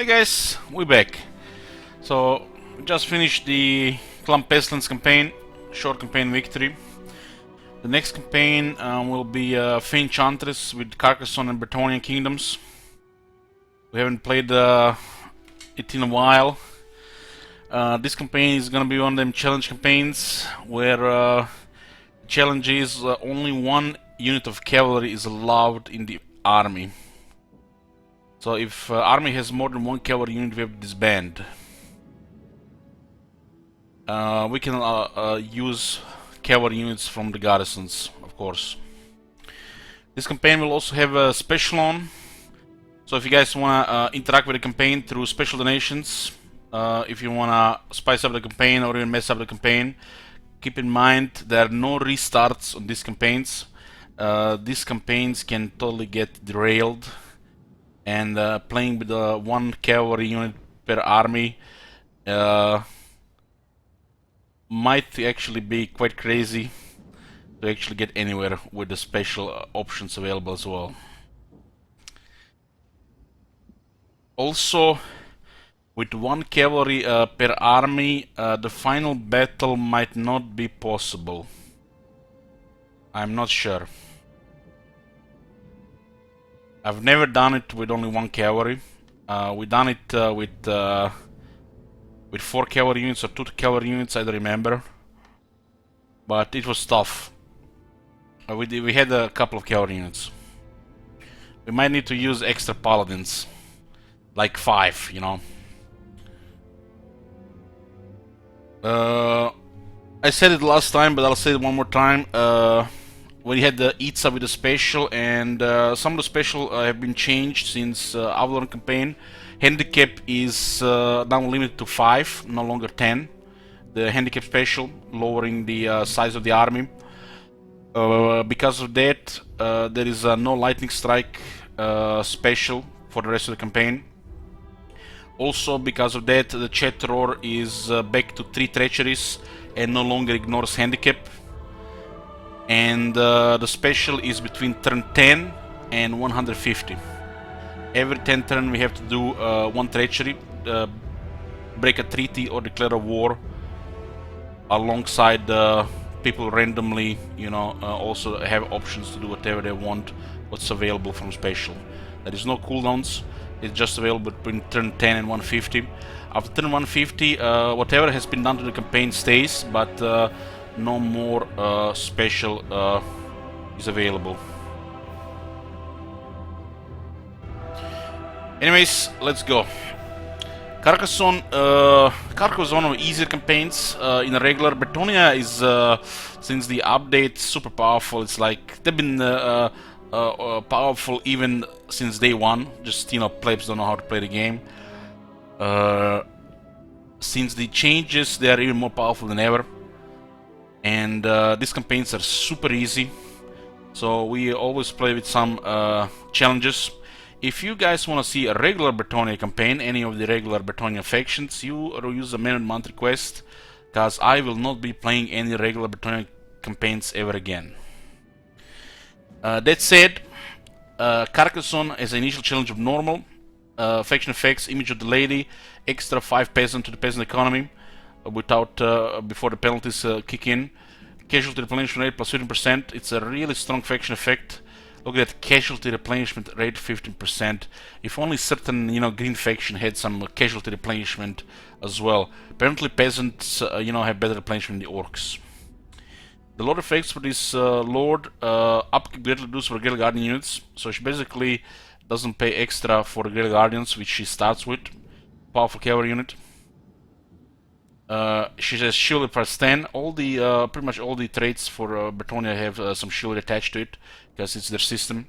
Hey guys, we're back. So, we just finished the Clump Pestilence campaign, short campaign victory. The next campaign will be Fey Enchantress with Carcassonne and Bretonnian kingdoms. We haven't played it in a while. This campaign is gonna be one of them challenge campaigns where the challenge is only one unit of cavalry is allowed in the army. So if army has more than one cavalry unit, we have to disband. We can use cavalry units from the garrisons, of course. This campaign will also have a special on. So if you guys wanna interact with the campaign through special donations, if you wanna spice up the campaign or even mess up the campaign, keep in mind there are no restarts on these campaigns. These campaigns can totally get derailed. And playing with one cavalry unit per army might actually be quite crazy to actually get anywhere with the special options available as well. Also, with one cavalry per army, the final battle might not be possible. I'm not sure. I've never done it with only one cavalry. We done it with 4 cavalry units or 2 cavalry units, I don't remember. But it was tough. We had a couple of cavalry units. We might need to use extra paladins. Like 5, you know. I said it last time, but I'll say it one more time. We had the Itza with the special, and some of the special have been changed since Avalon campaign. Handicap is now limited to 5, no longer 10. The handicap special, lowering the size of the army. Because of that, there is no lightning strike special for the rest of the campaign. Also, because of that, the chat roar is back to 3 treacheries and no longer ignores handicap. And the special is between turn 10 and 150. Every 10 turn we have to do 1 treachery, break a treaty or declare a war, alongside people randomly, you know, also have options to do whatever they want, what's available from special. There is no cooldowns, it's just available between turn 10 and 150. After turn 150, whatever has been done to the campaign stays, but no more special is available. Anyways, let's go. Carcassonne, Carcassonne is one of the easier campaigns in a regular. Bretonnia is, since the update, super powerful. It's like they've been powerful even since day one. Just, you know, plebs don't know how to play the game. Since the changes, they are even more powerful than ever. And these campaigns are super easy, so we always play with some challenges. If you guys want to see a regular Bretonnia campaign, any of the regular Bretonnia factions, you use the Man and Month request, because I will not be playing any regular Bretonnia campaigns ever again. That said, Carcassonne has an initial challenge of normal, faction effects, image of the lady, extra 5 peasant to the peasant economy, without before the penalties kick in. Casualty replenishment rate plus 15%. It's a really strong faction effect. Look at that casualty replenishment rate, 15%. If only certain, you know, green faction had some casualty replenishment as well. Apparently peasants, you know, have better replenishment than the orcs. The lord effects for this lord upkeep greatly reduced for Grail Guardian units. So she basically doesn't pay extra for the Grail Guardians, which she starts with. Powerful cavalry unit. She says chivalry plus 10. All the pretty much all the traits for Bretonnia have some chivalry attached to it because it's their system.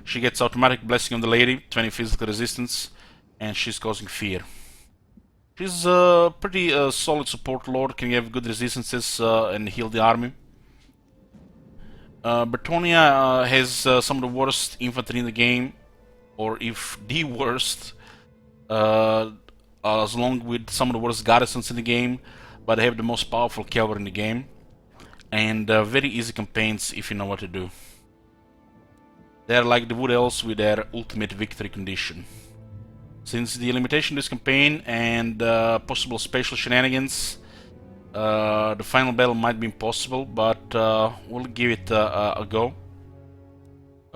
She gets automatic blessing on the lady, 20 physical resistance, and she's causing fear. She's a pretty solid support lord, can have good resistances and heal the army. Bretonnia has some of the worst infantry in the game, or if the worst. Along with some of the worst garrisons in the game, but they have the most powerful cavalry in the game, and very easy campaigns if you know what to do. They're like the Wood Elves with their ultimate victory condition. Since the limitation of this campaign and possible special shenanigans, the final battle might be impossible, but we'll give it a go.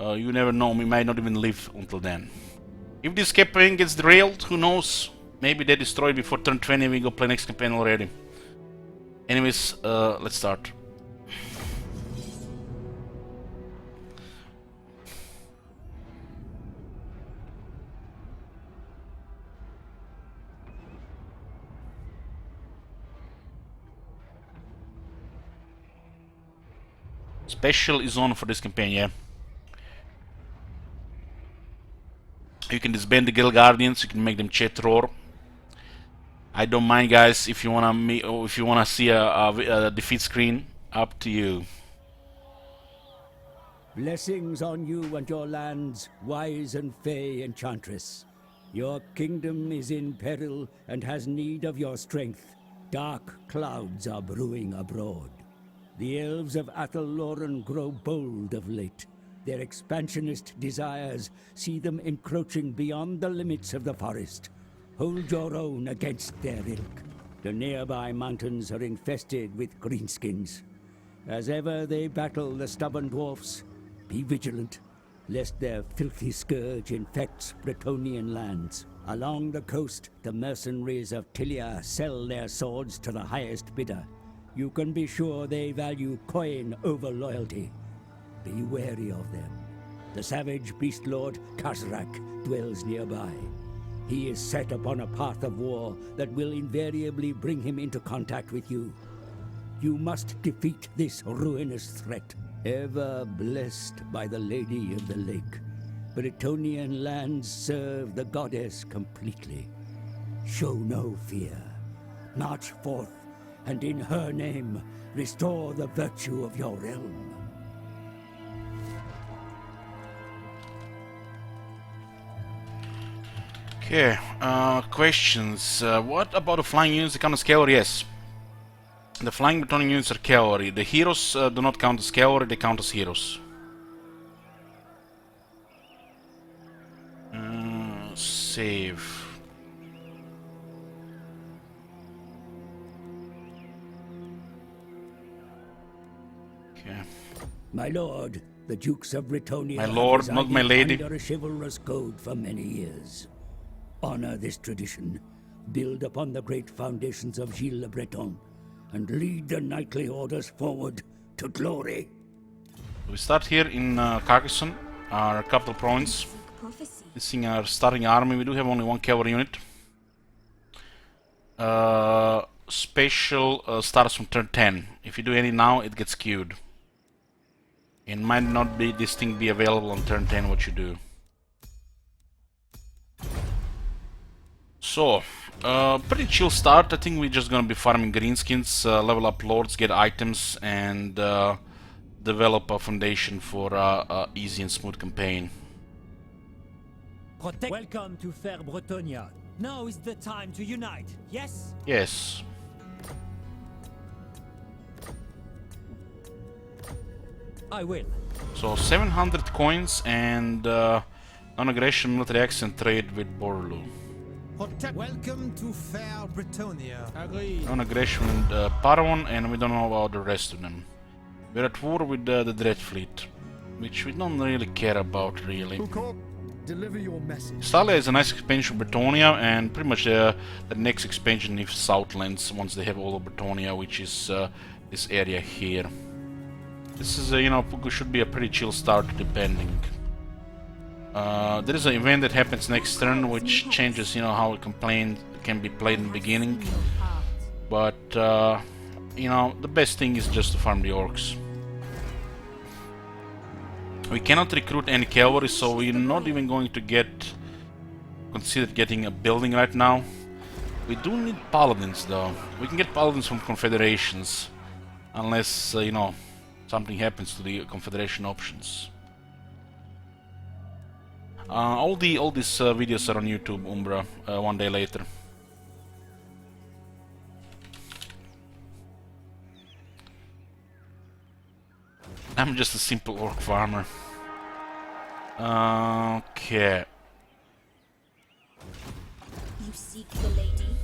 You never know, we might not even live until then. If this campaign gets derailed, who knows? Maybe they destroy it before turn 20 and we go play next campaign already. Anyways, let's start. Special is on for this campaign, yeah. You can disband the Grail Guardians, you can make them chat roar. I don't mind, guys, if you wanna see a defeat screen, up to you. Blessings on you and your lands, wise and Fey Enchantress. Your kingdom is in peril and has need of your strength. Dark clouds are brewing abroad. The elves of Athelloren grow bold of late. Their expansionist desires see them encroaching beyond the limits of the forest. Hold your own against their ilk. The nearby mountains are infested with greenskins. As ever they battle the stubborn dwarfs, be vigilant, lest their filthy scourge infects Bretonnian lands. Along the coast, the mercenaries of Tilia sell their swords to the highest bidder. You can be sure they value coin over loyalty. Be wary of them. The savage beast lord Kazrak dwells nearby. He is set upon a path of war that will invariably bring him into contact with you. You must defeat this ruinous threat. Ever blessed by the Lady of the Lake, Bretonnian lands serve the goddess completely. Show no fear. March forth, and in her name, restore the virtue of your realm. Okay, questions. What about the flying units that count as cavalry? Yes. The flying Bretonnian units are cavalry. The heroes do not count as cavalry, they count as heroes. Save. Okay. My lord, the Dukes of Bretonnia My lord, not my lady. under a chivalrous code for many years. Honor this tradition, build upon the great foundations of Gilles le Breton, and lead the knightly orders forward to glory. We start here in Carcassonne, our capital province. This is our starting army. We do have only one cavalry unit. Special starts from turn 10. If you do any now, it gets queued. It might not be this thing be available on turn 10 what you do. So, pretty chill start. I think we're just gonna be farming greenskins, level up lords, get items, and develop a foundation for a easy and smooth campaign. Welcome to fair Bretonnia. Now is the time to unite, yes? Yes. I will. So 700 coins and non-aggression, military accent trade with Borlu. Welcome to fair Bretonnia. Non-aggression and Paragon, and we don't know about the rest of them. We're at war with the Dread Fleet, which we don't really care about, really. Deliver your message. Stalia is a nice expansion of Bretonnia, and pretty much the next expansion is Southlands, once they have all of Bretonnia, which is this area here. This is, you know, should be a pretty chill start, depending. There is an event that happens next turn, which changes, you know, how a campaign can be played in the beginning. But, you know, the best thing is just to farm the orcs. We cannot recruit any cavalry, so we're not even going to consider getting a building right now. We do need paladins, though. We can get paladins from confederations, unless, you know, something happens to the confederation options. All these videos are on YouTube, Umbra, one day later. I'm just a simple orc farmer. seek the lady?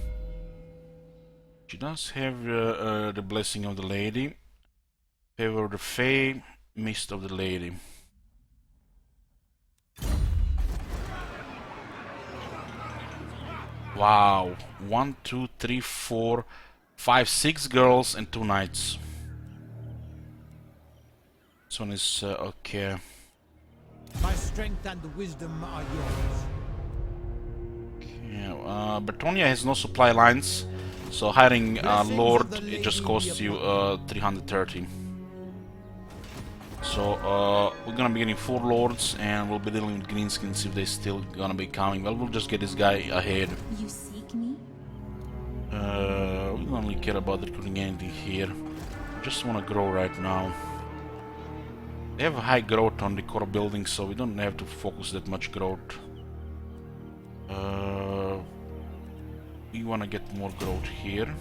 She does have the blessing of the lady. Favor of the Fey, mist of the lady. Wow, 1, 2, 3, 4, 5, 6 girls and 2 knights. This one is okay. My strength and wisdom are yours. Yeah, Bretonia has no supply lines, so hiring Lord it just costs you 330. So we're gonna be getting 4 lords, and we'll be dealing with greenskins if they still gonna be coming. Well, we'll just get this guy ahead. You seek me? We don't really care about recruiting anything here. Just wanna grow right now. They have a high growth on the core building, so we don't have to focus that much growth. We wanna get more growth here.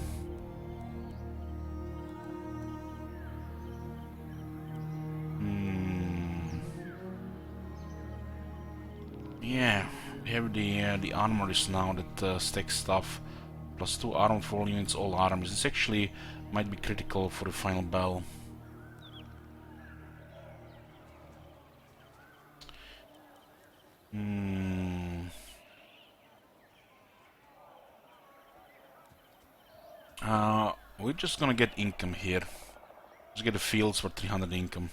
Yeah, we have the armories now that stack stuff. Plus 2 armor for all units, all arms. This actually might be critical for the final battle. We're just gonna get income here. Just get the fields for 300 income.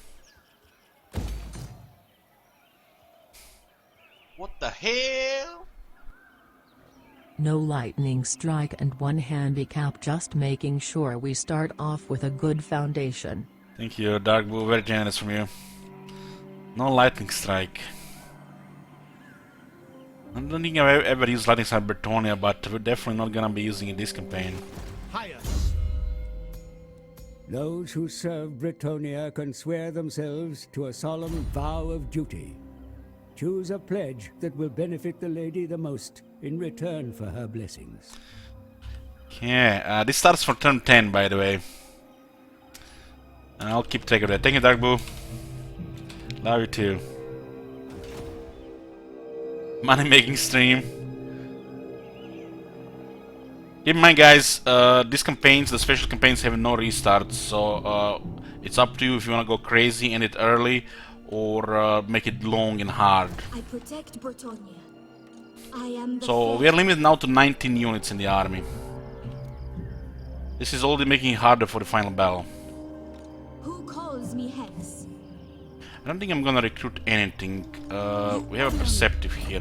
What the hell? No lightning strike and 1 handicap, just making sure we start off with a good foundation. Thank you, Dark Blue, very generous from you. No lightning strike. I don't think I've ever used lightning strike Bretonia, but we're definitely not gonna be using it this campaign. Highest. Those who serve Bretonia can swear themselves to a solemn vow of duty. Choose a pledge that will benefit the lady the most in return for her blessings. Yeah, this starts for turn 10, by the way. I'll keep track of that. Thank you, Dark Blue. Love you too. Money making stream. Keep in mind, guys, these campaigns, the special campaigns, have no restarts, so it's up to you if you want to go crazy, end it early, or make it long and hard. I protect Bretonia. I am the So Fey. we are limited now to 19 units in the army. This is already making it harder for the final battle. Who calls me hence? I don't think I'm gonna recruit anything. We have a perceptive here.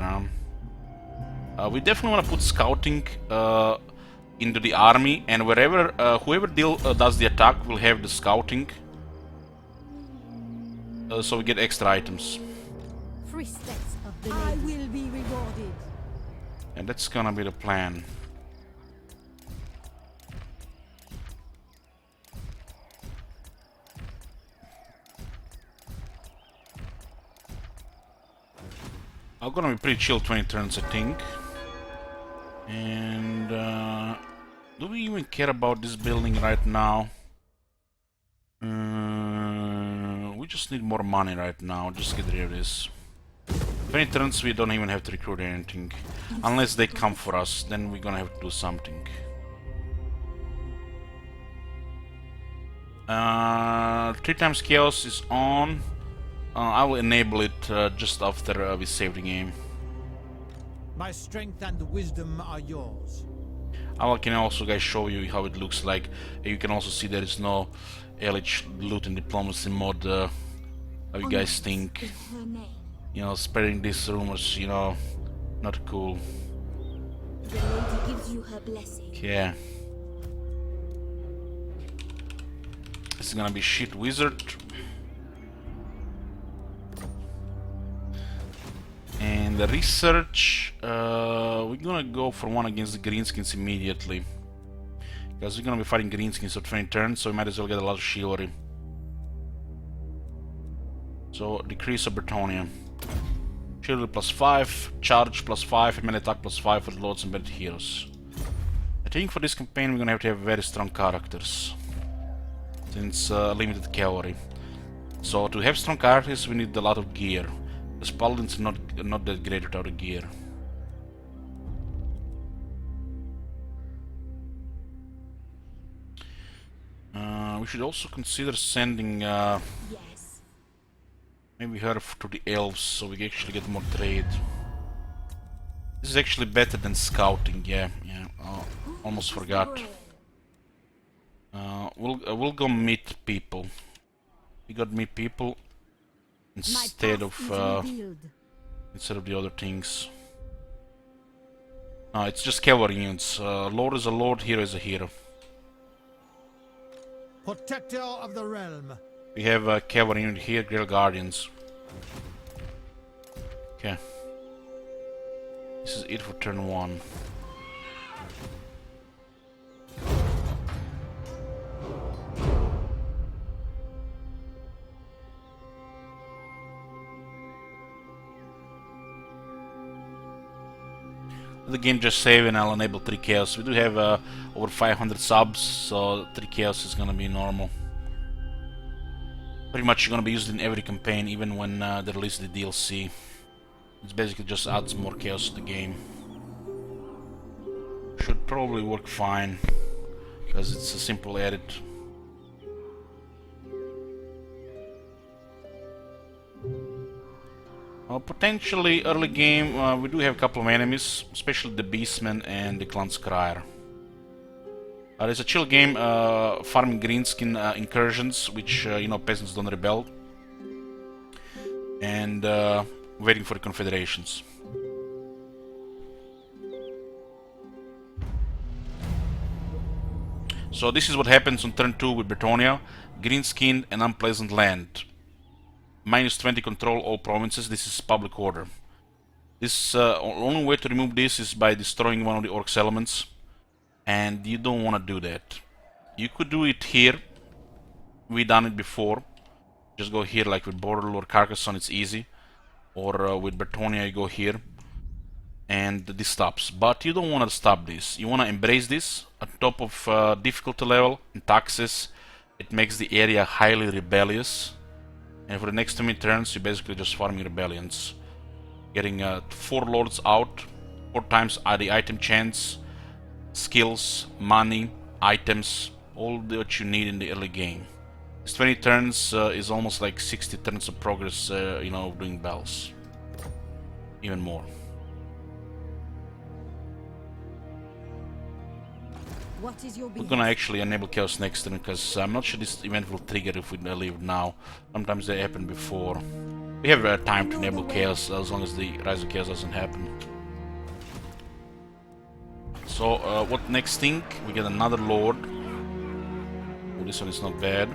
We definitely want to put scouting into the army, and wherever whoever does the attack will have the scouting, so we get extra items. Free steps of the I lady. will be rewarded. And that's gonna be the plan. I'm gonna be pretty chill 20 turns, I think. And do we even care about this building right now? We just need more money right now. Just get rid of this. 20 turns, we don't even have to recruit anything. Unless they come for us, then we're gonna have to do something. 3 times chaos is on. I will enable it just after we save the game. My strength and wisdom are yours. I can also, guys, show you how it looks like. You can also see there is no LH loot and diplomacy mod. How you guys think? Is her name. You know, spreading these rumors, you know, not cool. The lady gives you her blessing. Yeah. This is gonna be shit wizard. And the research, we're gonna go for one against the greenskins immediately. Because we're gonna be fighting greenskins for 20 turns, so we might as well get a lot of chivalry. So, decrease of Bretonia. Chivalry +5, charge +5, and melee attack +5 for the lords and better heroes. I think for this campaign we're gonna have to have very strong characters. Since limited cavalry. So to have strong characters we need a lot of gear. The paladins are not that great without the gear. we should also consider sending Yes. maybe her to the elves so we actually get more trade. This is actually better than scouting, yeah. Oh, almost forgot. We'll go meet people. We got meet people instead of the other things. No, it's just cavalry units. Lord is a lord, hero is a hero. Protector of the realm. We have a cavalry unit here, Grail Guardians. Okay. This is it for turn 1. The game just save and I'll enable 3 chaos. We do have over 500 subs, so 3 chaos is gonna be normal. Pretty much gonna be used in every campaign, even when they release the DLC. It basically just adds more chaos to the game. Should probably work fine, because it's a simple edit. Potentially early game, we do have a couple of enemies, especially the Beastman and the Clan Scryer. It's a chill game, farming greenskin incursions, which you know, peasants don't rebel, and waiting for the confederations. So this is what happens on turn 2 with Bretonia. Greenskin and unpleasant land. Minus 20 control all provinces. This is public order. This only way to remove this is by destroying one of the orcs elements, and you don't want to do that. You could do it here. We done it before. Just go here, like with Border or Carcassonne, it's easy. Or with Bretonia, you go here, and this stops. But you don't want to stop this. You want to embrace this at top of difficulty level and taxes. It makes the area highly rebellious. And for the next 2 turns, you basically just farming rebellions. Getting 4 lords out, 4 times the item chance, skills, money, items, all that you need in the early game. This 20 turns is almost like 60 turns of progress, you know, doing bells. Even more. What is your We're gonna actually enable chaos next turn, because I'm not sure this event will trigger if we leave now. Sometimes they happen before. We have time to enable chaos as long as the rise of chaos doesn't happen. So what next thing? We get another lord. Oh, this one is not bad.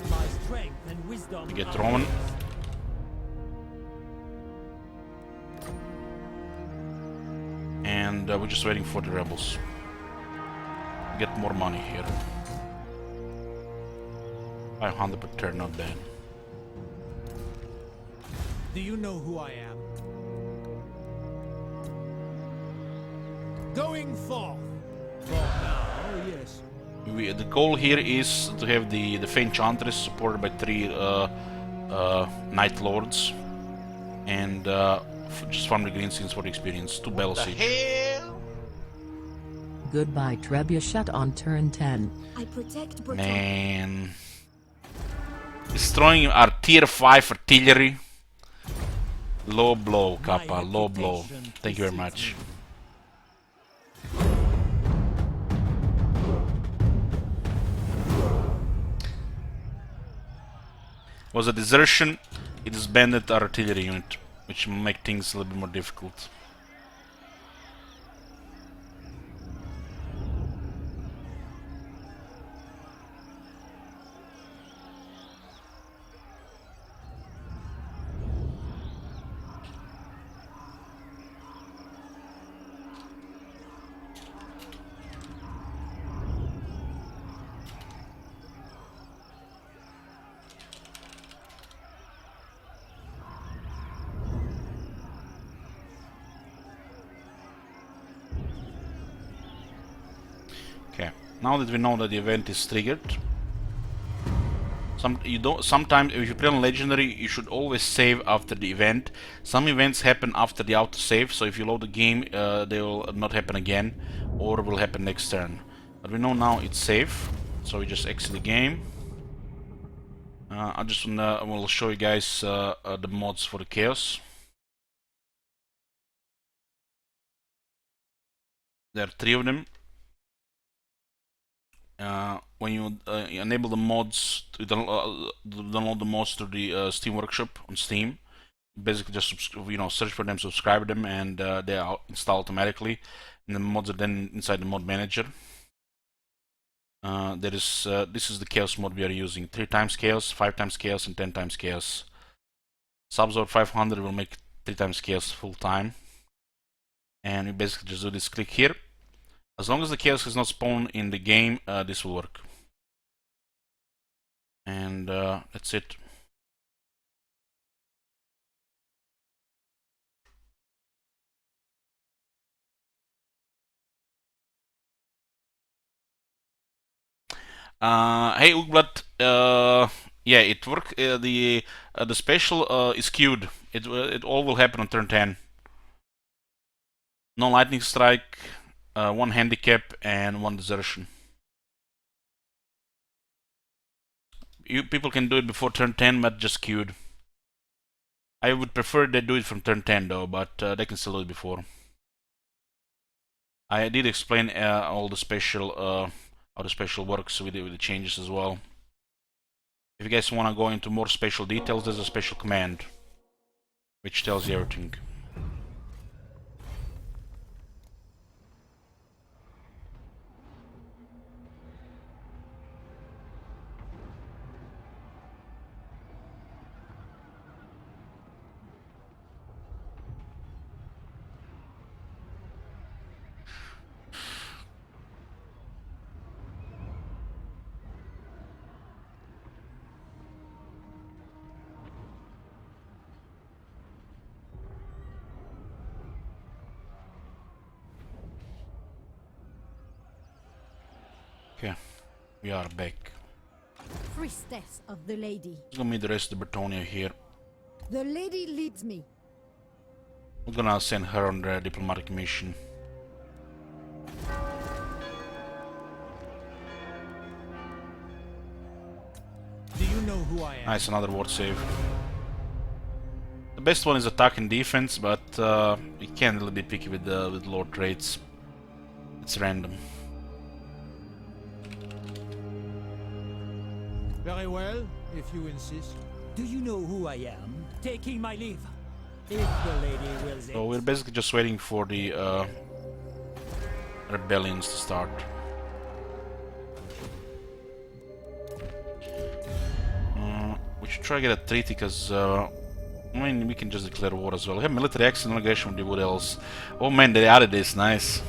My strength and wisdom We get are Roman. yours. And we're just waiting for the rebels. Get more money here. 500 per turn, not bad. Do you know who I am? Going forth. For now, yes. The goal here is to have the Fey Enchantress supported by 3 Night Lords, and just farm the greenskins for the experience. 2 Battle The Siege. hell? Goodbye Trebuchet on turn 10. I protect Bretonia. Man. Destroying our tier 5 artillery. Low blow, Kappa, low blow. Thank you very much. Was a desertion. It disbanded our artillery unit, which will make things a little bit more difficult. Okay, now that we know that the event is triggered, sometimes if you play on legendary, you should always save after the event. Some events happen after the autosave, so if you load the game, they will not happen again, or will happen next turn. But we know now it's safe, so we just exit the game. I just will show you guys the mods for the chaos. There are 3 of them. When you enable the mods, to download the mods to the Steam Workshop on Steam, basically just search for them, subscribe to them, and they are installed automatically. And the mods are then inside the mod manager. This is the chaos mod we are using: 3 times chaos, 5 times chaos, and 10 times chaos. Subs over 500 will make 3 times chaos full time. And we basically just do this click here. As long as the chaos is not spawned in the game, this will work. And that's it. Hey Ugblat, yeah, it worked. The special is queued. It all will happen on turn 10. No lightning strike, 1 handicap, and 1 desertion. People can do it before turn 10, but just queued. I would prefer they do it from turn 10 though, but they can still do it before. I did explain all the special, how the special works with the changes as well. If you guys want to go into more special details, there's a special command which tells you everything. Okay, we are back. Priestess of the lady. Let's go meet the rest of the Bretonia here. The lady leads me. We're gonna send her on the diplomatic mission. Do you know who I am? Nice, another ward save. The best one is attack and defense, but you can't really be picky with lord traits. It's random. Very well, if you insist. Do you know who I am? Taking my leave. If the lady wills it. So we're basically just waiting for the rebellions to start. We should try to get a treaty, because I mean, we can just declare war as well. We have military action and aggression with the Wood Elves. Oh man, they added this, nice.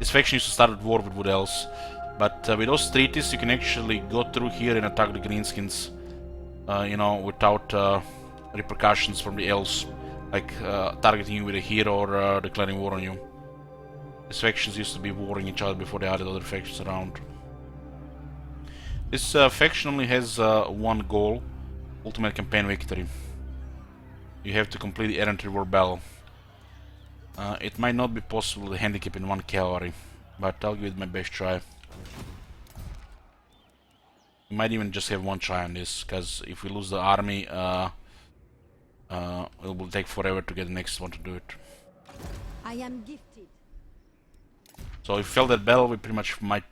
This faction used to start at war with Wood Elves. But with those treaties, you can actually go through here and attack the Greenskins, without repercussions from the elves, like targeting you with a hero or declaring war on you. These factions used to be warring each other before they added other factions around. This faction only has one goal: ultimate campaign victory. You have to complete the errant reward battle. It might not be possible to handicap in 1 cavalry, but I'll give it my best try. We might even just have 1 try on this, because if we lose the army, it will take forever to get the next one to do it. I am gifted. So if we fail that battle, we pretty much might,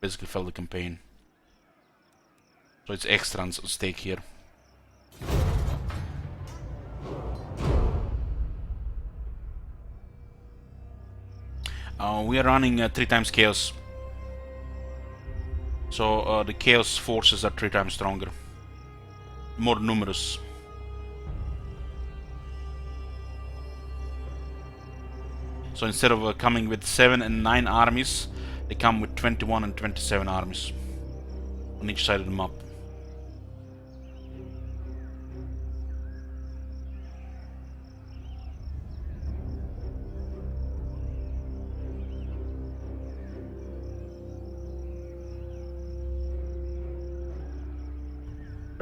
basically fail the campaign. So it's extra at stake here. We are running 3 times chaos. So the chaos forces are 3 times stronger. More numerous. So instead of coming with 7 and 9 armies, they come with 21 and 27 armies on each side of the map.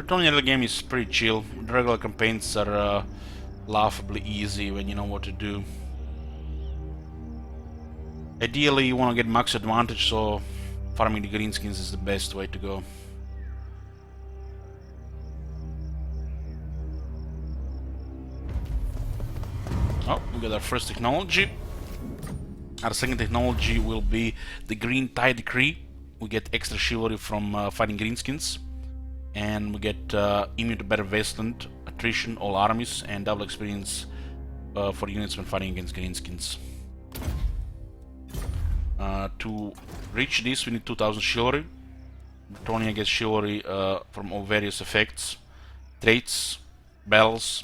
The game is pretty chill. The regular campaigns are laughably easy when you know what to do. Ideally, you want to get max advantage, so farming the greenskins is the best way to go. got our first technology. Our second technology will be the Green Tide Decree. We get extra chivalry from fighting greenskins, and we get immune to better wasteland, attrition, all armies, and double experience for units when fighting against greenskins. To reach this, we need 2000 chivalry. Bretonia gets chivalry from all various effects, traits, bells.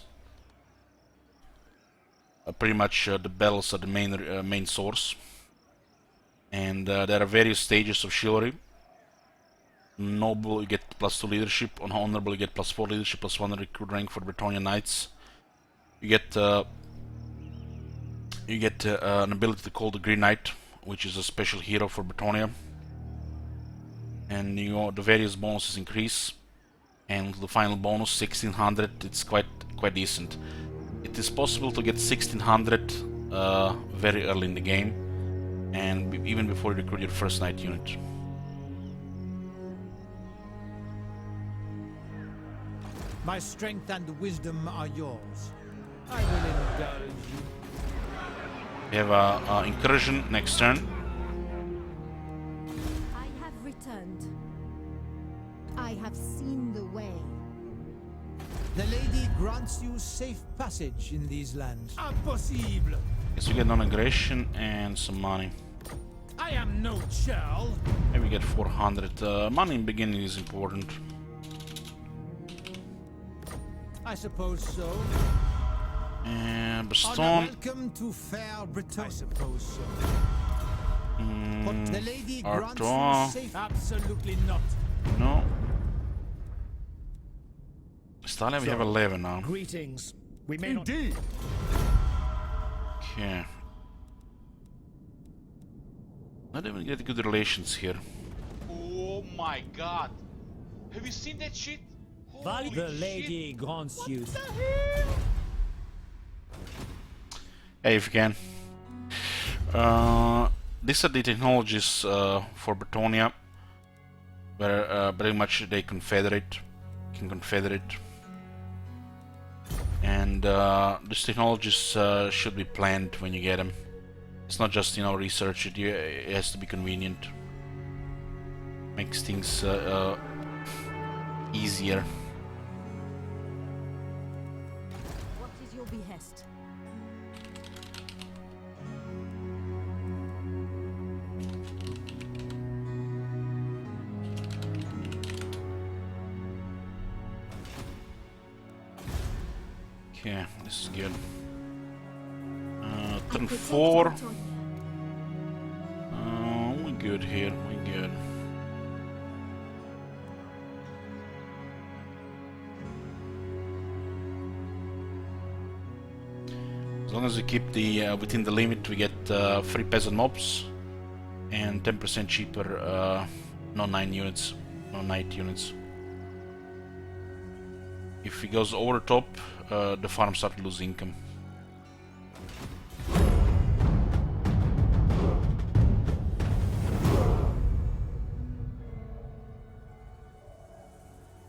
Pretty much the bells are the main source, and there are various stages of chivalry. Noble, you get +2 leadership. On honorable, you get +4 leadership, +1 recruit rank for the Bretonian knights. You get an ability to call the Green Knight, which is a special hero for Bretonia, and the various bonuses increase. And the final bonus, 1600, it's quite decent. It is possible to get 1600 very early in the game, and even before you recruit your first knight unit. My strength and wisdom are yours. I will indulge you. We have a incursion next turn. I have returned. I have seen the way. The lady grants you safe passage in these lands. Impossible! Yes, we get non-aggression and some money. I am no churl. Maybe we get 400. Money in beginning is important. I suppose so. And Baston. Welcome to fair Britain. I suppose so. But the lady grants Artois. you safe. Absolutely not. No. Stalin, we have 11 now. Greetings. We may not. Indeed. Okay. Not even get good relations here. Oh my god. Have you seen that shit? Holy The shit. lady grants you. Hey, if you can. These are the technologies for Bretonia, where pretty much they can confederate. And these technologies should be planned when you get them. It's not just, research it. It has to be convenient. Makes things easier. What is your behest? Okay, this is good. I Turn protect 4. Bretonia. We're good here. We're good. As long as we keep the within the limit, we get free peasant mobs and 10% cheaper non-knight units. If it goes over the top, the farm starts to lose income.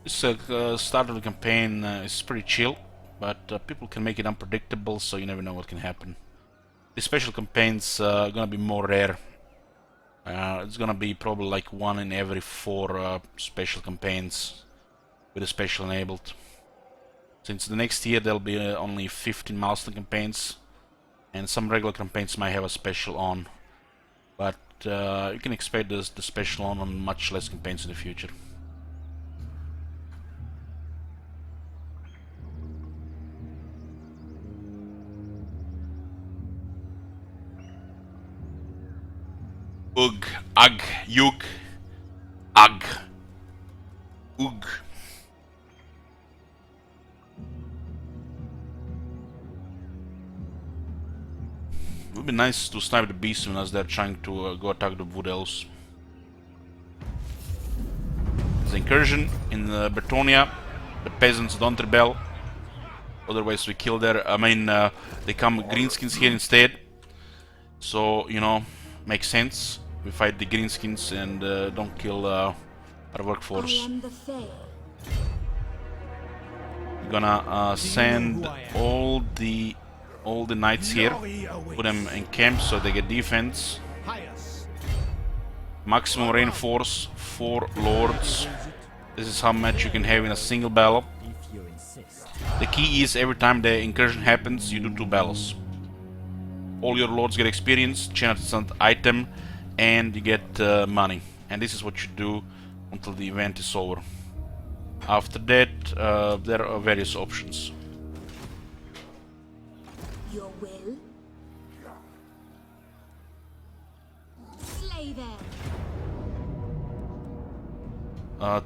This start of the campaign is pretty chill, but people can make it unpredictable, so you never know what can happen. The special campaigns are gonna be more rare. It's gonna be probably like 1 in every 4 special campaigns with a special enabled. Since the next year there'll be only 15 milestone campaigns, and some regular campaigns might have a special on, but you can expect the special on much less campaigns in the future. Ugh, ugh, yug, ugh, ugh. It would be nice to snipe the beastmen as they're trying to go attack the wood elves. There's incursion in Bretonia. The peasants don't rebel, otherwise we kill their. They come greenskins here instead. So makes sense. We fight the greenskins and don't kill our workforce. I am the Fey. We're gonna send all the all the knights here, put them in camp so they get defense. Maximum reinforce 4 lords. This is how much you can have in a single battle. The key is every time the incursion happens, you do 2 battles. All your lords get experience, chain artisan item, and you get money. And this is what you do until the event is over. After that, there are various options. Your will? Slay them.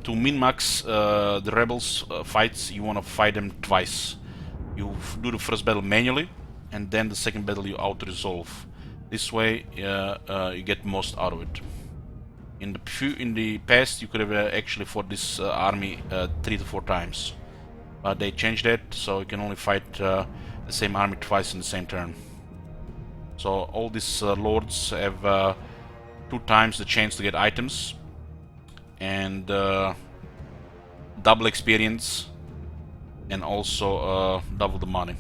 To min-max the rebels fights, you want to fight them twice. You do the first battle manually, and then the second battle you auto-resolve. This way you get most out of it. In the past you could have actually fought this army 3 to 4 times. But they changed that, so you can only fight the same army twice in the same turn. So all these lords have 2 times the chance to get items, and double experience, and also double the money.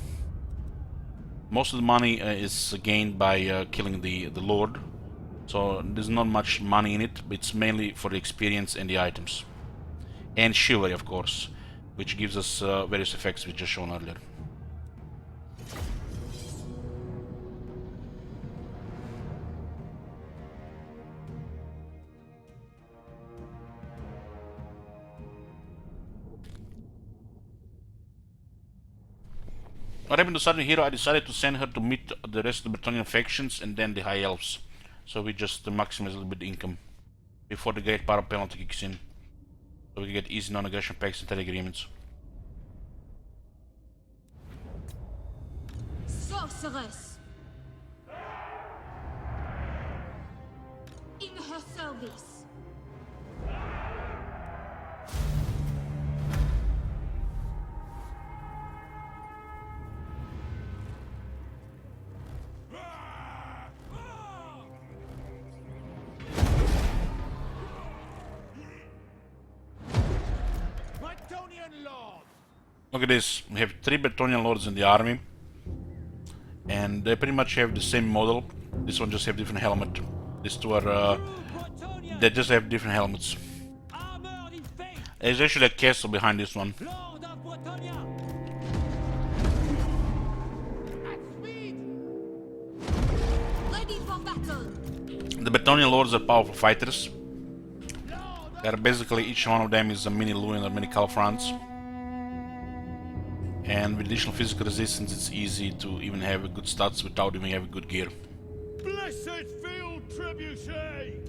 Most of the money is gained by killing the lord, so there's not much money in it, but it's mainly for the experience and the items. And chivalry, of course, which gives us various effects we just shown earlier. What happened to Southern Hero? I decided to send her to meet the rest of the Bretonnian factions and then the High Elves. So we just maximize a little bit income before the Great Power penalty kicks in. So we can get easy non-aggression pacts and trade agreements. Sorceress! In her service! Look at this, we have 3 Bretonnian lords in the army, and they pretty much have the same model. This one just have different helmet. These 2 are, they just have different helmets. There's actually a castle behind this one. Ready for battle! The Bretonnian lords are powerful fighters. They're basically, each one of them is a mini Luin or mini Calfrance. And with additional physical resistance, it's easy to even have a good stats without even having good gear. Blessed field trebuchet!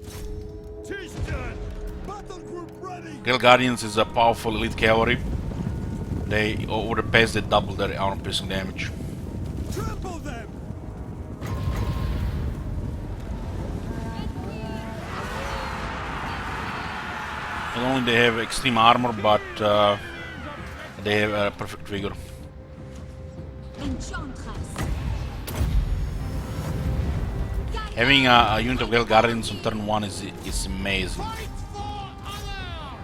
'Tis done! Battle group ready! Grail Guardians is a powerful elite cavalry. They, over the past, they double their armor piercing damage. Trample them! Not only they have extreme armor, but they have perfect vigor. Enchantress! Having a unit of Grail Guardians on turn 1 is amazing. Fight for honor!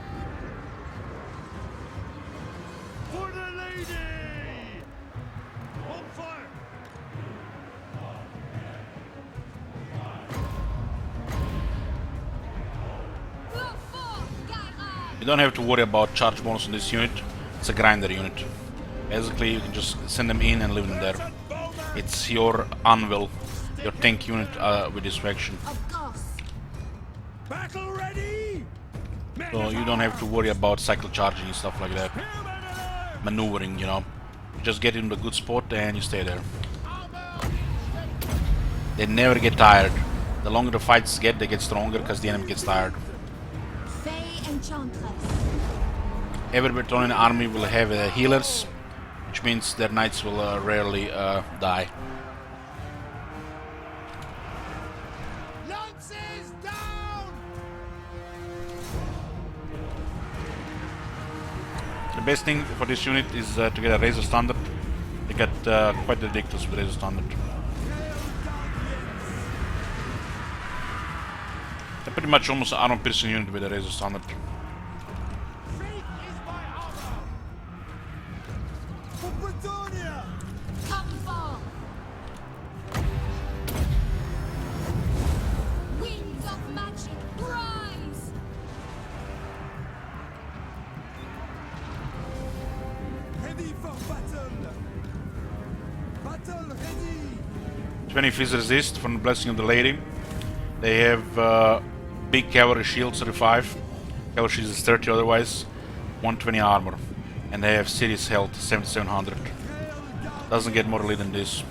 For the lady! On fire! You don't have to worry about charge bonus on this unit. It's a grinder unit. Basically, you can just send them in and leave them there. It's your anvil, your tank unit with this faction. Of course! Battle ready! So you don't have to worry about cycle charging and stuff like that. Maneuvering, you know. You just get in the good spot and you stay there. They never get tired. The longer the fights get, they get stronger because the enemy gets tired. Fey Enchantress! Every Bretonnian army will have healers, which means their knights will rarely die. Lances down! The best thing for this unit is to get a Razor Standard. They get quite ridiculous with Razor Standard. They're pretty much almost an armor piercing unit with a Razor Standard. For Britannia! Come for! 20 freeze resist from the Blessing of the Lady. They have big cavalry shield 35. Cavalry shield is 30 otherwise. 120 armor. And they have serious health 7700. Doesn't get more elite than this.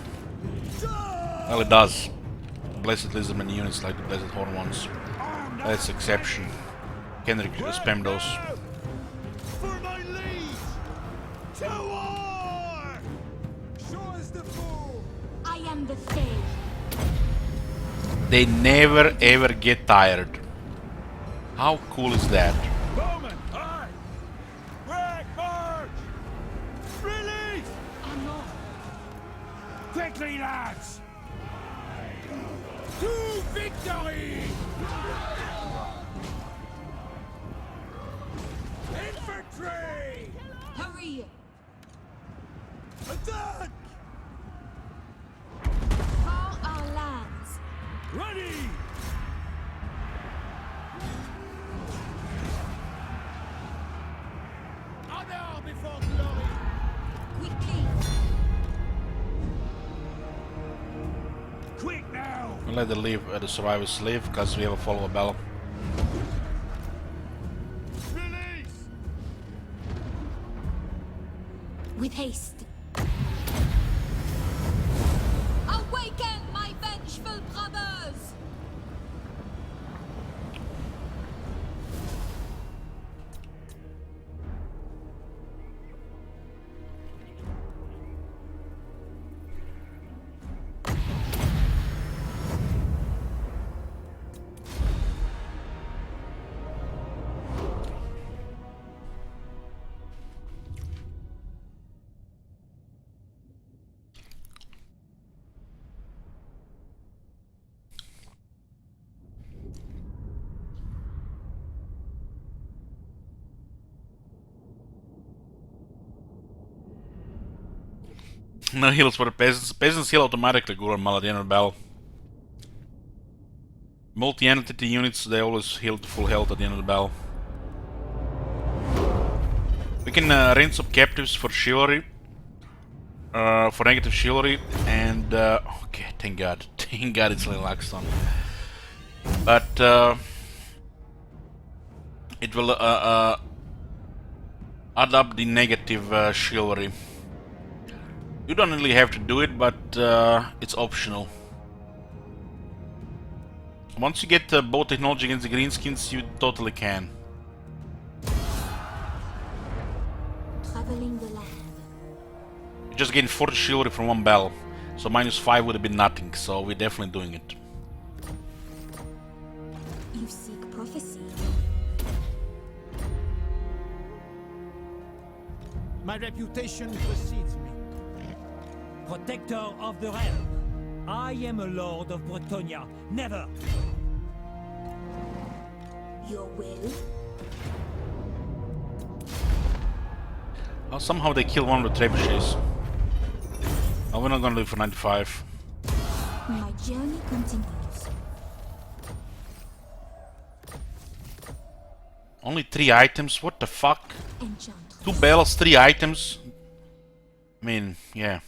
Well, it does. Blessed Lizardman units like the Blessed Horn ones. That's exception. Can spam those. For my liege! To war! Show us the fool! I am the Fey. They never ever get tired. How cool is that? Bowman, aye! Quick march! Release! Quickly, lads! To victory! Infantry! Hurry! Attack! For our lands. Ready! Honor before glory! Quickly! Quick now! We'll let the survivors live because we have a follow bell. Release! With haste. Awaken, my vengeful brothers! No heals for the peasants. Peasants heal automatically, Gurmal, at the end of the battle. Multi-entity units, they always heal to full health at the end of the battle. We can rinse up captives for chivalry. For negative chivalry, and okay, thank god. Thank god it's Carcassonne. But it will add up the negative chivalry. You don't really have to do it, but it's optional. Once you get both technology against the greenskins, you totally can. Traveling the land. You just gain 40 chivalry from one battle, so -5 would have been nothing, so we're definitely doing it. You seek prophecy. My reputation precedes me. Protector of the realm. I am a lord of Bretonia. Never! Your will? Oh, somehow they kill one of the trebuchets. Oh, we're not gonna do it for 95. My journey continues. Only 3 items? What the fuck? Enchantress. 2 battles, 3 items? I mean, yeah.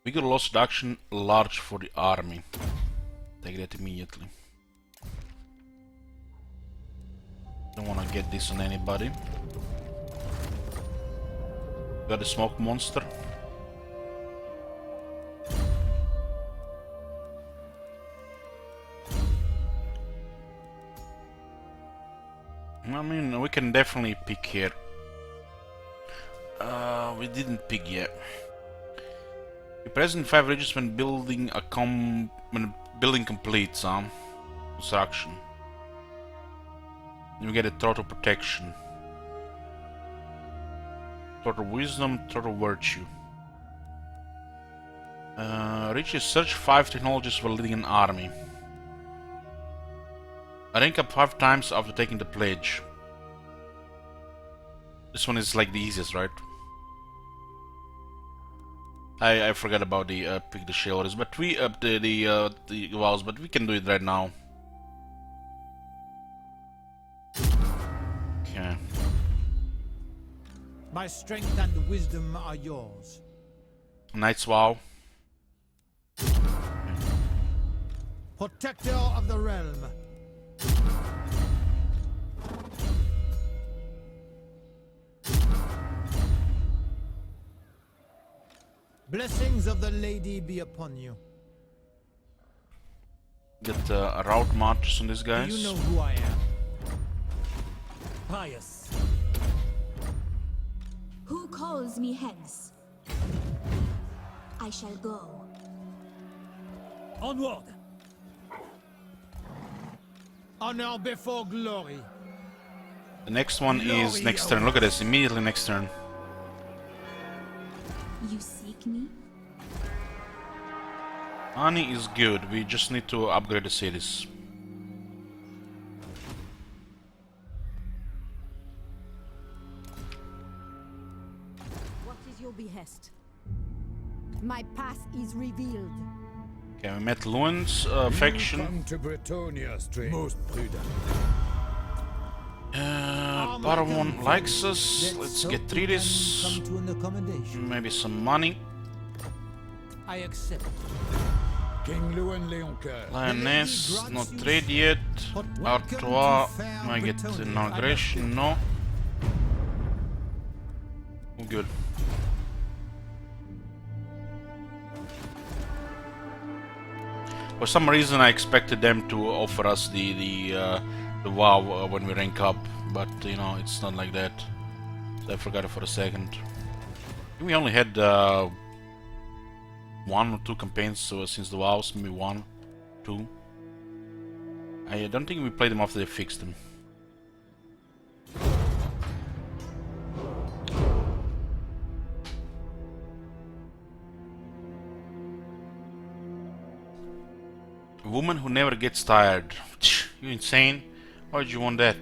We got a loss reduction large for the army. Take that immediately. Don't wanna get this on anybody. Got a smoke monster. I mean, we can definitely pick here. We didn't pick yet. You present 5 regions when building completes, construction. You get a total protection. Total wisdom, total virtue. Reaches search 5 technologies while leading an army. Rank up 5 times after taking the pledge. This one is like the easiest, right? I forgot about the pick the shoulders, but we up the vows, but we can do it right now. Okay. My strength and wisdom are yours. Night's Vow. Protector of the realm. Blessings of the lady be upon you. Get a route marchers on these Do guys. you know who I am? Pious. Who calls me hence? I shall go. Onward. Honor before glory. The next one is next turn. Look at this, immediately next turn. You seek me? Money is good, we just need to upgrade the cities. What is your behest? My path is revealed. Okay, we met Luan's faction. Come to Bretonia, stranger. Most prudent. Paramon likes us. Let's get through this. Come to an accommodation. Maybe some money. I accept. King Luan Leoncoeur. Lioness, not trade yet. Artois, I get inauguration, no. Good. For some reason I expected them to offer us the WoW when we rank up, but you know, it's not like that. So I forgot it for a second. We only had 1 or 2 campaigns since the WoWs, maybe 1, 2. I don't think we played them after they fixed them. A woman who never gets tired. You insane? Why would you want that?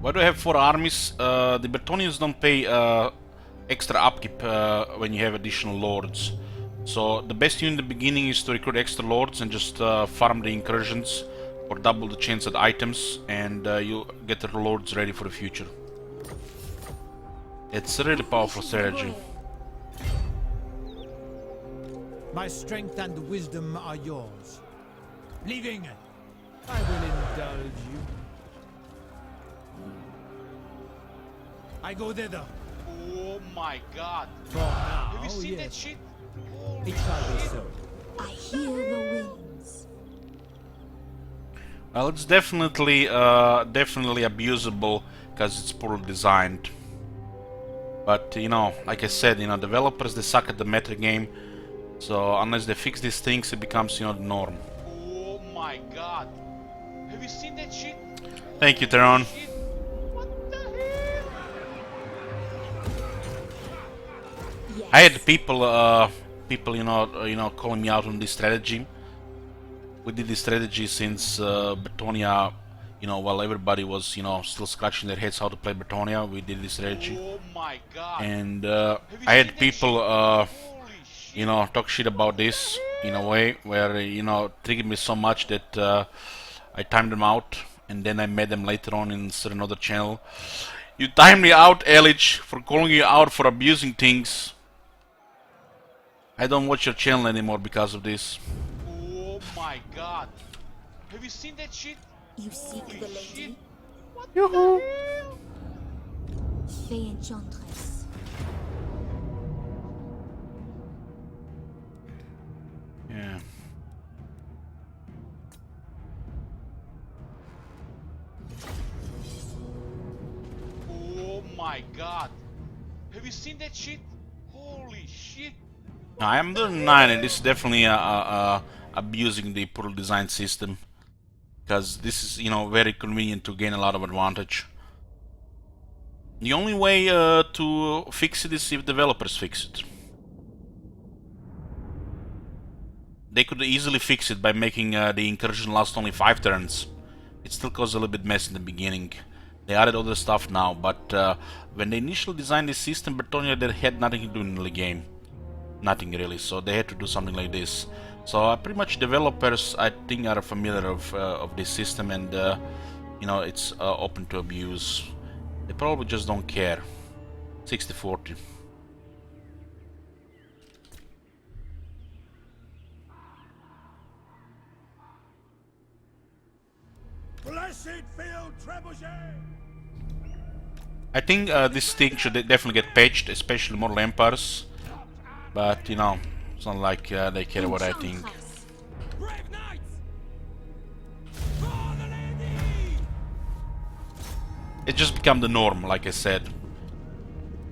Why do I have 4 armies? The Bretonians don't pay extra upkeep when you have additional lords. So the best thing in the beginning is to recruit extra lords and just farm the incursions for double the chance at items, and you get the lords ready for the future. It's a really powerful strategy. My strength and wisdom are yours. Leaving, I will indulge you. I go thither. Oh my god. For now, Have you seen that yes. shit? It shall be so. I hear the winds. Well, it's definitely abusable because it's poorly designed. But you know, like I said, you know, developers, they suck at the meta game. So unless they fix these things, it becomes, you know, the norm. Oh my god. Have you seen that shit? Thank you, Teron. Shit. What the hell? Yes. I had people, you know, calling me out on this strategy. We did this strategy since Bretonia, you know, while everybody was, you know, still scratching their heads how to play Bretonia. We did this strategy, Oh my god. and Have you I had seen that people, shit? Holy shit. you know, talk shit about this in a way where, you know, triggered me so much that I timed them out, and then I met them later on in another channel. You timed me out, Elich, for calling you out for abusing things. I don't watch your channel anymore because of this. Oh my god. Have you seen that shit? You seek Holy the lady? shit. What Yoo-hoo. the hell? Fey Enchantress. Yeah. Oh my god. Have you seen that shit? Holy shit. No, I'm doing 9, and this is definitely abusing the portal design system, because this is, you know, very convenient to gain a lot of advantage. The only way to fix it is if developers fix it. They could easily fix it by making the incursion last only 5 turns. It still caused a little bit mess in the beginning. They added other stuff now, but when they initially designed this system, Bretonia, they had nothing to do in the game. Nothing really, so they had to do something like this. So pretty much developers, I think, are familiar of this system, and you know, it's open to abuse. They probably just don't care. 60-40. Blessed field trebuchet! I think this thing should definitely get patched, especially Mortal Empires. But, you know, it's not like they care what I think. Brave knights! For the lady! It just become the norm, like I said.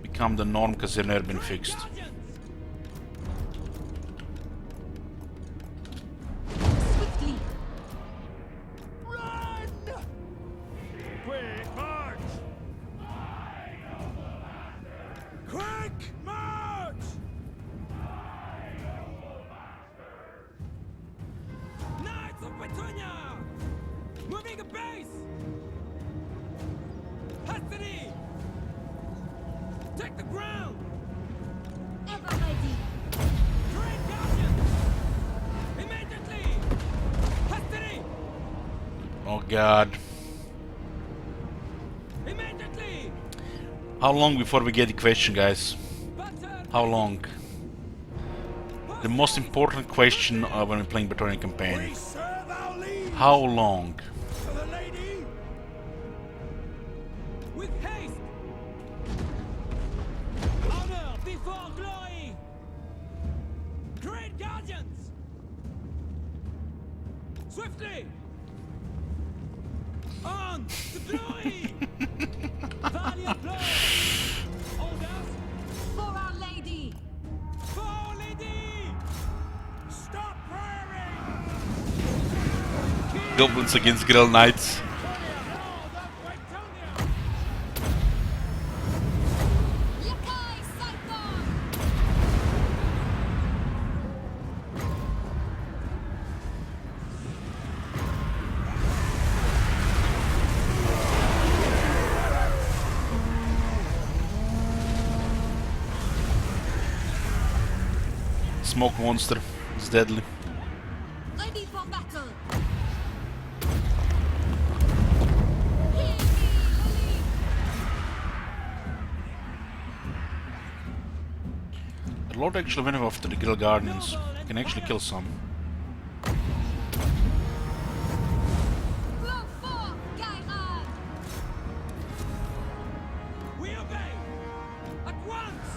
Become the norm because they've never been fixed. Swiftly. Quick march! Quick march! Knights of Bretonia! Moving a base! Hastily! Take the ground! Ever ready. Grail Guardians! Immediately! Hastily! Oh god. Immediately! How long before we get the question, guys? How long? The most important question when we're playing Bretonian campaign. Serve our liege How long? for the lady! With haste! Honor before glory! Great Guardians! Swiftly! On to glory! Valiant blow! Orders! For Our Lady. For Our Lady! Stop praying! Goblins against Grail Knights. Yakai Cyclone. Smoke monster. It's deadly. Ready for battle. Hear me, believe. The Lord actually went after the Grail Guardians. Can actually kill some. Blow for Gaira. We obey! At once!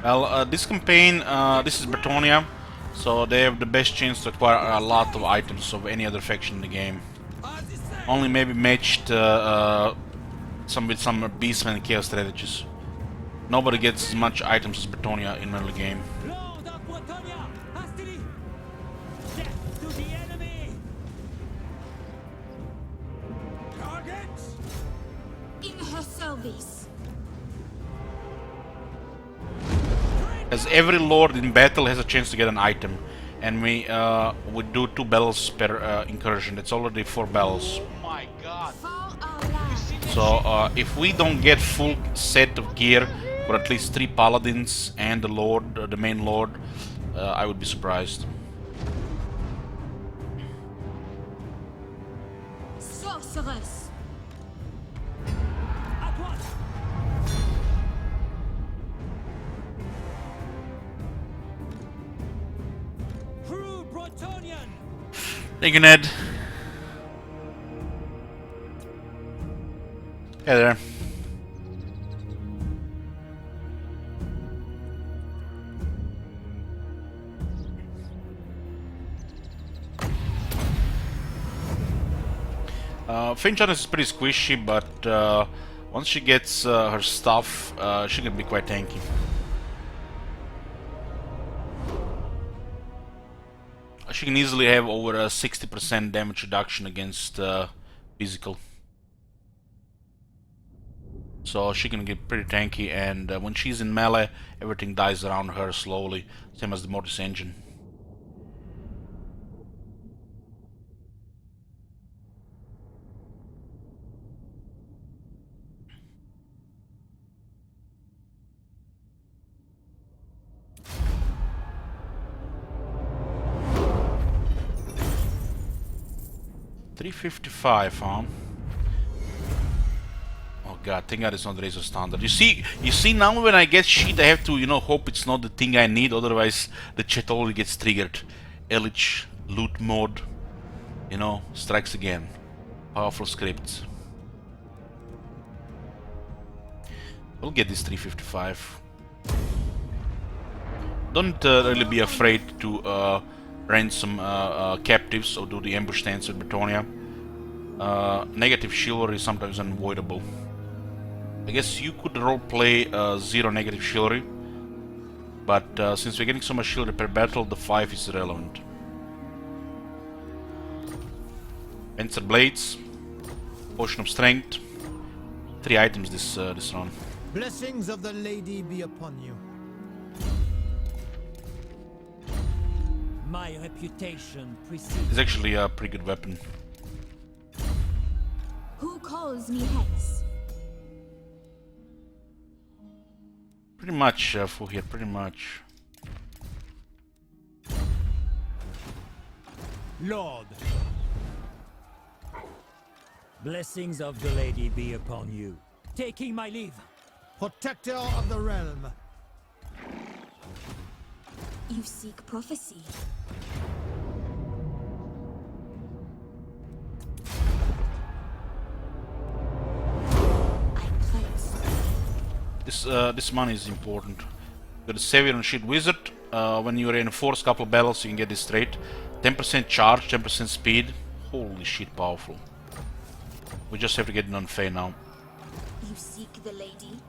Well, this campaign, this is Bretonia, so they have the best chance to acquire a lot of items of any other faction in the game. As is said! Only maybe matched with some Beastmen and Chaos strategies. Nobody gets as much items as Bretonia in early game. Lord of Bretonia! Hastily! Death to the enemy! Targets! In her service. As every lord in battle has a chance to get an item, and we would do 2 battles per incursion. That's already 4 battles. Oh my god. For our You land. seen that So shit? if we don't get full set of gear for at least 3 paladins and the lord, the main lord, I would be surprised. Sorceress. At once! True Bretonian! Thank you, Ned. Hey there. Fey Enchantress is pretty squishy, but once she gets her stuff, she can be quite tanky. She can easily have over a 60% damage reduction against physical. So she can get pretty tanky, and when she's in melee, everything dies around her slowly, same as the Mortis engine. $355, huh? Oh god, thank god it's not Razor Standard. You see now when I get shit, I have to, you know, hope it's not the thing I need, otherwise the chat already gets triggered. Elich, loot mode, you know, strikes again. Powerful scripts. We'll get this 355. Don't really be afraid to ransom captives or do the ambush stance with Bretonia. Negative chivalry is sometimes unavoidable. I guess you could roleplay 0 negative chivalry, but since we're getting so much chivalry per battle, the 5 is irrelevant. Panzer Blades, Potion of Strength, 3 items this run. Blessings of the lady be upon you. My reputation precedes. It's actually a pretty good weapon. Who calls me hence? Pretty much full here, pretty much. Lord. Blessings of the lady be upon you. Taking my leave. Protector of the realm. You seek prophecy. I pledge. This money is important. Got a Savior and Shield Wizard. When you reinforce a couple battles, you can get this trait. 10% charge, 10% speed. Holy shit, powerful. We just have to get it on Fey now. You seek the lady?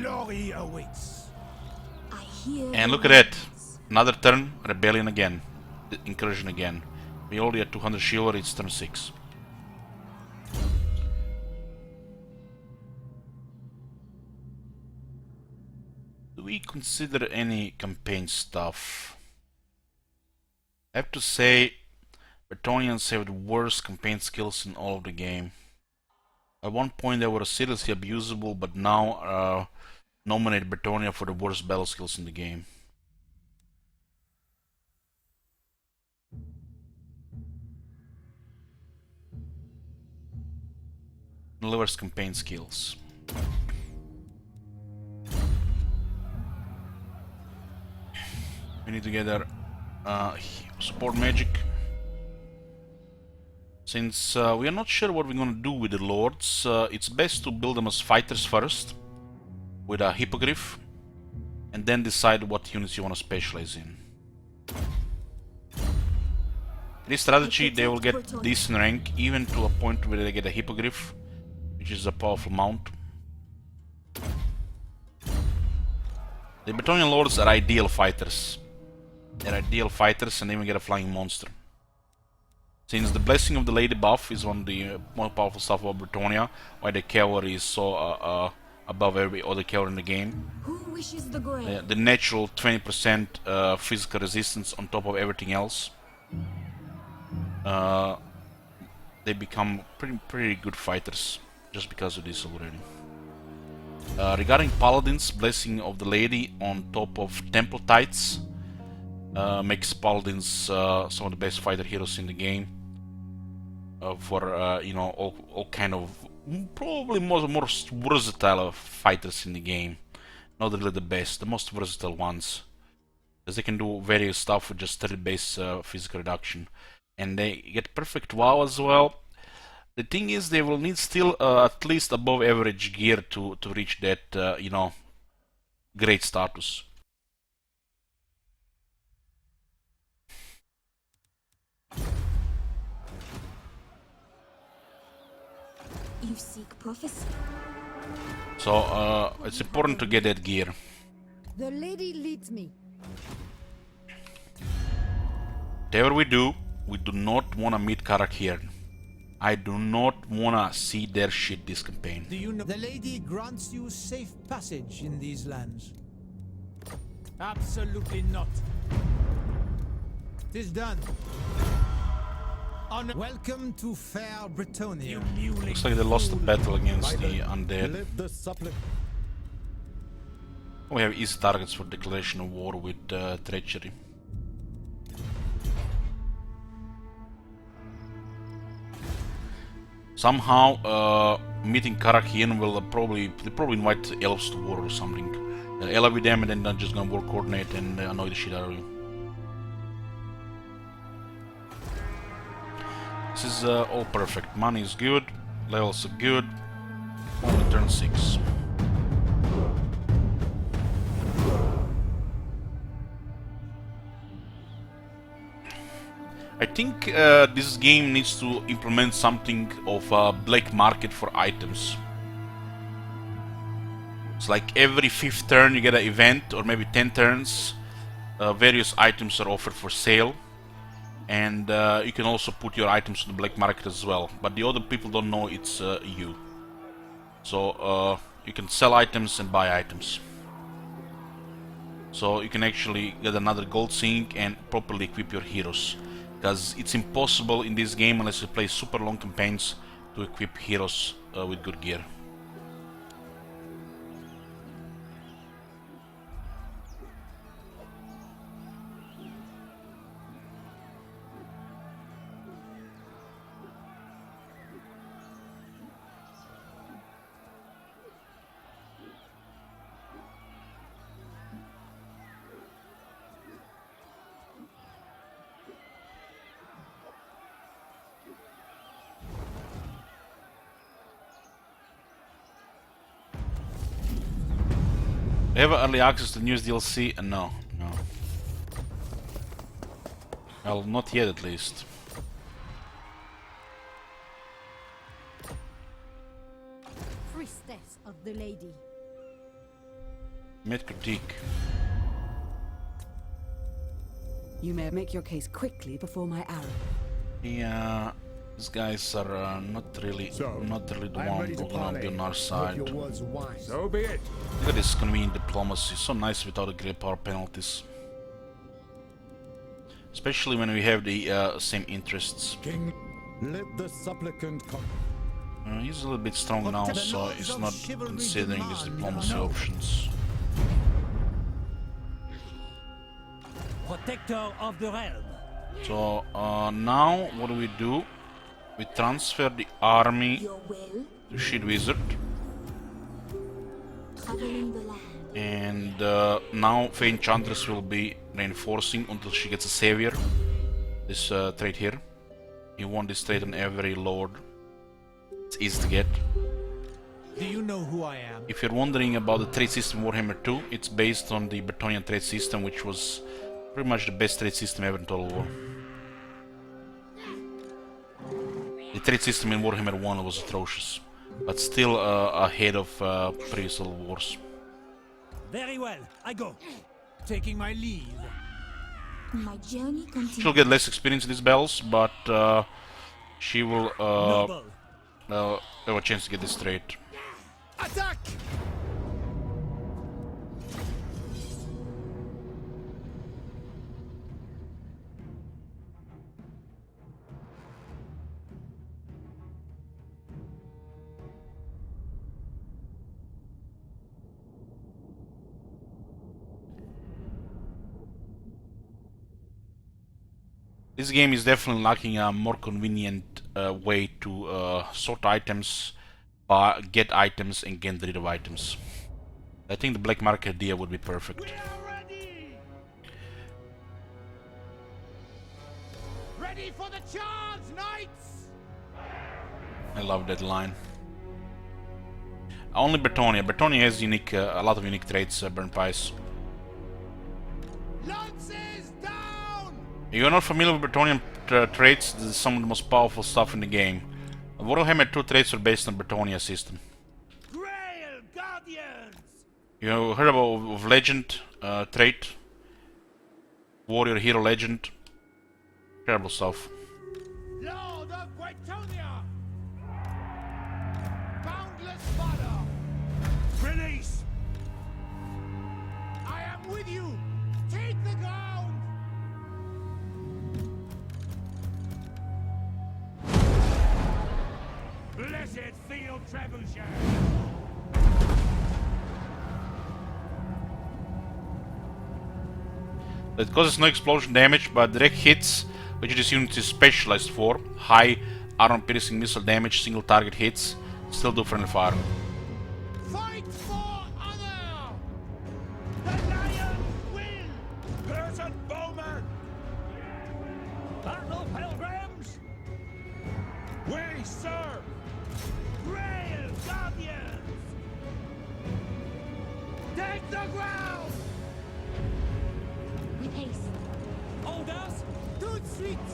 Glory awaits. I hear. And look at that. Another turn, Rebellion again. The Incursion again. We already had 200 chivalry, it's turn 6. Do we consider any campaign stuff? I have to say, Bretonians have the worst campaign skills in all of the game. At one point they were seriously abusable, but now nominate Bretonia for the worst battle skills in the game. Delivers campaign skills. We need to get our support magic. Since we are not sure what we're gonna do with the lords, it's best to build them as fighters first, with a hippogriff, and then decide what units you want to specialize in. In this strategy, they will get decent rank, even to a point where they get a hippogriff, which is a powerful mount. The Bretonian lords are ideal fighters. They're ideal fighters and even get a flying monster. Since the Blessing of the Lady buff is one of the more powerful stuff about Bretonia, why the cavalry is so above every other cavalry in the game. Who wishes the Grail? The natural 20% physical resistance on top of everything else. They become pretty good fighters just because of this already. Regarding Paladins, Blessing of the Lady on top of Temple Tides makes Paladins some of the best fighter heroes in the game. For you know, all kind of probably more versatile fighters in the game. Not really the best, the most versatile ones, as they can do various stuff with just 30 base physical reduction, and they get perfect WoW as well. The thing is, they will need still at least above average gear to reach that you know, great status. You seek prophecy. So it's important to get that gear. The lady leads me. Whatever we do not want to meet Carcassonne. I do not want to see their shit this campaign. Do you know the lady grants you safe passage in these lands? Absolutely not. Tis done. Welcome to fair Bretonia. Looks like they lost the battle against the undead. We have easy targets for declaration of war with Treachery. Somehow, meeting Carcassonne will probably invite elves to war or something. Ally with them, and then they're just gonna war coordinate and annoy the shit out of you. This is all perfect. Money is good, levels are good. Only turn 6. I think this game needs to implement something of a black market for items. It's like every 5th turn you get an event, or maybe 10 turns, various items are offered for sale. And you can also put your items on the black market as well, but the other people don't know it's you. So you can sell items and buy items. So you can actually get another gold sink and properly equip your heroes. Because it's impossible in this game, unless you play super long campaigns, to equip heroes with good gear. Do you have early access to the newest DLC? No. Well, not yet at least. Priestess of the lady. Mid critique. You may make your case quickly before my arrow. Yeah, these guys are not really the one who's gonna be on our side. So be it. Look at this convenient diplomacy, so nice without the great power penalties. Especially when we have the same interests. King, let the supplicant come. He's a little bit strong now, so he's not considering his diplomacy options. Protector of the realm. So now what do? We transfer the army Your will, to Shit Wizard, traveling the land. and now Fey Enchantress will be reinforcing until she gets a savior. This trait here. You want this trait on every lord. It's easy to get. Do you know who I am? If you're wondering about the trait system Warhammer 2, it's based on the Bretonian trait system, which was pretty much the best trait system ever in Total War. The trait system in Warhammer 1 was atrocious, but still ahead of previous Total Wars. Very well, I go. Taking my leave. My journey continues. She'll get less experience in these battles, but she will have a chance to get this trait. Attack! This game is definitely lacking a more convenient way to sort items, get items, and get rid of items. I think the black market idea would be perfect. Ready for the charge, knights! I love that line. Only Bretonia. Bretonia has unique, a lot of unique traits. Burn Pies. Lances down! If you're not familiar with Bretonian traits, this is some of the most powerful stuff in the game. Warhammer had 2 traits are based on Bretonnia system. Grail Guardians! You heard about of legend trait? Warrior, hero, legend. Terrible stuff. Lord of Bretonia! Boundless valor! Release! I am with you! Take the ground! Blessed field trebuchet! It causes no explosion damage, but direct hits, which this unit is specialized for. High armor-piercing missile damage, single target hits, still do friendly fire. Fight for honor! The lion will! Person bowman! Battle pilgrims! We serve! Grail Guardians! Take the ground! With haste. Orders! Tout de suite!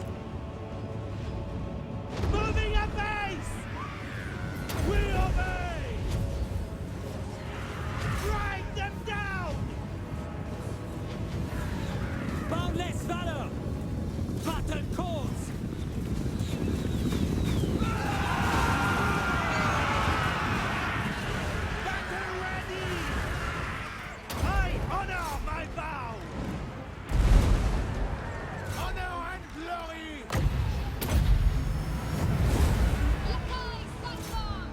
Moving at base! We obey! Strike them down! Boundless valor! Battle calls! Battle ready! I honor my vow! Honor and glory! Lakai Cyclone!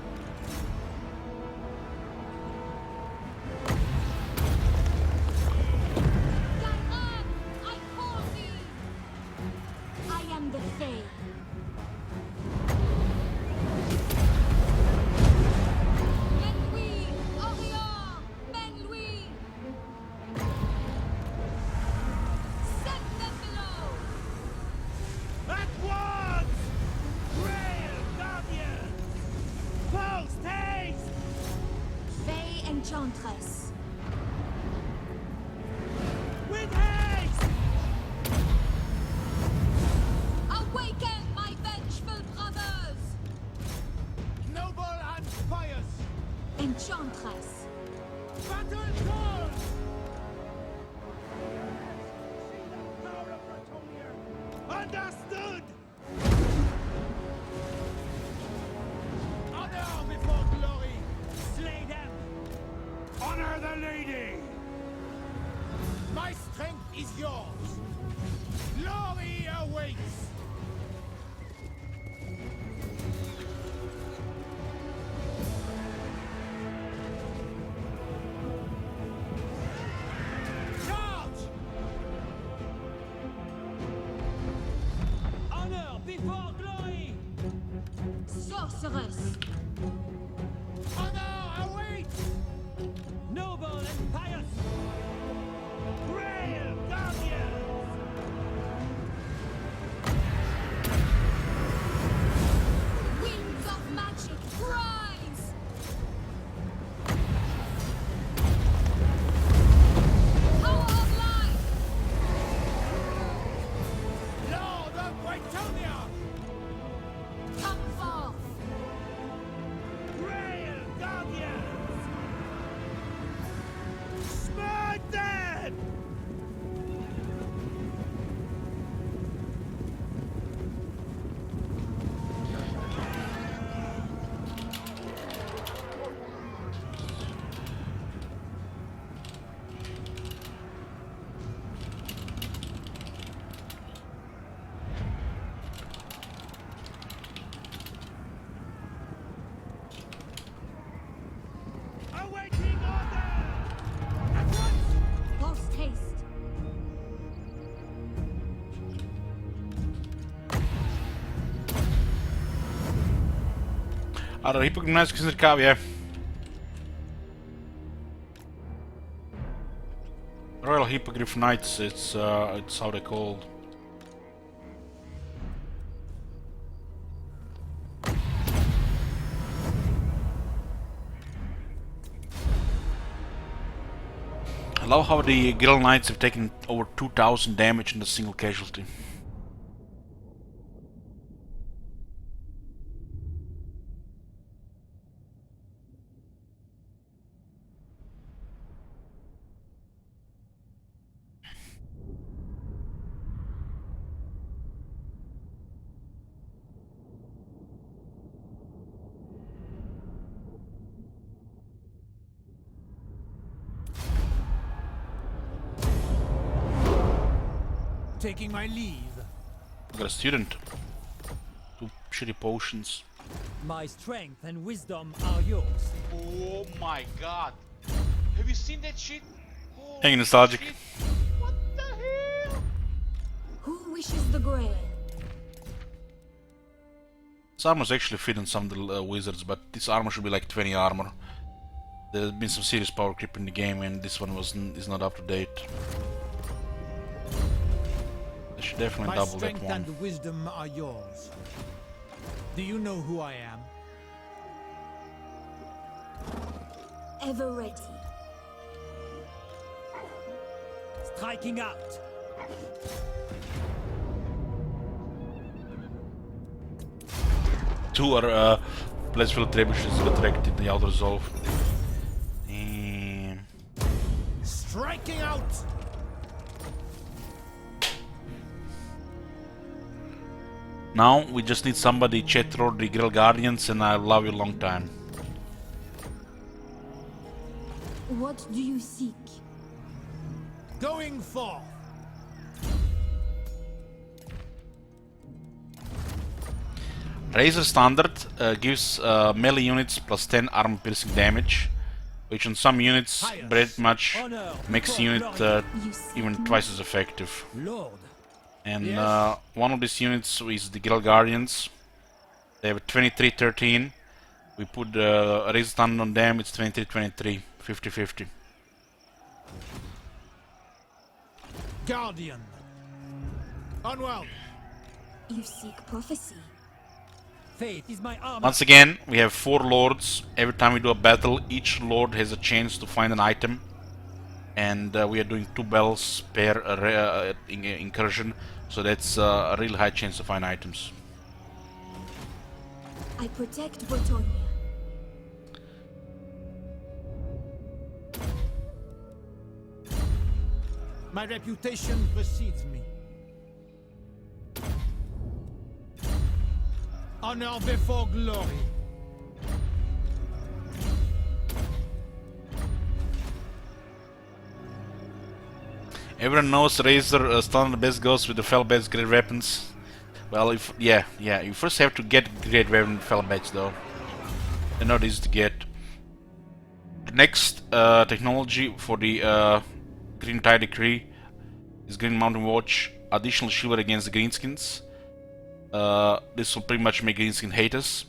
Diane, I call thee! I am the Fey. Menui, Orion, Menui! Send them below! At once! Grail Guardians! Post haste! Fey Enchantress. With haste! Awaken, my vengeful brothers! Noble and pious! Enchantress. Battle call! Understood! Honor before glory! Slay them! Honor the lady! My strength is yours! Glory awaits! Charge! Honor before glory! Sorceress. Honor awaits! Noble and pious! Grail Guardians! Winds of magic, rise! Power of light! Lord of Bretonia! Come forth! Grail Guardians! Smite them! Awaiting order! At once! Post haste! Are Hippogriff is het KW. Royal Hippogriff Knights, it's how they're called. I love how the Grail Knights have taken over 2000 damage in a single casualty. taking my leave. I got a student. 2 shitty potions. My strength and wisdom are yours. Oh my god. Have you seen that shit? Oh, Hanging nostalgic. shit. What the hell? Who wishes the Grail? This armor's actually fit on some of the wizards, but this armor should be like 20 armor. There's been some serious power creep in the game, and this one is not up to date. They should definitely My double that strength one. and wisdom are yours. Do you know who I am? Ever ready. Striking out. Two are Blessfield Trebuchets resurrected the Outer Resolve. Striking out! Now we just need somebody chat through the Grail Guardians, and I'll love you a long time. What do you seek? Going forth! Razor Standard gives melee units plus 10 armor piercing damage, which on some units pretty much makes the unit even twice as effective. Lord. And one of these units is the Grail Guardians. They have a 23-13. We put a Razor Standard on them, it's 23-23, 50-50. Guardian. Onward! You seek prophecy. Faith is my armor. Once again, we have 4 lords. Every time we do a battle, each lord has a chance to find an item. And we are doing 2 bells per incursion, so that's a really high chance to find items. I protect Bretonia. My reputation precedes me. Honor before glory. Everyone knows Razor Standard best goes with the Fell Badge great weapons. Well, you first have to get great weapon Fell Badge though. They're not easy to get. The next technology for the Green Tide Decree is Green Mountain Watch, additional Chivalry against the Greenskins. This will pretty much make Greenskin hate us.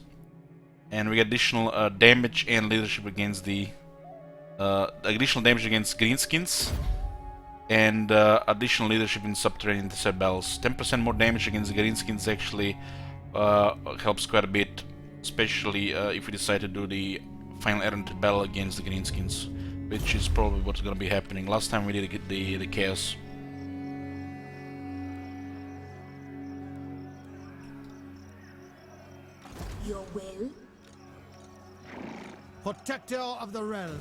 And we get additional damage and leadership against the additional damage against Greenskins. And additional leadership in subterranean Sebels. 10% more damage against the Greenskins actually helps quite a bit, especially if we decide to do the final errant battle against the Greenskins, which is probably what's going to be happening. Last time we did get the chaos. Your will? Protector of the realm.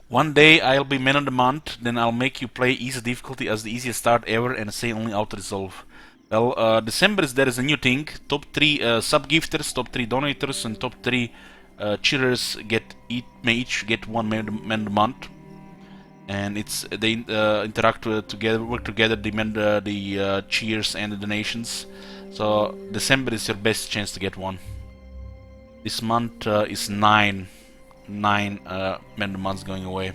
One day I'll be man of the month, then I'll make you play easy difficulty as the easiest start ever and say only auto resolve. Well, December there is a new thing. Top 3 sub-gifters, top 3 donators, and top 3 cheerers may each get one man of the month. And they interact together, work together, demand the cheers and the donations. So December is your best chance to get one. This month is 9 man of the months going away.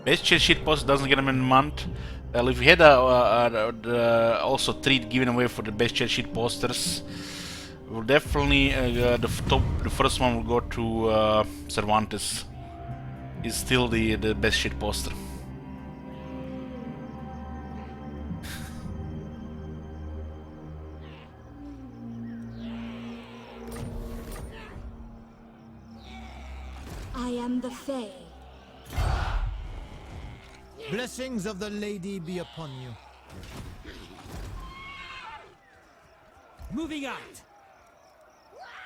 Best sheet post doesn't get them in a month. Well, if we had also 3 given away for the best sheet posters, we'll definitely the first one will go to Cervantes. is still the best shit poster. I am the Fey. Blessings of the lady be upon you. Moving out.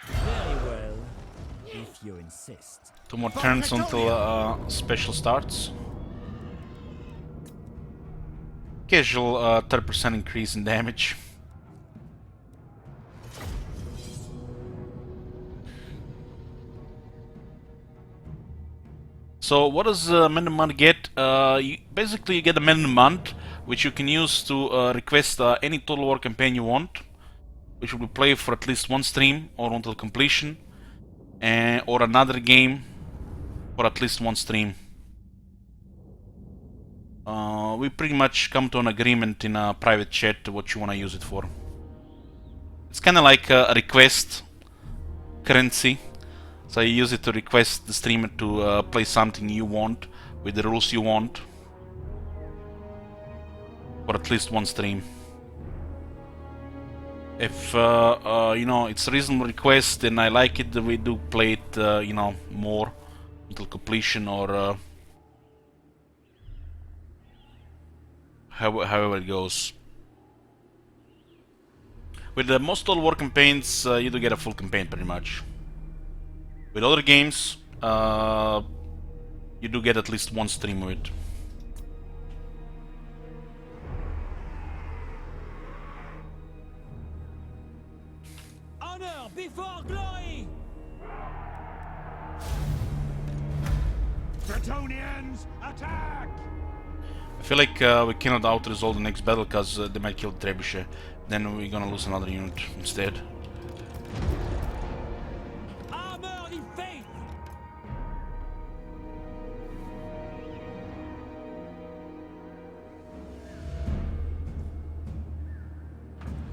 Very well, if you insist. 2 more turns until special starts. Casual 30% increase in damage. So what does Mendemant get? Basically you get a Mendemant, which you can use to request any Total War campaign you want, which will be played for at least 1 stream or until completion, or another game for at least 1 stream. We pretty much come to an agreement in a private chat what you want to use it for. It's kind of like a request currency. So you use it to request the streamer to play something you want with the rules you want for at least 1 stream. If you know, it's a reasonable request and I like it, we do play it you know, more until completion, or however it goes. With the most Total War campaigns, you do get a full campaign pretty much. With other games, you do get at least 1 stream of it. Honor before glory. Bretonians, attack! I feel like we cannot out-resolve the next battle because they might kill Trebuchet. Then we're gonna lose another unit instead. Armor in faith.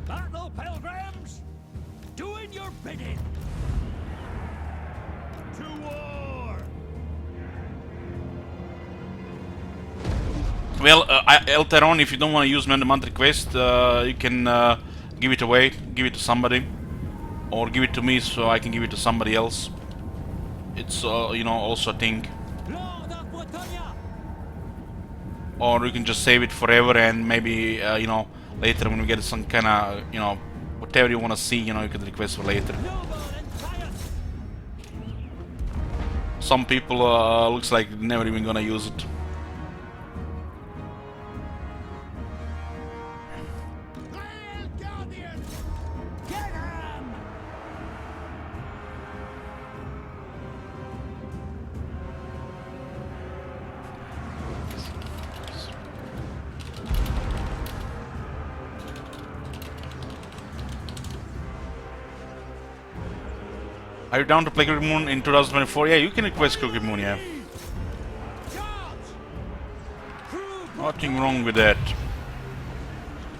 Battle pilgrims, doing your bidding. To war. Well, Elteron, if you don't want to use Mendemant request, you can give it away, give it to somebody, or give it to me so I can give it to somebody else. It's you know, also a thing. Lord of Bretonia. Or you can just save it forever and maybe you know, later when we get some kind of, you know, whatever you want to see, you know, you can request for later. Noble and pious. Some people looks like never even gonna use it. Grail Guardians! Get 'em! Are you down to play Crooked Moon in 2024? Yeah, you can request Crooked Moon, yeah. Nothing wrong with that.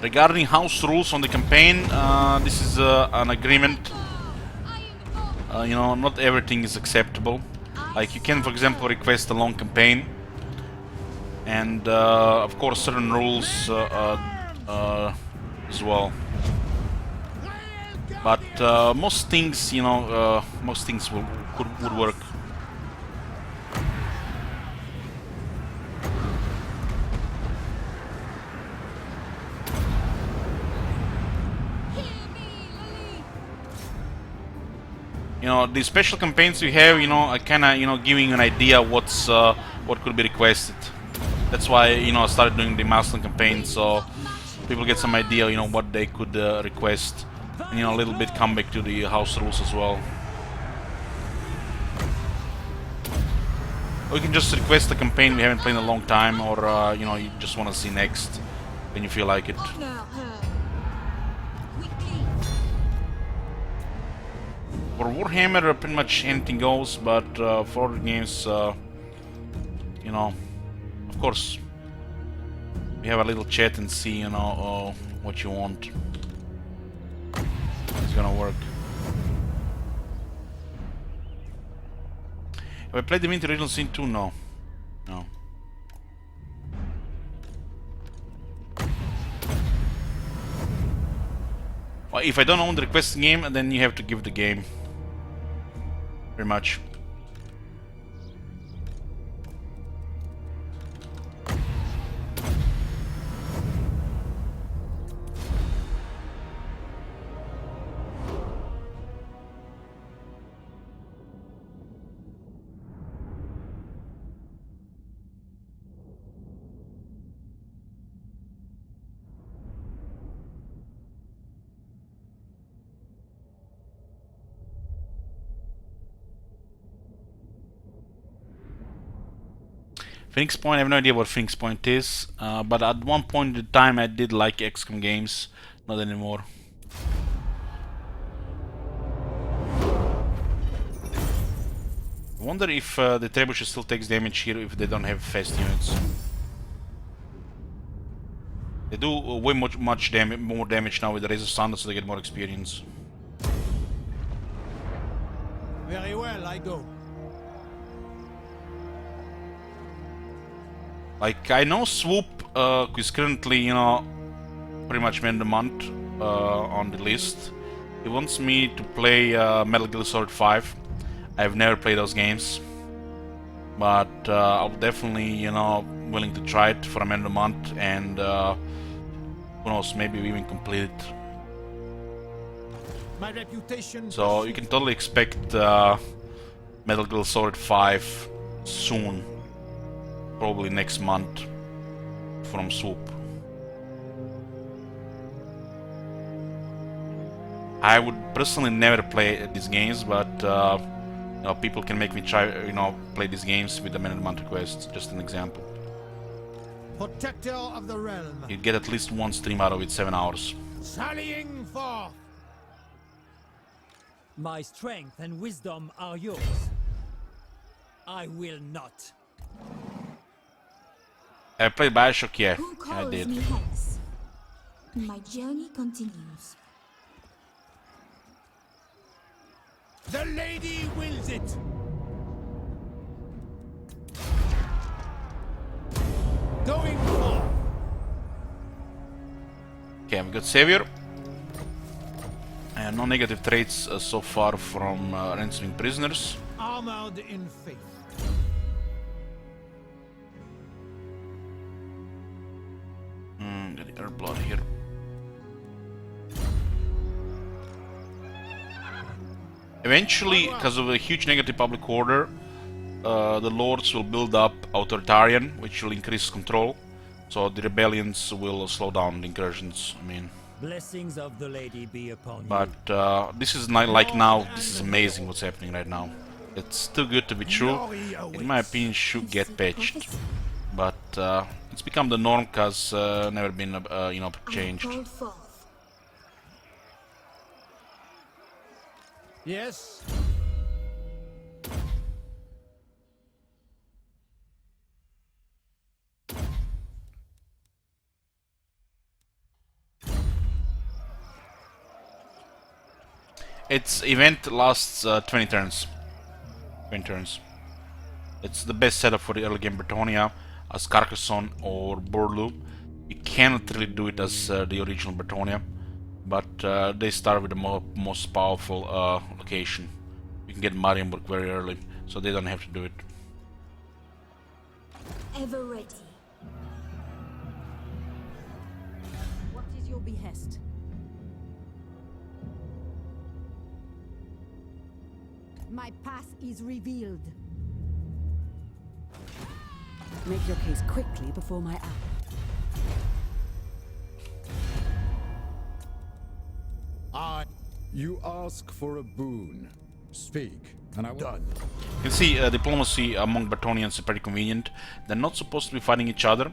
Regarding house rules on the campaign, this is an agreement. You know, not everything is acceptable. Like, you can, for example, request a long campaign. And, of course, certain rules as well. But most things, you know, most things would work. You know, the special campaigns we have, you know, are kind of, you know, giving an idea what's what could be requested. That's why, you know, I started doing the milestone campaign, so people get some idea, you know, what they could request. And, you know, a little bit come back to the house rules as well. Or you can just request a campaign we haven't played in a long time, or you know, you just want to see next when you feel like it. For Warhammer, pretty much anything goes, but for other games, you know, of course, we have a little chat and see, you know, what you want. It's gonna work. Have I played the Winter Regional Scene 2? No. Well, if I don't own the request game, then you have to give the game. Very much. Phoenix Point, I have no idea what Phoenix Point is, but at one point in time I did like XCOM games, not anymore. I wonder if the trebuchet still takes damage here if they don't have fast units. They do way more damage now with the Razor Thunder, so they get more experience. Very well, I go. Like, I know Swoop is currently, you know, pretty much man of the month on the list. He wants me to play Metal Gear Solid 5. I've never played those games, but I'm definitely, you know, willing to try it for a man of the month, and who knows, maybe we even complete it. My reputation. So you can totally expect Metal Gear Solid 5 soon. Probably next month from Swoop. I would personally never play these games, but you know, people can make me try, you know, play these games with the man of the month requests. Just an example. Protector of the realm. You'd get at least one stream out of it, 7 hours. Sallying forth. My strength and wisdom are yours. I will not. I played Bioshock, yeah, Who I calls did. me hence? My journey continues. The lady wills it. Going forth. Okay, we got Savior. And no negative traits so far from ransoming prisoners. Armored in faith. Get the blood here. Eventually, because of a huge negative public order, the lords will build up authoritarian, which will increase control. So the rebellions will slow down the incursions. I mean, Blessings of the lady be upon you. but this is not like now. This is amazing what's happening right now. It's too good to be true. In my opinion, should get patched, but it's become the norm because never been you know, changed. Called forth. Yes. Its event lasts 20 turns. 20 turns. It's the best setup for the early game Bretonia as Carcassonne or Borlu. You cannot really do it as the original Bretonia, but they start with the most powerful location. You can get Marienburg very early, so they don't have to do it. Ever ready. What is your behest? My path is revealed. Make your case quickly before my hour. You ask for a boon. Speak, and I will. Done. You can see diplomacy among Bretonians is pretty convenient. They're not supposed to be fighting each other.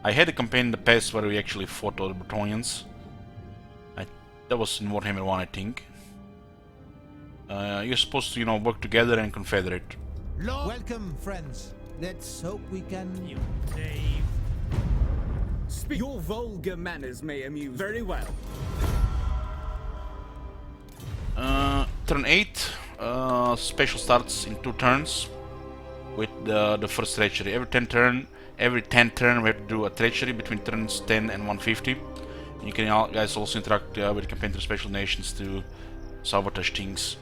I had a campaign in the past where we actually fought other Bretonians. That was in Warhammer 1, I think. You're supposed to, you know, work together and confederate. Welcome, friends. Let's hope we can. You knave. Your vulgar manners may amuse. Very well. Turn 8, special starts in 2 turns with the first treachery. Every 10 turn we have to do a treachery between turns 10 and 150. You can guys also interact with the campaign through special nations to sabotage things.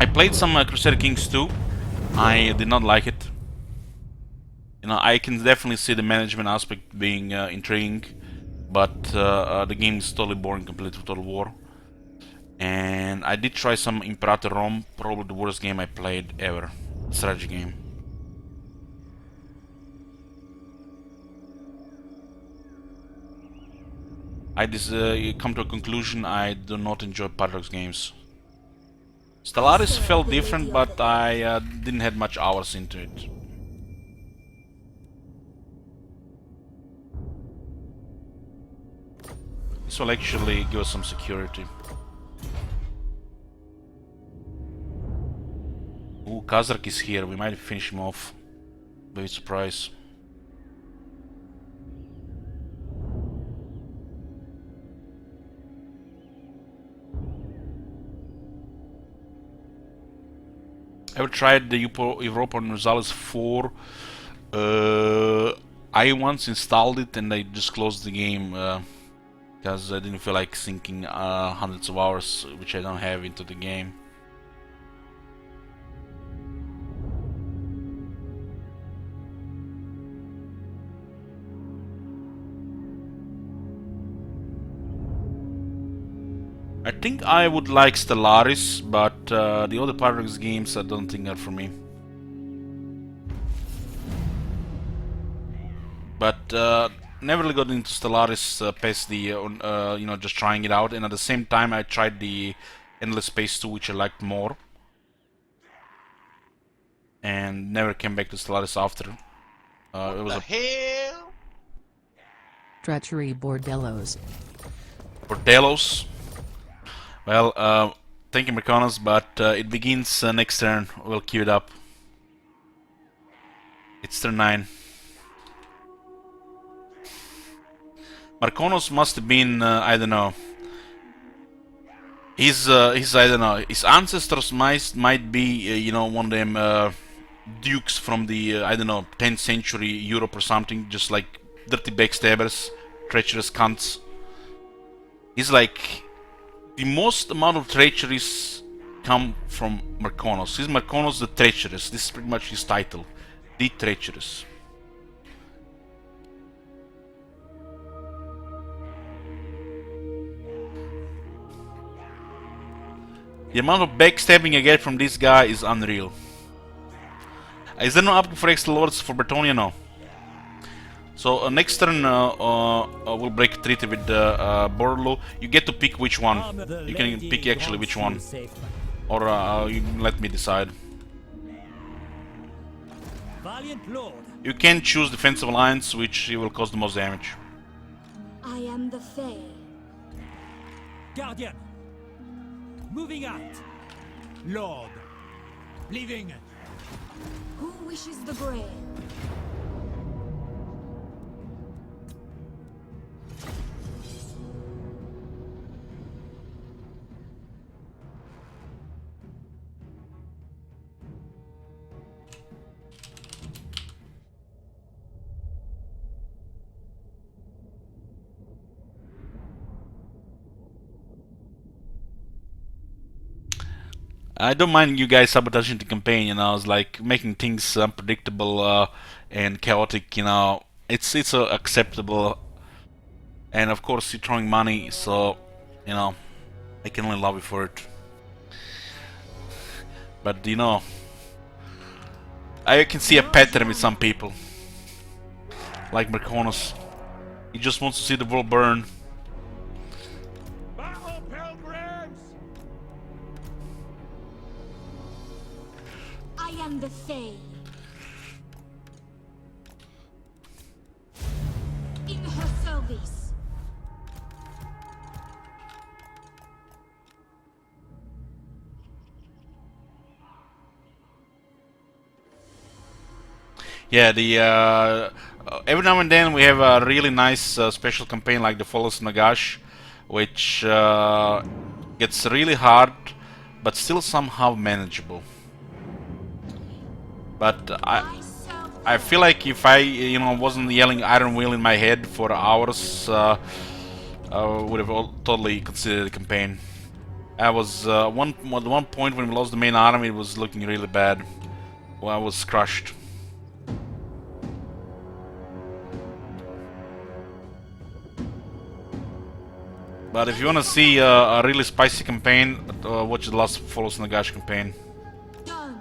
I played some Crusader Kings too. I did not like it. You know, I can definitely see the management aspect being intriguing, but the game is totally boring compared to Total War. And I did try some Imperator Rome, probably the worst game I played ever. Strategy game. I just come to a conclusion, I do not enjoy Paradox games. Stellaris felt different, but I didn't have much hours into it. This will actually give us some security. Ooh, Kazark is here, we might finish him off. Big surprise. Ever tried the Europa Universalis 4? I once installed it and I just closed the game because I didn't feel like sinking hundreds of hours, which I don't have, into the game. I think I would like Stellaris, but the other Paradox games I don't think are for me. But never really got into Stellaris past the you know, just trying it out, and at the same time I tried the Endless Space 2, which I liked more, and never came back to Stellaris after. It was hell? Treachery Bordellos. Bordellos. Well, thank you, Mercanos, but it begins next turn. We'll queue it up. It's turn 9. Marconos must have been, I don't know. I don't know. His ancestors might be, you know, one of them dukes from the, I don't know, 10th century Europe or something, just like dirty backstabbers, treacherous cunts. He's like, the most amount of treacheries come from Marconos. He's Marconos the Treacherous. This is pretty much his title, the Treacherous. The amount of backstabbing I get from this guy is unreal. Is there no upgrade for extra lords for Bretonia? No. So next turn we'll break a treaty with Borlo. You get to pick which one. You can pick actually which one. Or you can let me decide. You can choose Defensive Alliance, which will cause the most damage. I am the Fey. Guardian. Moving out. Lord. Leaving. Who wishes the Grail? I don't mind you guys sabotaging the campaign, you know, it's like making things unpredictable and chaotic, you know, it's acceptable, and of course you're throwing money, so, you know, I can only love you for it. But, you know, I can see a pattern with some people, like Merconos. He just wants to see the world burn. I am the Fey. In her service. Yeah, the every now and then we have a really nice special campaign like the Falls Nagash, which gets really hard, but still somehow manageable. But I feel like if I, you know, wasn't yelling Iron Will in my head for hours, I would have totally considered the campaign. I was at one point when we lost the main army, it was looking really bad. Well, I was crushed. But if you want to see a really spicy campaign, watch the last Follows Nagash campaign. Done.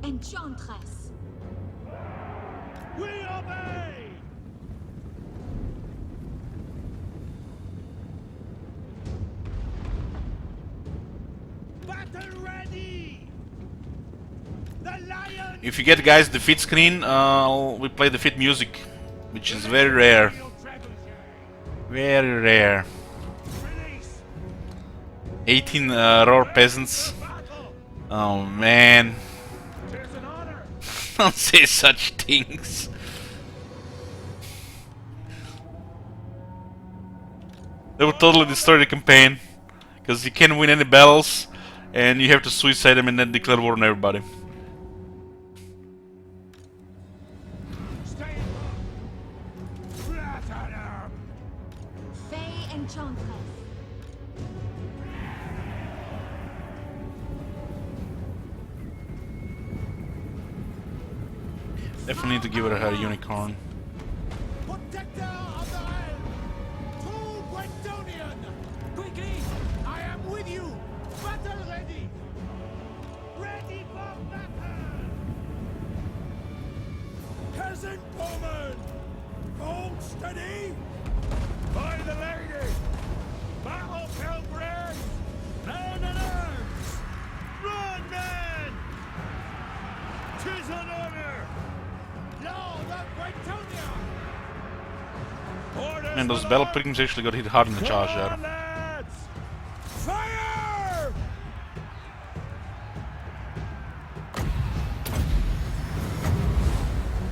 Enchantress. We obey! Battle ready! The lion! If you get guys defeat screen, we play defeat music, which is very rare. Very rare. 18 raw peasants. Oh man. Don't say such things. They would totally destroy the campaign. Because you can't win any battles, and you have to suicide them and then declare war on everybody. Fey Enchantress. Definitely need to give her unicorn. Protector of the realm! To Bretonian! Quickly! I am with you! Battle ready! Ready for battle! Peasant woman! Hold steady! By the lady! Battle pilgrims! Man at arms! Run, man! 'Tis an honor! Lord of Bretonia! And those battle pilgrims actually got hit hard in the charge there. Fire!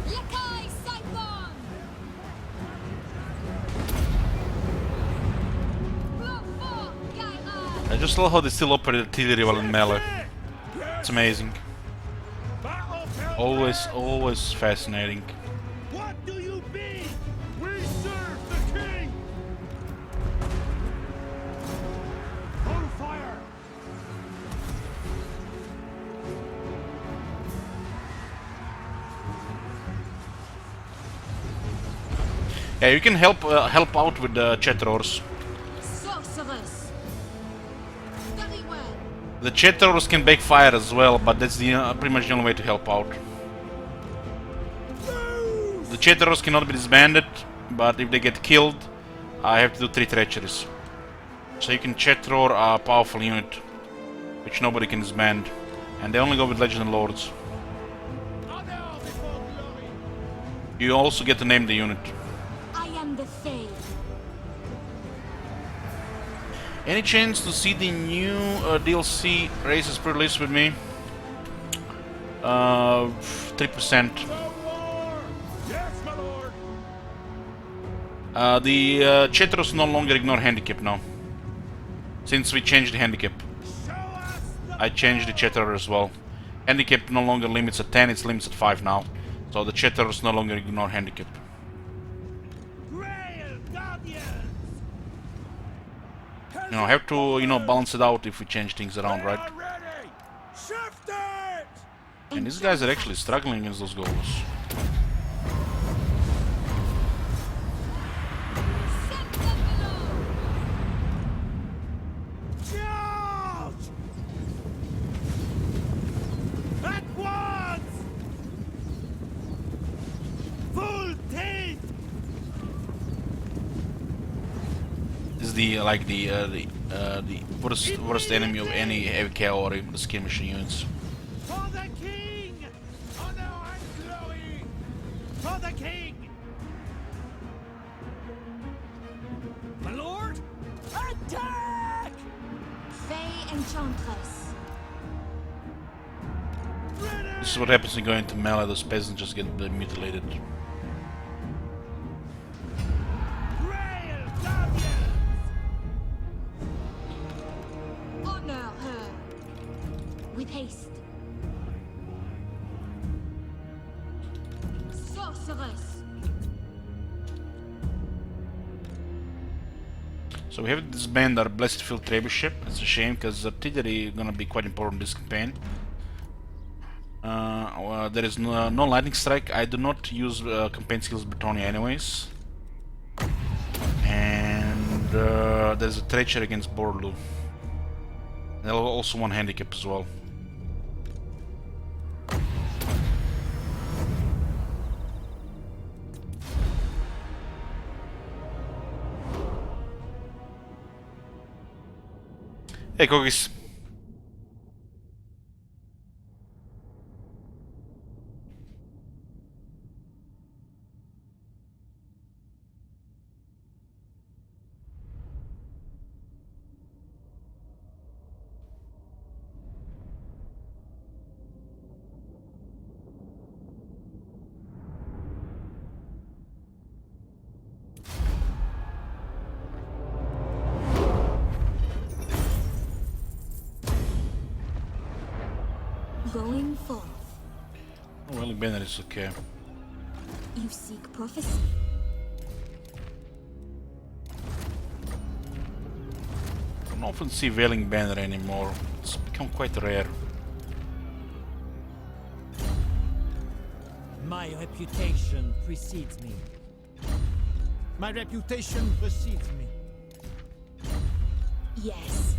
Lakai Saipon! I just love how they still operate artillery while in melee. It's amazing. Always fascinating. What do you be? We serve the king! On fire! Yeah, you can help out with the Chetrors. Sorceress. Very well. The Chetrors can bake fire as well, but that's the pretty much the only way to help out. The Chetrors cannot be disbanded, but if they get killed, I have to do 3 treacheries. So you can Chetror a powerful unit, which nobody can disband, and they only go with Legend Lords. You also get to name the unit. I am the Fey. Any chance to see the new DLC races pre-release with me? 3%. Yes, my lord! The Chetros no longer ignore handicap now. Since we changed the handicap. I changed the Chetor as well. Handicap no longer limits at 10, it's limits at 5 now. So the Chetors no longer ignore handicap. Grail Guardians! You know, have to, you know, balance it out if we change things around, right? Ready! Shift it! And these guys are actually struggling against those goals. Set them below. Charge! At once! Full tilt! This is the worst enemy of any heavy cavalry, the skirmishing units. For the king! Honor and glory! For the king! My lord! Attack! Fey Enchantress. This is what happens when you go into melee, those peasants just get mutilated. Grail Guardians! So we have disbanded our Blessed Field Trebuchet. It's a shame because artillery is gonna be quite important this campaign. Well, there is no lightning strike. I do not use campaign skills Bretonia anyways. And there's a treachery against Borlu. There's also one handicap as well. Hey, cookies. Going forth. Well, banner is okay. You seek prophecy. I don't often see Wailing Banner anymore. It's become quite rare. My reputation precedes me. My reputation precedes me. Yes.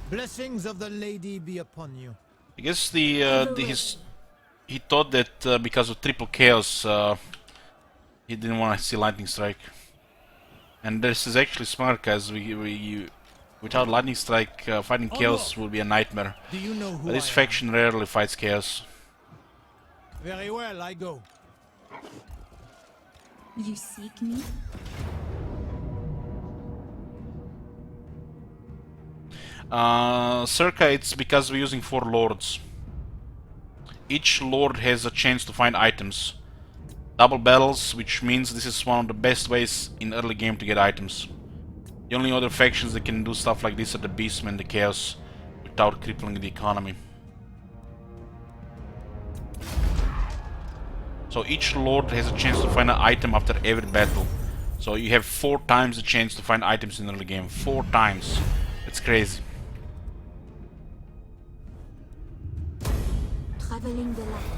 Blessings of the lady be upon you. I guess he thought that because of triple chaos he didn't want to see lightning strike, and this is actually smart because we without lightning strike fighting chaos will be a nightmare. Do you know who This I faction rarely fights chaos. am? Very well, I go. You seek me? Circa it's because we're using 4 lords. Each lord has a chance to find items. Double battles, which means this is one of the best ways in early game to get items. The only other factions that can do stuff like this are the Beastmen and the Chaos without crippling the economy. So each lord has a chance to find an item after every battle. So you have 4 times the chance to find items in early game. 4 times. It's crazy. Traveling the land.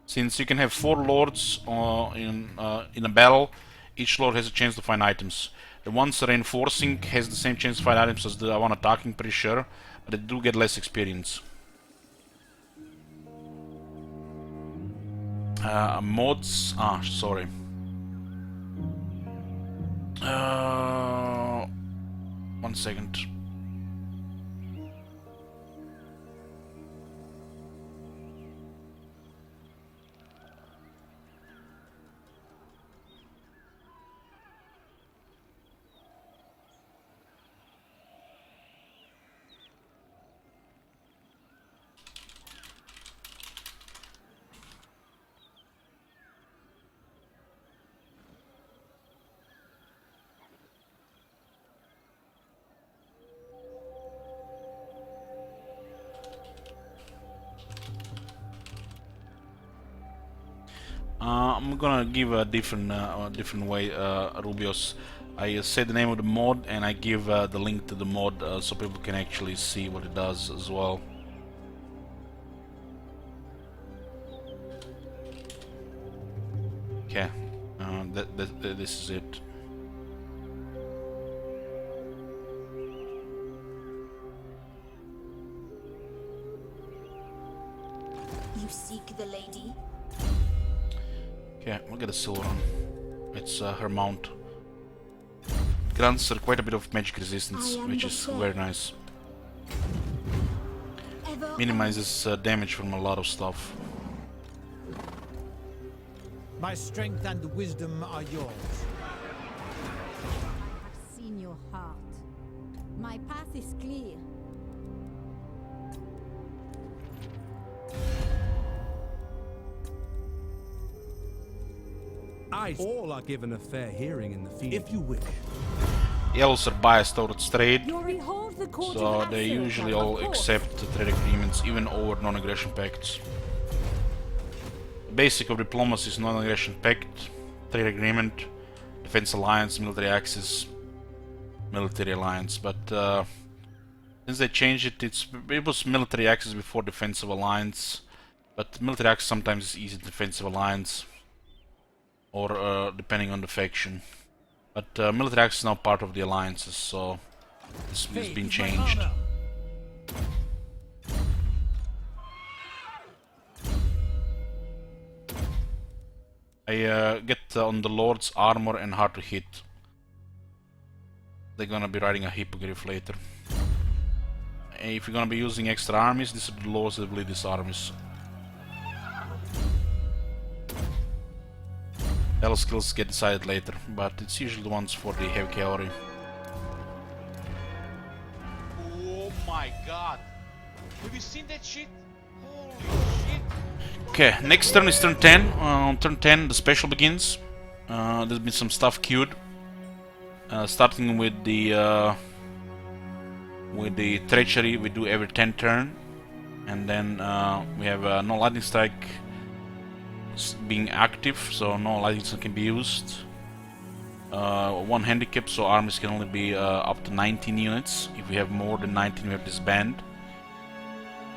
Since you can have 4 lords in a battle, each lord has a chance to find items. The ones reinforcing has the same chance to find items as the one attacking, pretty sure, but they do get less experience. Mods. Sorry. One second. I'm gonna give a different way, Rubios. I say the name of the mod and I give the link to the mod so people can actually see what it does as well. Okay, this is it. You seek the lady? Okay, we'll get a silver on. It's her mount. It grants her quite a bit of magic resistance, which is very nice. Minimizes damage from a lot of stuff. My strength and wisdom are yours. I have seen your heart. My path is clear. All are given a fair hearing in the field. If you wish. Yellows are biased towards trade, You'll behold the court so of they Ascot, usually of all course. accept the trade agreements even over non-aggression pacts. The basic of diplomacy is non-aggression pact, trade agreement, defense alliance, military axis, military alliance, but since they changed it, it was military axis before defensive alliance, but military axis sometimes is easy defensive alliance, or depending on the faction. But military axis is now part of the alliances, so this has been changed. I get on the Lord's armor and hard to hit. They're gonna be riding a hippogriff later. If you're gonna be using extra armies, these are the Lords that lead these armies. Battle skills get decided later, but it's usually the ones for the heavy cavalry. Oh my god! Have you seen that shit? Holy shit! Okay, next turn is turn 10. On turn 10 the special begins. There's been some stuff queued. Starting with the Treachery, we do every 10 turn. And then we have no lightning strike being active, so no lightning strike can be used. One handicap, so armies can only be up to 19 units. If we have more than 19, we have disband.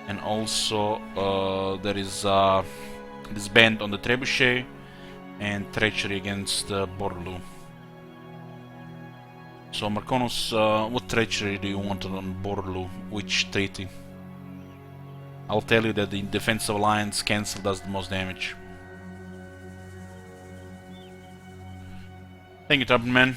And also there is disband on the trebuchet and treachery against Borlu. So Marconos, what treachery do you want on Borlu? Which treaty? I'll tell you that the defensive alliance cancel does the most damage. Thank you, Tubman.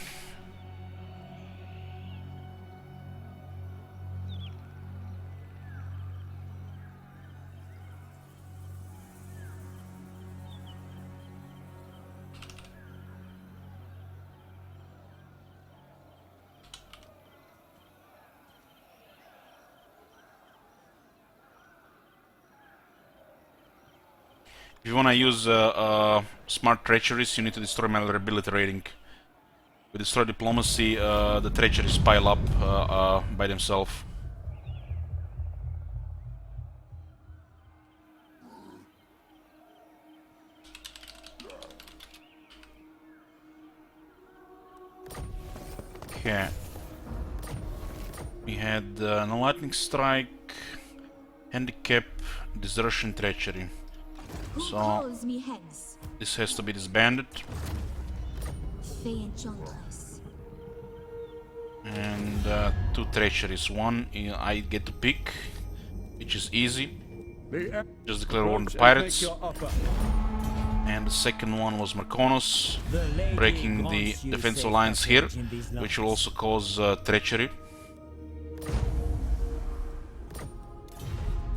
If you want to use smart treacheries, you need to destroy malleability rating. With destroy diplomacy, the treacheries pile up by themselves. Okay. We had no lightning strike, handicap, desertion, treachery. Who calls me hence? This has to be disbanded. Fey Enchantress. And two treacheries. One I get to pick, which is easy. Just declare war on the pirates. And the second one was Marconos, breaking the defense alliance here, which will also cause treachery.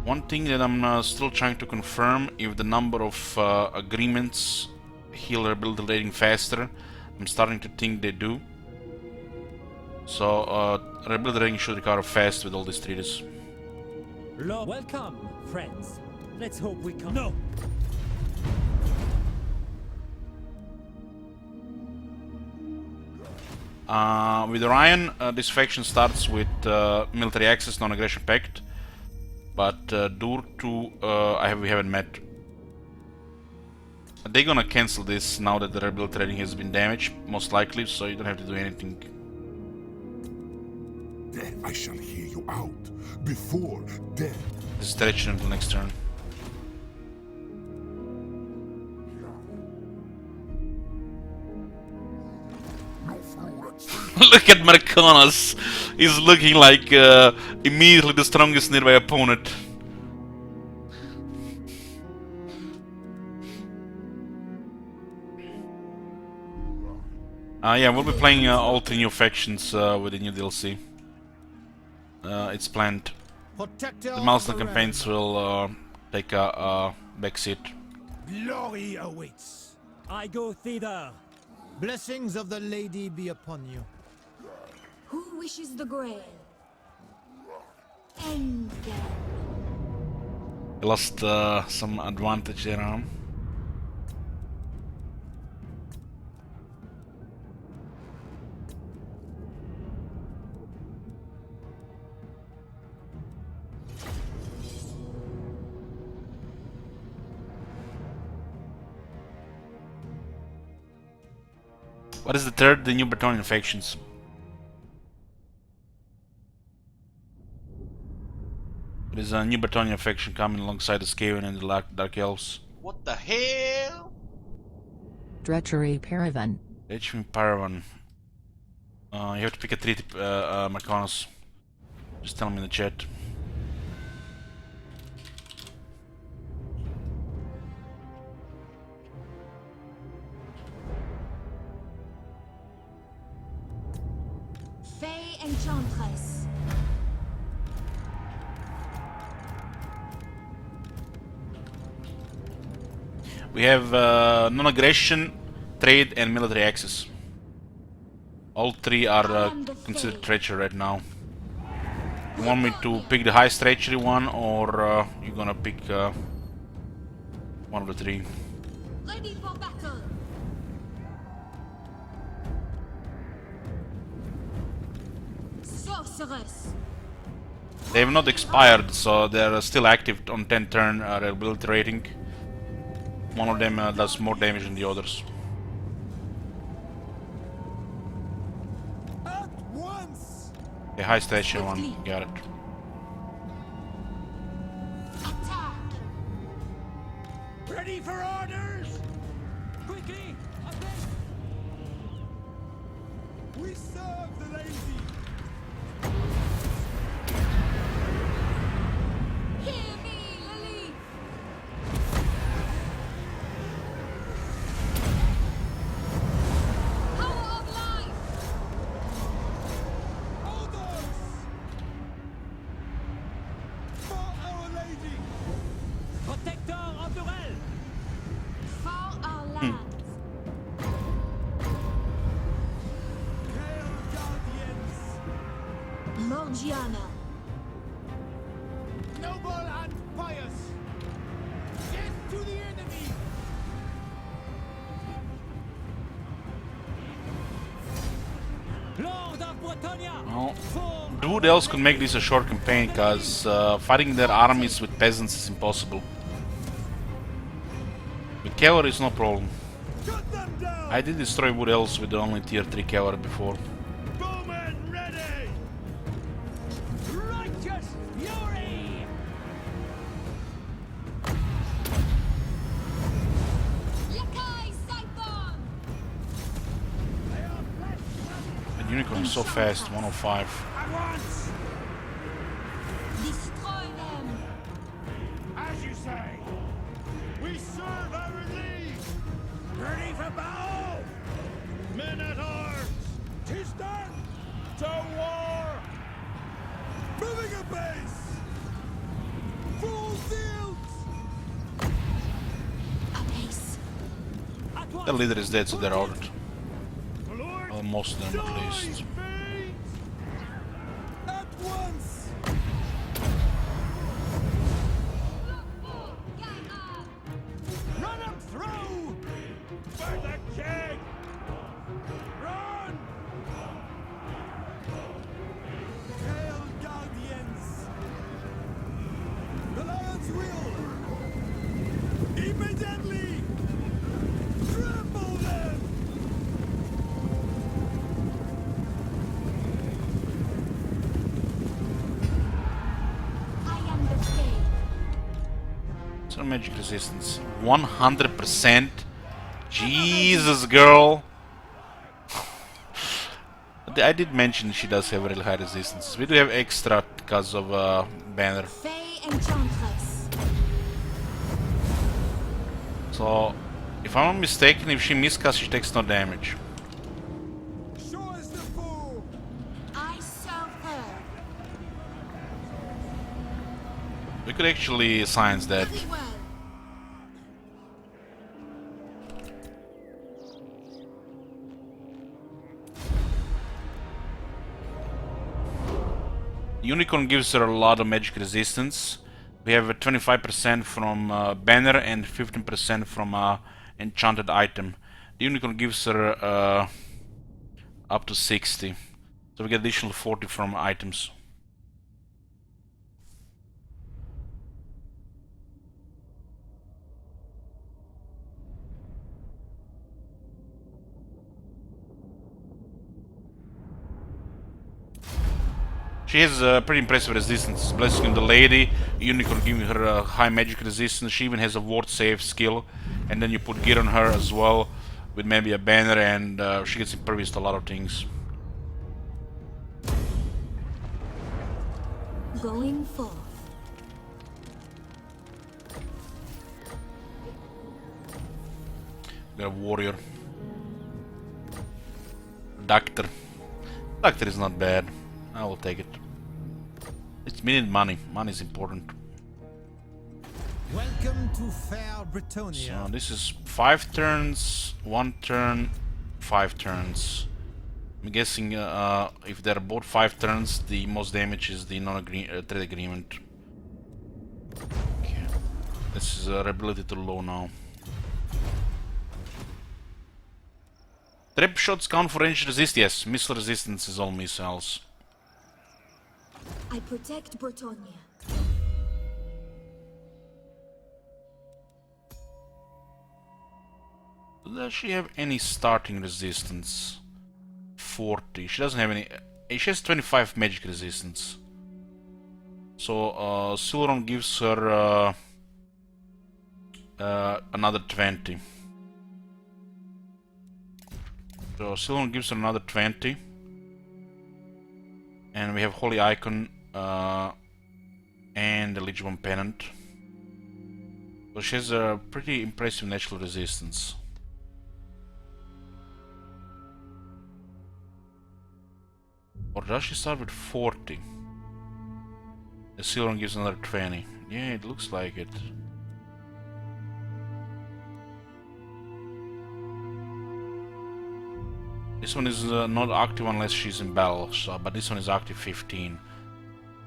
One thing that I'm still trying to confirm, if the number of agreements heal their ability rating faster. I'm starting to think they do. So ability rating should recover fast with all these treaties. Welcome, friends. Let's hope we come. No. With Orion, this faction starts with military access, non-aggression pact. But Durtu, we haven't met. They're gonna cancel this now that the ability rating has been damaged, most likely, so you don't have to do anything. Then I shall hear you out before death. This is treachery until next turn. Look at Marconos! He's looking like immediately the strongest nearby opponent. Yeah, we'll be playing all three new factions with the new DLC. It's planned. The milestone campaigns will take a backseat. Glory awaits. I go thither. Blessings of the Lady be upon you. Who wishes the Grail? End them. I lost some advantage there, huh? What is the third? The new Bretonnian factions. There's a new Bretonnian faction coming alongside the Skaven and the Dark Elves. What the hell? Treachery Paravan. Treachery Paravan. You have to pick a treaty, Marcanus. Just tell me in the chat. Fey Enchantress. We have non-aggression, trade, and military access. All three are considered treachery right now. You want me to pick the highest treachery one, or you're gonna pick one of the three? Ready for battle. Sorceress. They have not expired, so they're still active on 10 turn reliability rating. One of them does more damage than the others. At once. The high station one, got it. Attack. Ready for orders. Quickly! Attack! We serve the lazy. Hear me, Lily. Power of life. Orders. For our lady. Protector of the realm! For our lands. Grail Guardians. Morgiana. Noble and pious. Death to the enemy. Lord of Bretonia! Well, Dude else could make this a short campaign, because fighting their armies with peasants is impossible. With cavalry is no problem. Cut them down. I did destroy Wood Elves with only tier 3 cavalry before. Bowmen ready. Righteous fury! Yakai Scython. The Unicorn is so fast, 105. At once. Destroy them. As you say. We serve our relief. Ready for battle. Men at arms. 'Tis done. To war. Moving a base. Full fields. Apace. At once! The leader is dead, so they're out. Lord. Well, most of them at least. At once. Run them through! For the king. Run. Grail Guardians. The Lion's will. Immediately. Trample them. I am the Fey. So magic resistance. 100%? Jesus, girl! I did mention she does have really high resistance. We do have extra because of banner. Fey Enchantress. So, if I'm not mistaken, if she miscasts, she takes no damage. Sure as the fool. I serve her. We could actually science that. Very well. Unicorn gives her a lot of magic resistance. We have a 25% from banner and 15% from enchanted item. The unicorn gives her up to 60. So we get additional 40 from items. She has pretty impressive resistance. Blessing on the Lady, Unicorn giving her high magic resistance. She even has a ward save skill. And then you put gear on her as well, with maybe a banner, and she gets impervious to a lot of things. Going forth. Got a warrior. Doctor. Doctor is not bad. I will take it. It's we need money. Money is important. Welcome to fair Bretonia. So this is 5 turns, 1 turn, 5 turns. I'm guessing if they're both 5 turns, the most damage is the trade agreement. Okay. This is ability too low now. Trap shots count for range resist? Yes, missile resistance is all missiles. I protect Bretonia. Does she have any starting resistance? 40. She doesn't have any. She has 25 magic resistance. So Silveron gives her another 20. So Silveron gives her another 20. And we have Holy Icon and the Legion Pennant. So she has a pretty impressive natural resistance. Or does she start with 40? The Silveron gives another 20. Yeah, it looks like it. This one is not active unless she's in battle, so, but this one is active 15.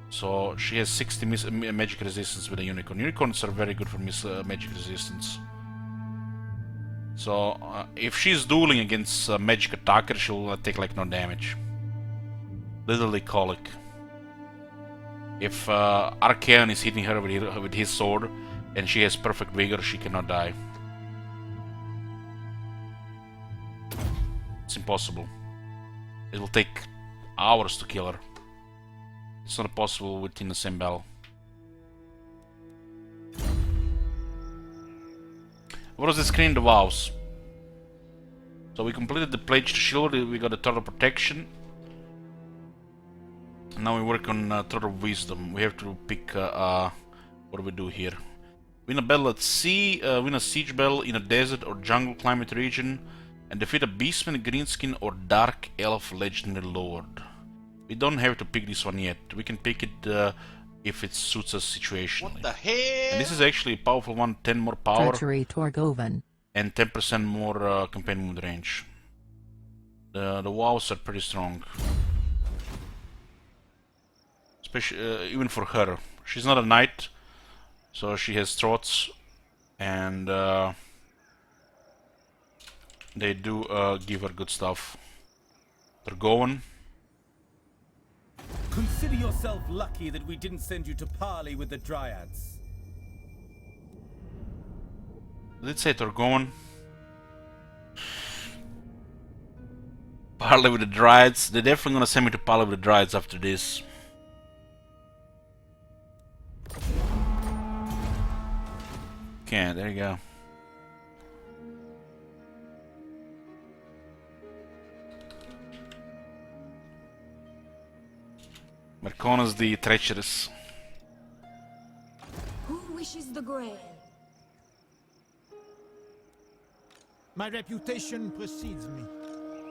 So she has 60 magic resistance with a Unicorn. Unicorns are very good for magic resistance. So if she's dueling against a magic attacker, she'll take like no damage. Literally colic. If Archaeon is hitting her with his sword and she has perfect vigor, she cannot die. It's impossible. It will take hours to kill her. It's not possible within the same battle. What was the screen? The vows. So we completed the pledge to Chivalry, we got a Thread of Protection. Now we work on Thread of Wisdom. We have to pick what do we do here? Win a battle at sea, win a siege battle in a desert or jungle climate region, and defeat a beastman, greenskin, or dark elf legendary lord. We don't have to pick this one yet. We can pick it if it suits us situationally. What the hell? And this is actually a powerful one, 10 more power. Treachery Torgovan. And 10% more campaign mode range. The wows are pretty strong. Especially, even for her. She's not a knight, so she has throats, and they do give her good stuff. They're going. Consider yourself lucky that we didn't send you to parley with the Dryads. Let's say they're going. Parley with the Dryads. They're definitely gonna send me to parley with the Dryads after this. Okay, there you go. Mercona's the Treacherous. Who wishes the Grail? My reputation precedes me.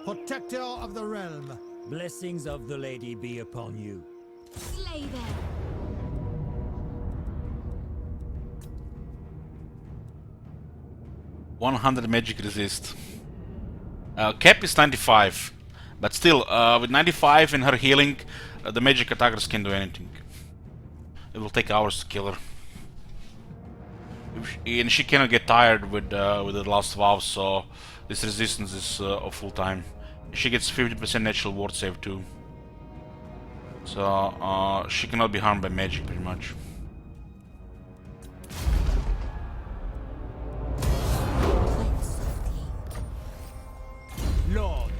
Protector of the realm. Blessings of the Lady be upon you. Slay them. 100 magic resist. Cap is 95, but still, with 95 and her healing, the magic attackers can do anything. It will take hours to kill her, and she cannot get tired with the last vow. So this resistance is of full time. She gets 50% natural ward save too, so she cannot be harmed by magic pretty much. Lord.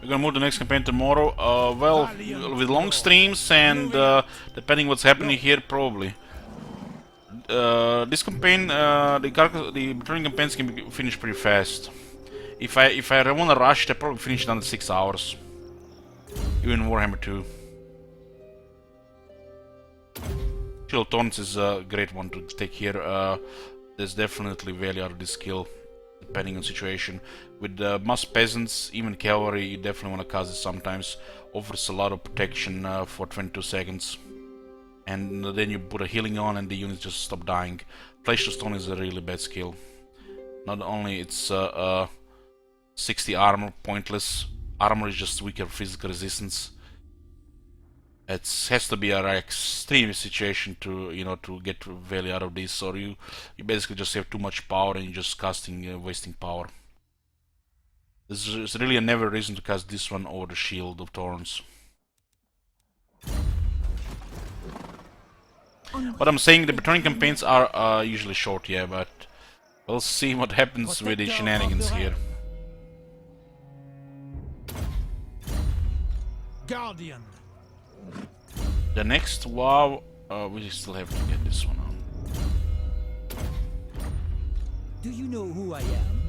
We're gonna move the next campaign tomorrow. Well, with long streams and depending what's happening here, probably. This campaign, the returning campaigns can be finished pretty fast. If I want to rush, they probably finish it under 6 hours. Even Warhammer 2. Chill Torrents is a great one to take here. There's definitely value out of this skill, depending on situation. With most peasants, even cavalry, you definitely want to cast it sometimes. Offers a lot of protection for 22 seconds. And then you put a healing on and the units just stop dying. Flesh to Stone is a really bad skill. Not only it's 60 armor, pointless. Armor is just weaker physical resistance. It has to be an extreme situation to, you know, to get value out of this, or you basically just have too much power and you're just casting, wasting power. There's really never a reason to cast this one over the Shield of Thorns. What I'm saying, the returning campaigns are usually short, yeah, but we'll see what happens with the shenanigans here. Guardian. The next WoW, we still have to get this one on. Do you know who I am?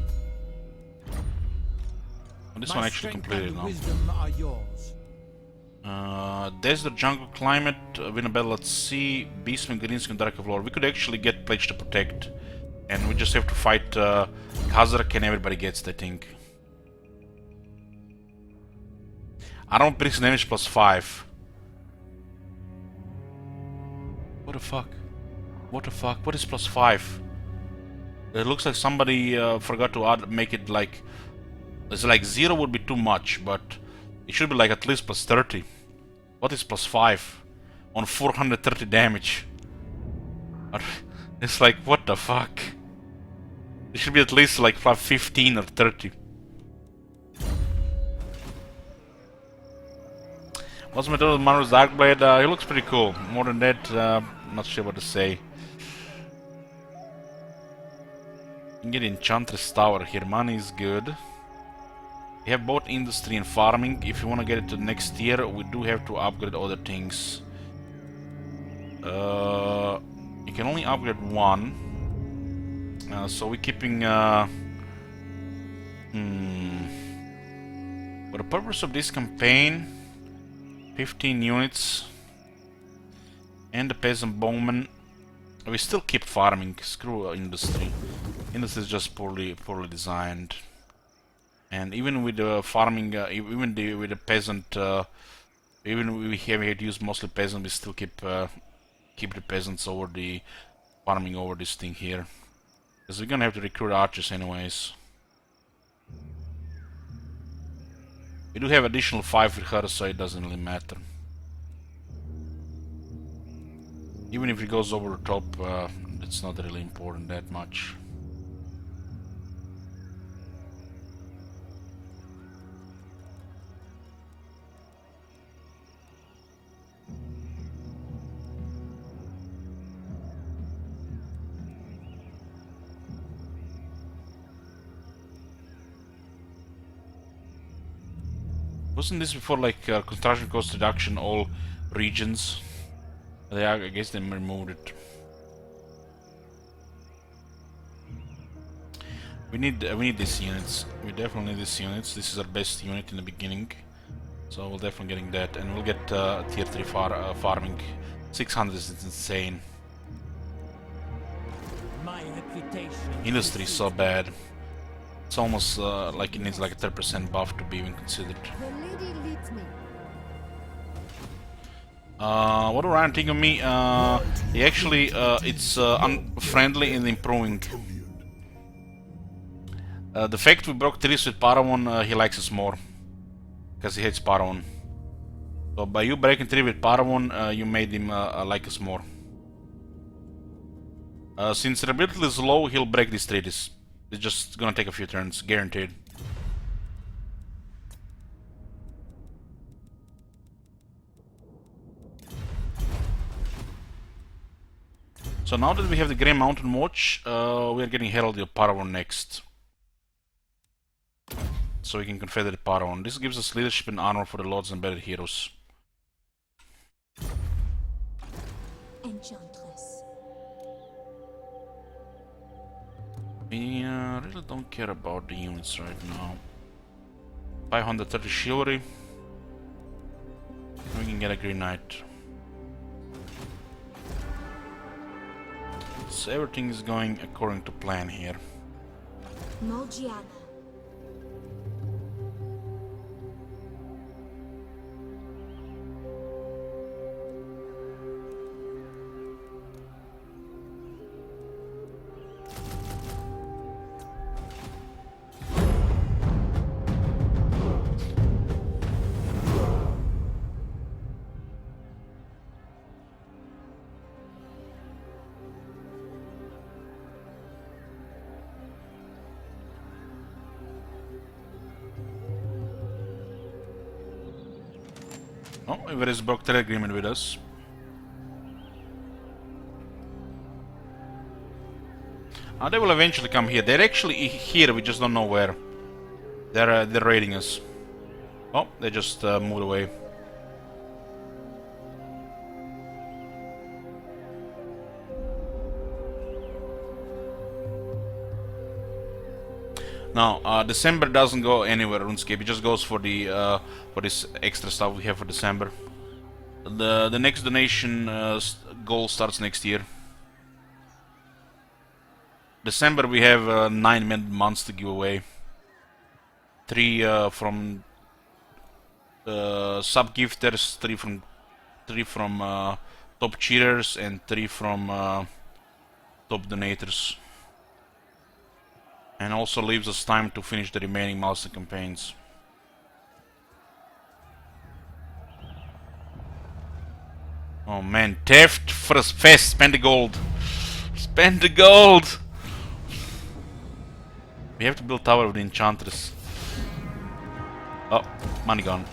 This one actually completed now. Wisdom are yours. Desert Jungle Climate, win a battle at sea, Beastman, Greenskin, Dark of Lore. We could actually get Pledge to Protect, and we just have to fight Khazrak and everybody gets that thing. Armor piercing damage plus 5. What the fuck? What the fuck? What is plus 5? It looks like somebody forgot to add, make it like... It's like 0 would be too much, but it should be like at least plus 30. What is plus 5? On 430 damage. It's like, what the fuck? It should be at least like 15 or 30. What's my total Maru's Darkblade? He looks pretty cool. More than that, I'm not sure what to say. You can get Enchantress Tower here. Money is good. We have both industry and farming. If you want to get it to next tier, we do have to upgrade other things. You can only upgrade one. So we're keeping... For the purpose of this campaign, 15 units. And the Peasant Bowman. We still keep farming. Screw industry. Industry is just poorly designed. And even with the farming, with the peasant, even we have had used mostly peasant, we still keep the peasants over the farming over this thing here, because we're gonna have to recruit archers anyways. We do have additional 5 with her, so it doesn't really matter. Even if it goes over the top, it's not really important that much. Wasn't this before like construction cost reduction all regions? I guess they removed it. We need these units. We definitely need these units. This is our best unit in the beginning, so we'll definitely getting that, and we'll get tier 3 farming. 600 is insane. My reputation. Industry is so bad. It's almost like it needs like a 30% buff to be even considered. The lady leads me. What do Ryan think of me? He actually, it's unfriendly and improving. The fact we broke trees with Paravon, he likes us more. Because he hates Paravon. So by you breaking tree with Paravon, you made him like us more. Since reliability is low, he'll break these treaties. It's just gonna take a few turns, guaranteed. So now that we have the Grey Mountain Watch, we are getting Herald of Paravon next. so we can confeder the power on. This gives us leadership and honor for the Lord's Embedded Heroes. Enchantress. We really don't care about the units right now. 530 Chivalry. We can get a Green Knight. So everything is going according to plan here. Morgiana. Oh, Everest broke their agreement with us. They will eventually come here. They're actually here, we just don't know where. They're raiding us. Oh, they just moved away. Now, December doesn't go anywhere, RuneScape. It just goes for the for this extra stuff we have for December. The next donation goal starts next year. December we have 9 months to give away. 3 from sub gifters, 3 from top cheaters, and 3 from top donators. And also leaves us time to finish the remaining milestone campaigns. Oh man, theft first fest, spend the gold. Spend the gold! We have to build tower with the Enchantress. Oh, money gone.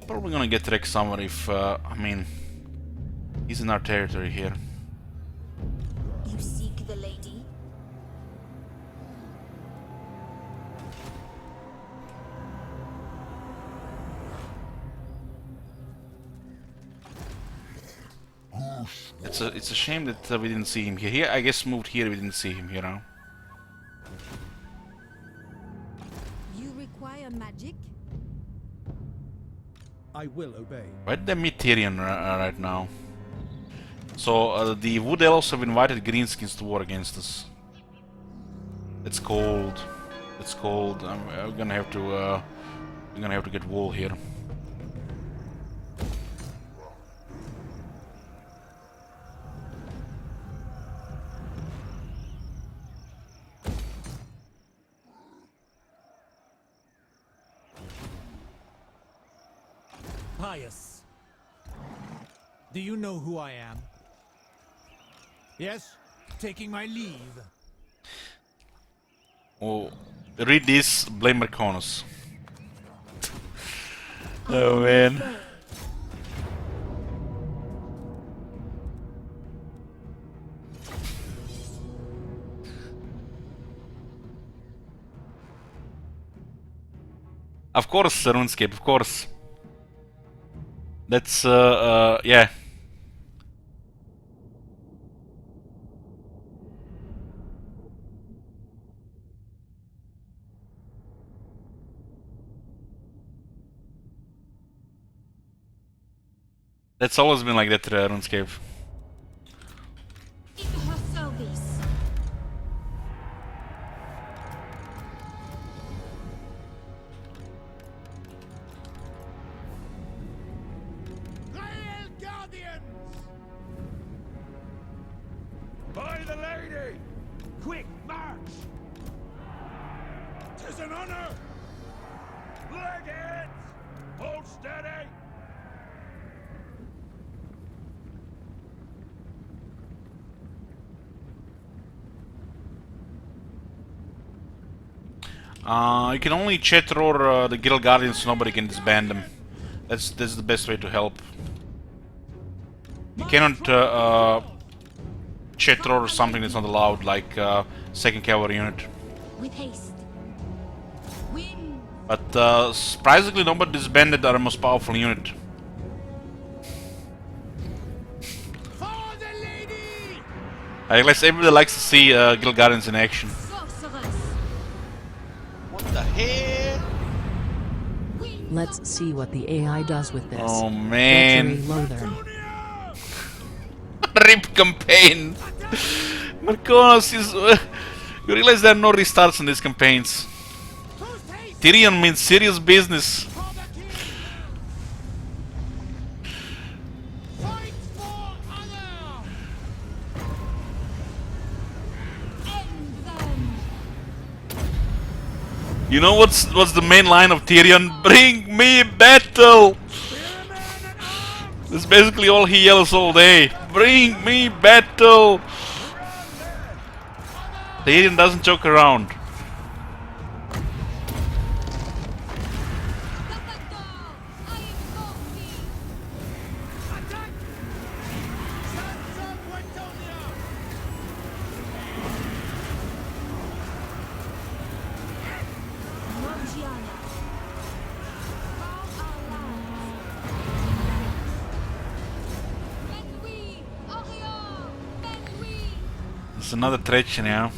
Probably gonna get wrecked somewhere if, I mean, he's in our territory here. You seek the lady? It's a shame that we didn't see him here. He, I guess, moved here. We didn't see him here now. You require magic? I will obey. Why did they meet Tyrion right now? So the Wood Elves have invited Greenskins to war against us. It's cold. It's cold. We're gonna have to get wool here. Pious. Do you know who I am? Yes? Taking my leave. Oh, read this, blame Merconus. Oh man. Of course, RuneScape, of course. That's, yeah. That's always been like that, RuneScape. Into her service. Grail Guardians! By the lady! Quick, march! 'Tis an honor! Leg it! Hold steady! You can only chat roar the Grail Guardians, so nobody can disband them. That's the best way to help. You cannot Chatro or something that's not allowed, like second cavalry unit. With haste. Win. But surprisingly, nobody disbanded our most powerful unit. I guess everybody likes to see Grail Guardians in action. Sorceress. What the hell? Let's see what the AI does with this. Oh man. Treachery Lothern. RIP campaign! Marconos is... you realize there are no restarts in these campaigns. Tyrion means serious business. You know what's the main line of Tyrion? Bring me battle! That's basically all he yells all day. Bring me battle! Tyrion doesn't joke around. It's another treachery, yeah.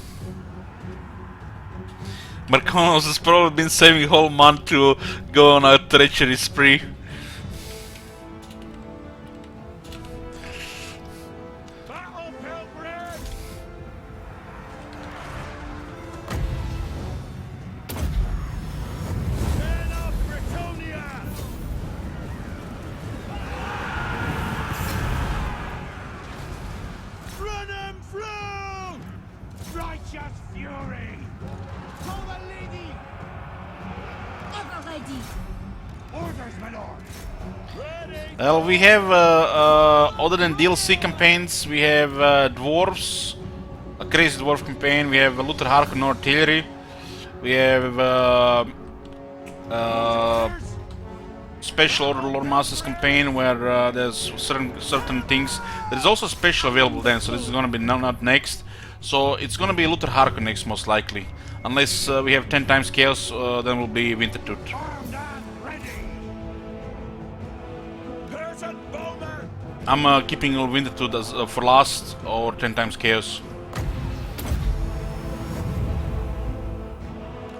Marconos has probably been saving a whole month to go on a treachery spree. Well, we have, other than DLC campaigns, we have dwarves, a crazy dwarf campaign, we have Luther Harkonnen artillery, we have special order Lord Masters campaign where there's certain things. There's also special available then, so this is gonna be not next. So it's gonna be Luther Harkonnen next most likely, unless we have 10 times chaos, then will be Wintertooth. I'm keeping Wintertooth as, for last, or 10 times chaos.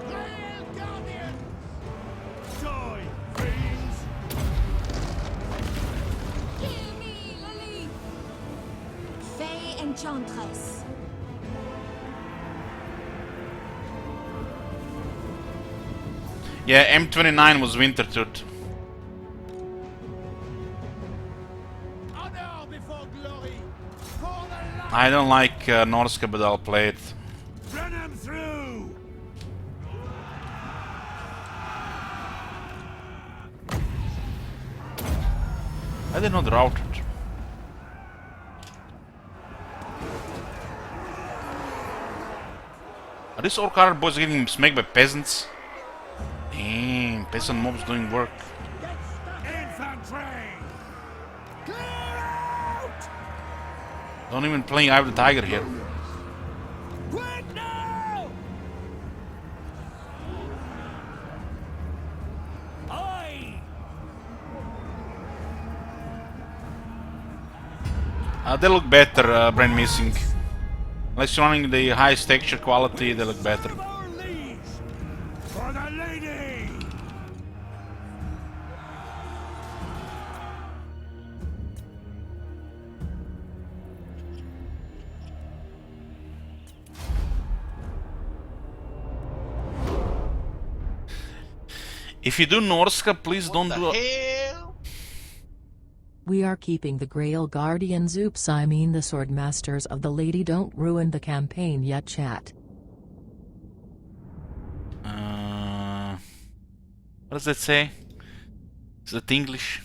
Grail Guardians! Die, fiends! Hear me, Lily. Fey Enchantress. Yeah, M29 was Wintertooth. I don't like Norska, but I'll play it. Run him through! I did not route it. Are these orc archer boys getting smacked by peasants? Damn, peasant mobs doing work. Infantry! Clear out! Don't even playing Eye of the Tiger here. Quick now! Aye! They look better, Brain Missing. Unless you're running the highest texture quality, they look better. For the lady! If you do Norska, please don't do We are keeping the Grail Guardians. Oops, I mean the Sword Masters of the Lady. Don't ruin the campaign yet, chat. What does that say? Is that English?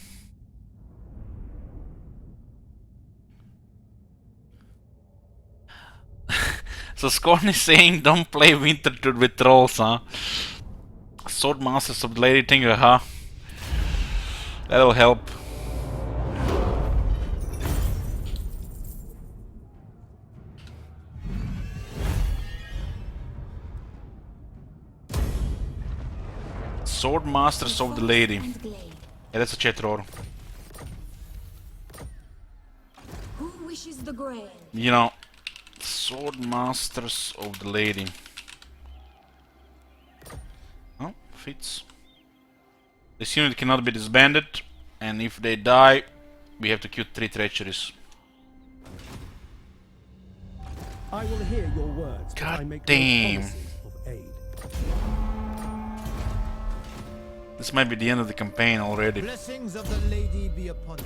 So Scorn is saying don't play Wintertooth with trolls, huh? Sword Masters of the Lady thing, huh? That'll help. Sword Masters of the Lady. Yeah, that's a chat roar. Who wishes the Grail? You know, Sword Masters of the Lady. Oh, fits. This unit cannot be disbanded, and if they die, we have to kill 3 treacheries. I will hear your words. God I make damn. no promises of aid. This might be the end of the campaign already. Blessings of the lady be upon you.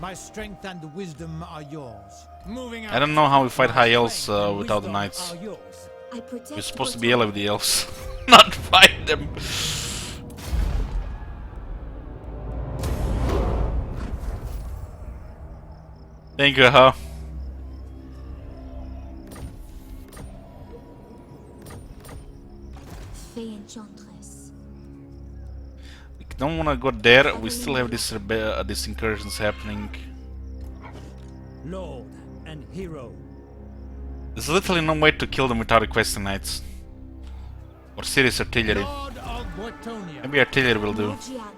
My strength and wisdom are yours. Moving out. I don't know how we fight high elves without the knights. I protect We're supposed to be yelling with the elves, not fight them. Thank you, huh? Fey Enchantress. We don't want to go there. We still have this incursions happening. Lord and hero. There's literally no way to kill them without requesting knights. Or serious artillery. Lord of Bretonia. Maybe artillery will do. Morgiana.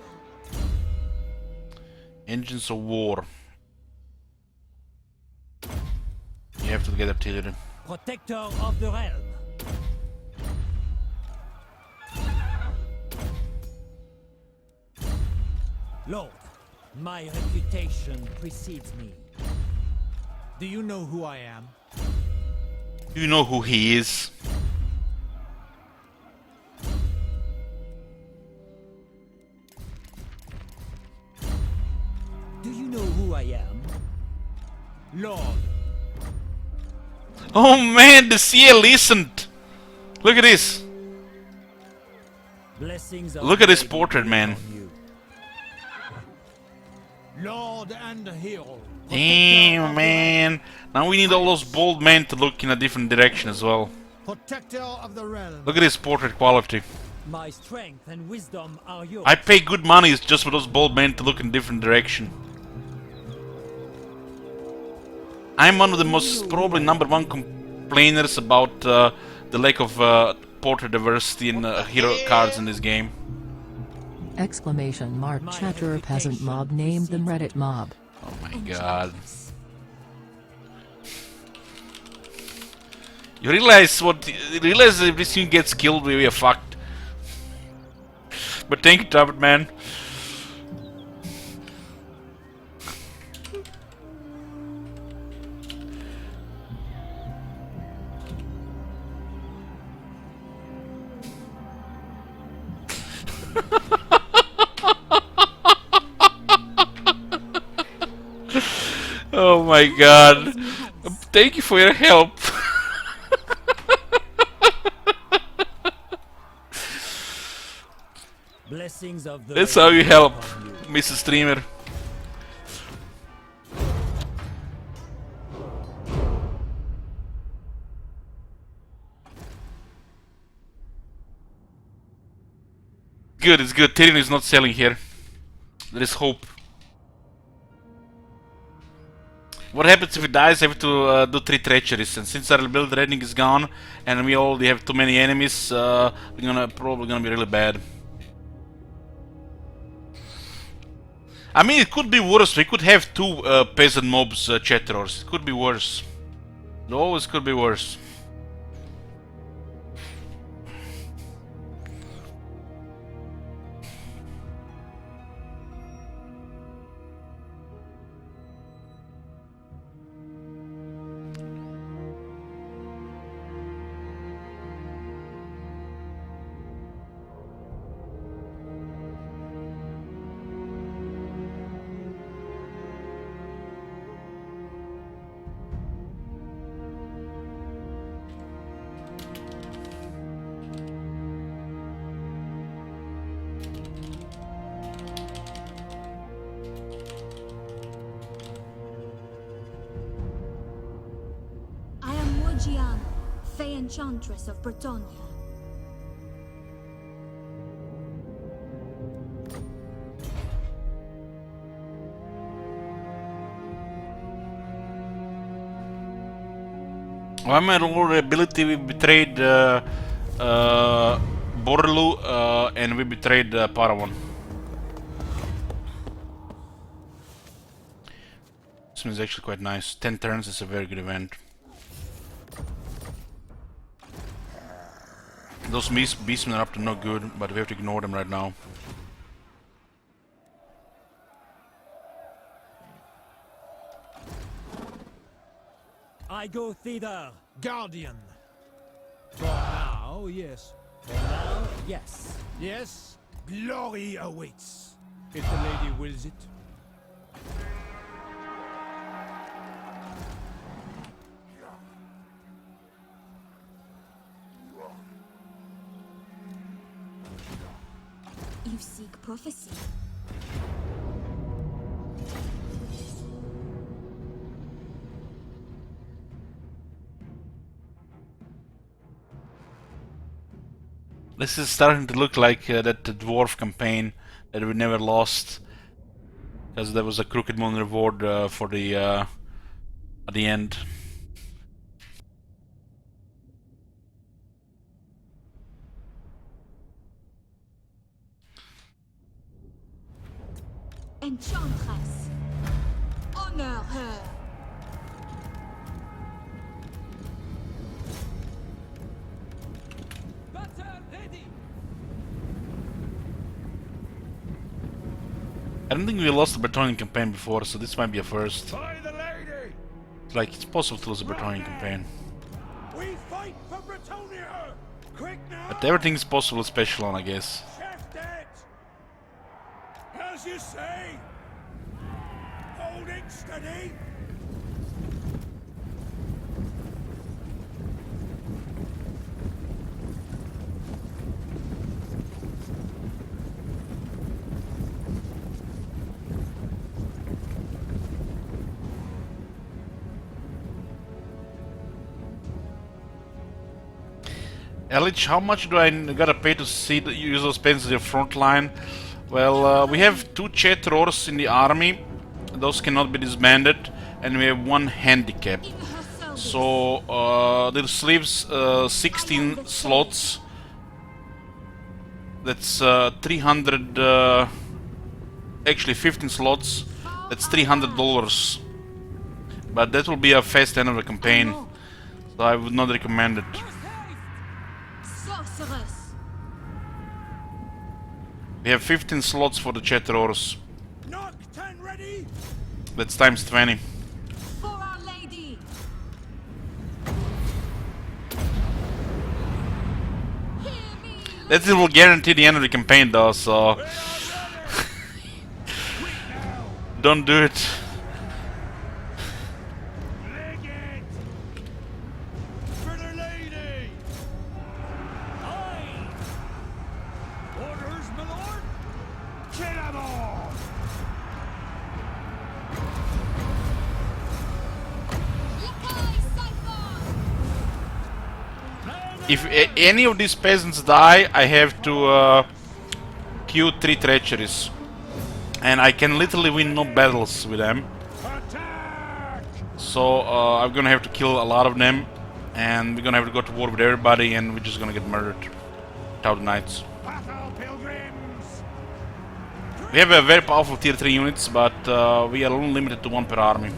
Engines of war. You have to get artillery. Protector of the realm. Lord, my reputation precedes me. Do you know who I am? You know who he is. Do you know who I am? Lord. Oh man, the CL listened! Look at this! Blessings of Look at this the portrait, man. upon you. Lord and hero. Damn, man! Now we need all those bold men to look in a different direction as well. Protector of the realm. Look at this portrait quality. My strength and wisdom are yours. I pay good money just for those bold men to look in a different direction. I'm one of the most probably #1 complainers about the lack of portrait diversity in hero cards in this game. Exclamation mark chatter peasant mob named them Reddit mob. Oh my god. You realize if this unit gets killed, we are fucked. But thank you, Tablet Man. Oh my god. Thank you for your help. Blessings of the That's how you help, Mr. Streamer. Good, it's good. Tyrion is not selling here. There is hope. What happens if he dies? I have to do 3 treacheries, and since our build rating is gone and we already have too many enemies, we're probably gonna be really bad. I mean, it could be worse. We could have 2 peasant mobs chatterers. It could be worse. It always could be worse. Morgiana, Fey Enchantress of Bretonia. Why my lord ability betrayed Borlu, and we betrayed Paragon. This one is actually quite nice. 10 turns is a very good event. Those beastmen are up to no good, but we have to ignore them right now. I go thither. Guardian. For now, yes. For now, yes. Yes, glory awaits. If the lady wills it. You seek prophecy. This is starting to look like that dwarf campaign that we never lost, because there was a crooked moon reward for the at the end. Enchantress. Honor her. I don't think we lost the Bretonian campaign before, so this might be a first. By the lady! Like, it's possible to lose a Bretonian campaign. We fight for Bretonia! Quick now! But everything is possible with Special on, I guess. Chef it! As you say! Holding steady! Elich, how much do I gotta pay to see the user spends in the front line? Well, we have 2 Chatrors in the army. Those cannot be disbanded, and we have 1 handicap. So this leaves 16 slots. That's 300. Actually, 15 slots. That's $300. But that will be a fast end of the campaign, so I would not recommend it. We have 15 slots for the Chatrors. That's times 20. For Our Lady. That will guarantee the end of the campaign though, so don't do it. If any of these peasants die, I have to queue 3 treacheries. And I can literally win no battles with them. So I'm gonna have to kill a lot of them. And we're gonna have to go to war with everybody, and we're just gonna get murdered. Without the knights. We have a very powerful tier 3 units, but we are only limited to 1 per army.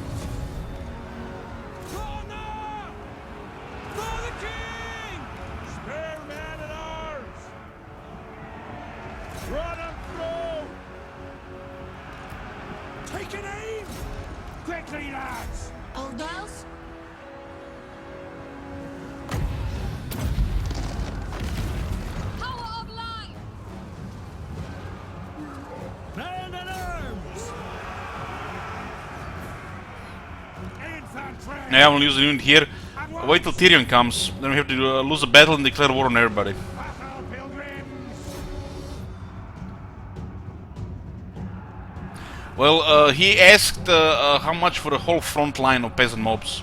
Now I will use a unit here. Wait till Tyrion comes. Then we have to lose a battle and declare war on everybody. Well, he asked how much for the whole front line of peasant mobs.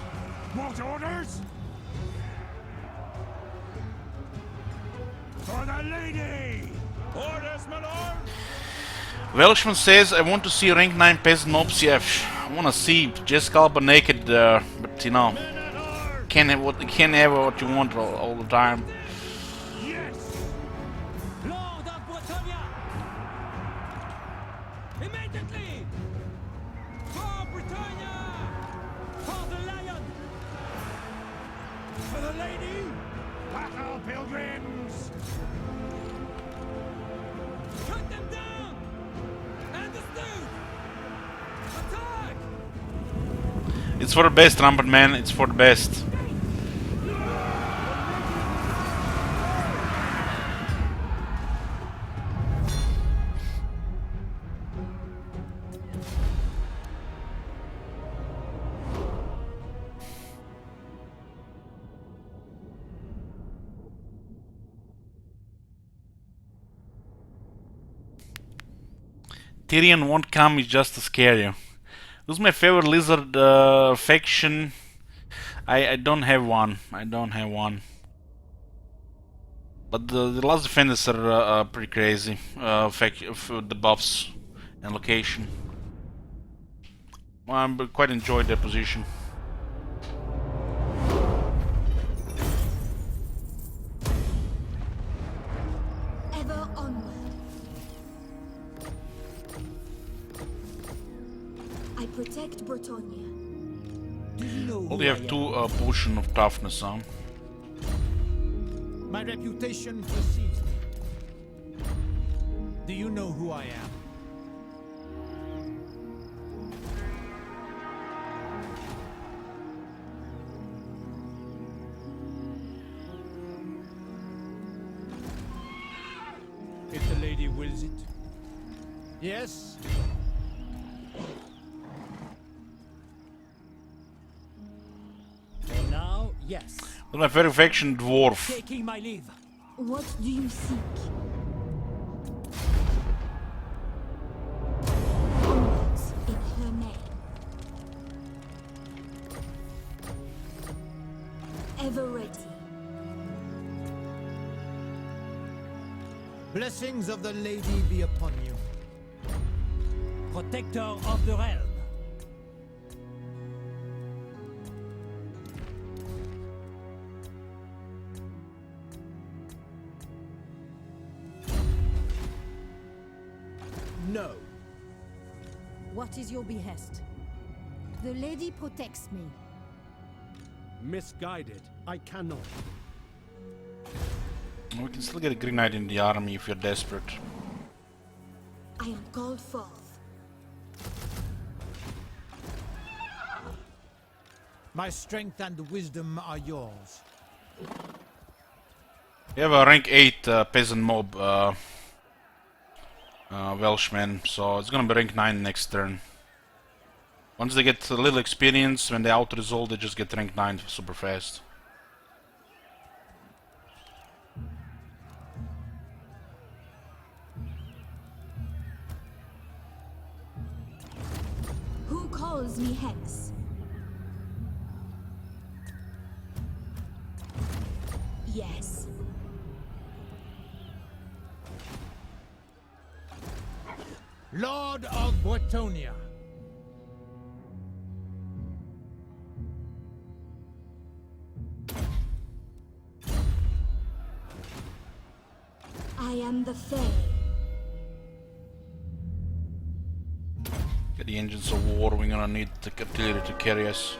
What orders? For the lady! Orders, my lord! Welshman says, I want to see rank 9 peasant mobs. Yeah, I want to see Jeskalba naked, but you know, can't have what you want all the time. pilgrims! Cut them down! Understood! Attack! It's for the best, Rampart man. It's for the best. Tyrion won't come, he's just to scare you. Who's my favorite lizard faction? I don't have one. I don't have one. But the last defenders are pretty crazy. The buffs and location. I quite enjoyed their position. Ever onward. I protect Bretonnia. Do you know Only have 2 potion of toughness, huh? My reputation precedes me. Do you know who I am? If the lady wills it. Yes? For now, yes. Well, my favorite faction, dwarf. Taking my leave. What do you seek? Onwards in her name. Ever ready. Blessings of the lady be upon you. Protector of the realm. No. What is your behest? The lady protects me. Misguided. I cannot. We can still get a Green Knight in the army if you're desperate. I am called forth. My strength and wisdom are yours. We have a rank 8 peasant mob Welshman, so it's gonna be rank 9 next turn. Once they get a little experience, when they out-resolve, they just get rank 9 super fast. Who calls me Hex? Yes. Lord of Bretonnia. I am the Fey. Get the engines of war, we're gonna need the artillery to carry us.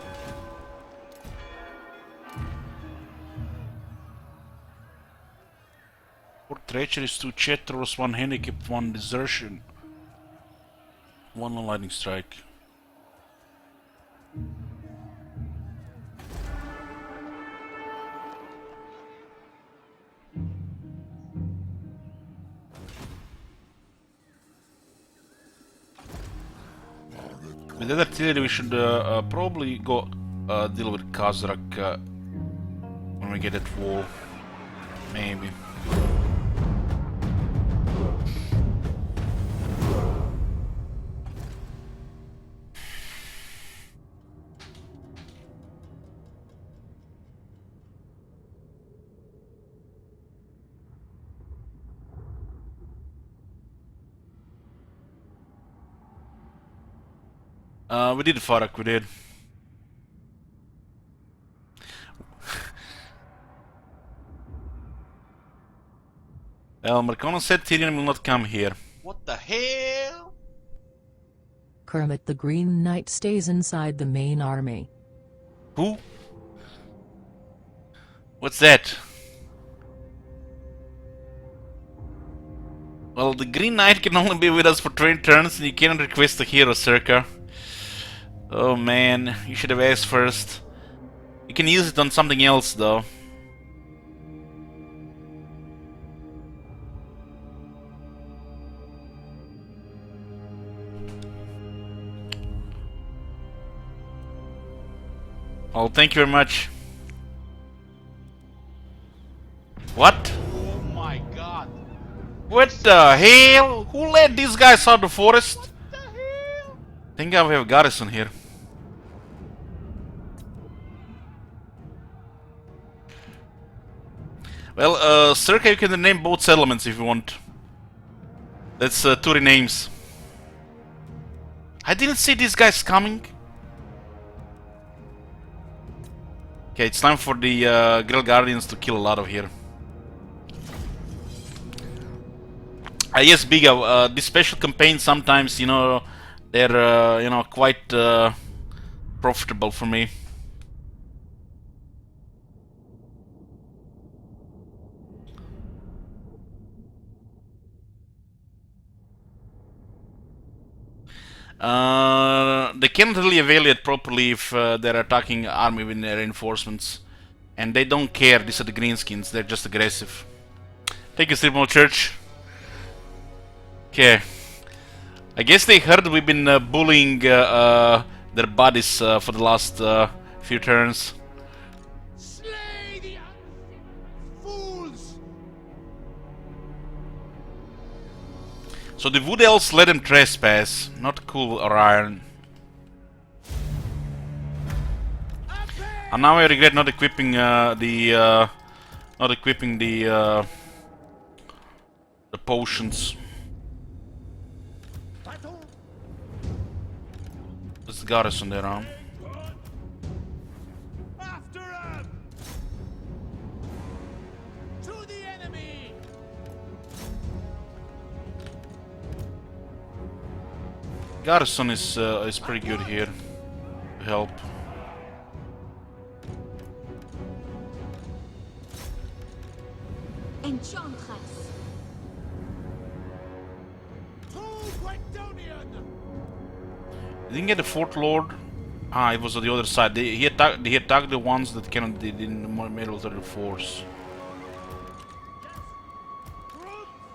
For treachery is 2 Chetros, 1 handicap, 1 desertion. 1 on lightning strike. With that artillery we should probably go deal with Khazrak when we get that wall. Maybe. We did Farak, we did. Marcona said Tyrion will not come here. What the hell? Kermit the Green Knight stays inside the main army. Who? What's that? Well, the Green Knight can only be with us for 20 turns and you cannot request a hero, Circa. Oh man, you should have asked first. You can use it on something else though. Oh, thank you very much. What? Oh my god. What the hell? Who let these guys out of the forest? What the hell? I think I have a garrison here. Well, Circa, you can rename both settlements if you want. That's 2 renames. I didn't see these guys coming. Okay, it's time for the Grail Guardians to kill a lot of here. Yes, Biga, this special campaign sometimes, you know, they're, you know, quite profitable for me. They can't really avail it properly if they're attacking army with their reinforcements. And they don't care, these are the greenskins, they're just aggressive. Thank you, Stripmall Church. Okay. I guess they heard we've been bullying their bodies for the last few turns. Slay the fools! So the Wood Elves let them trespass. Not cool, Orion. And now I regret not equipping the potions. There's the garrison there, huh? After him! To the enemy! Garrison is pretty good here. Help. Enchantress. To Bretonian! Didn't get the Fort Lord. Ah, it was on the other side. He attacked the ones that cannot did in the military force.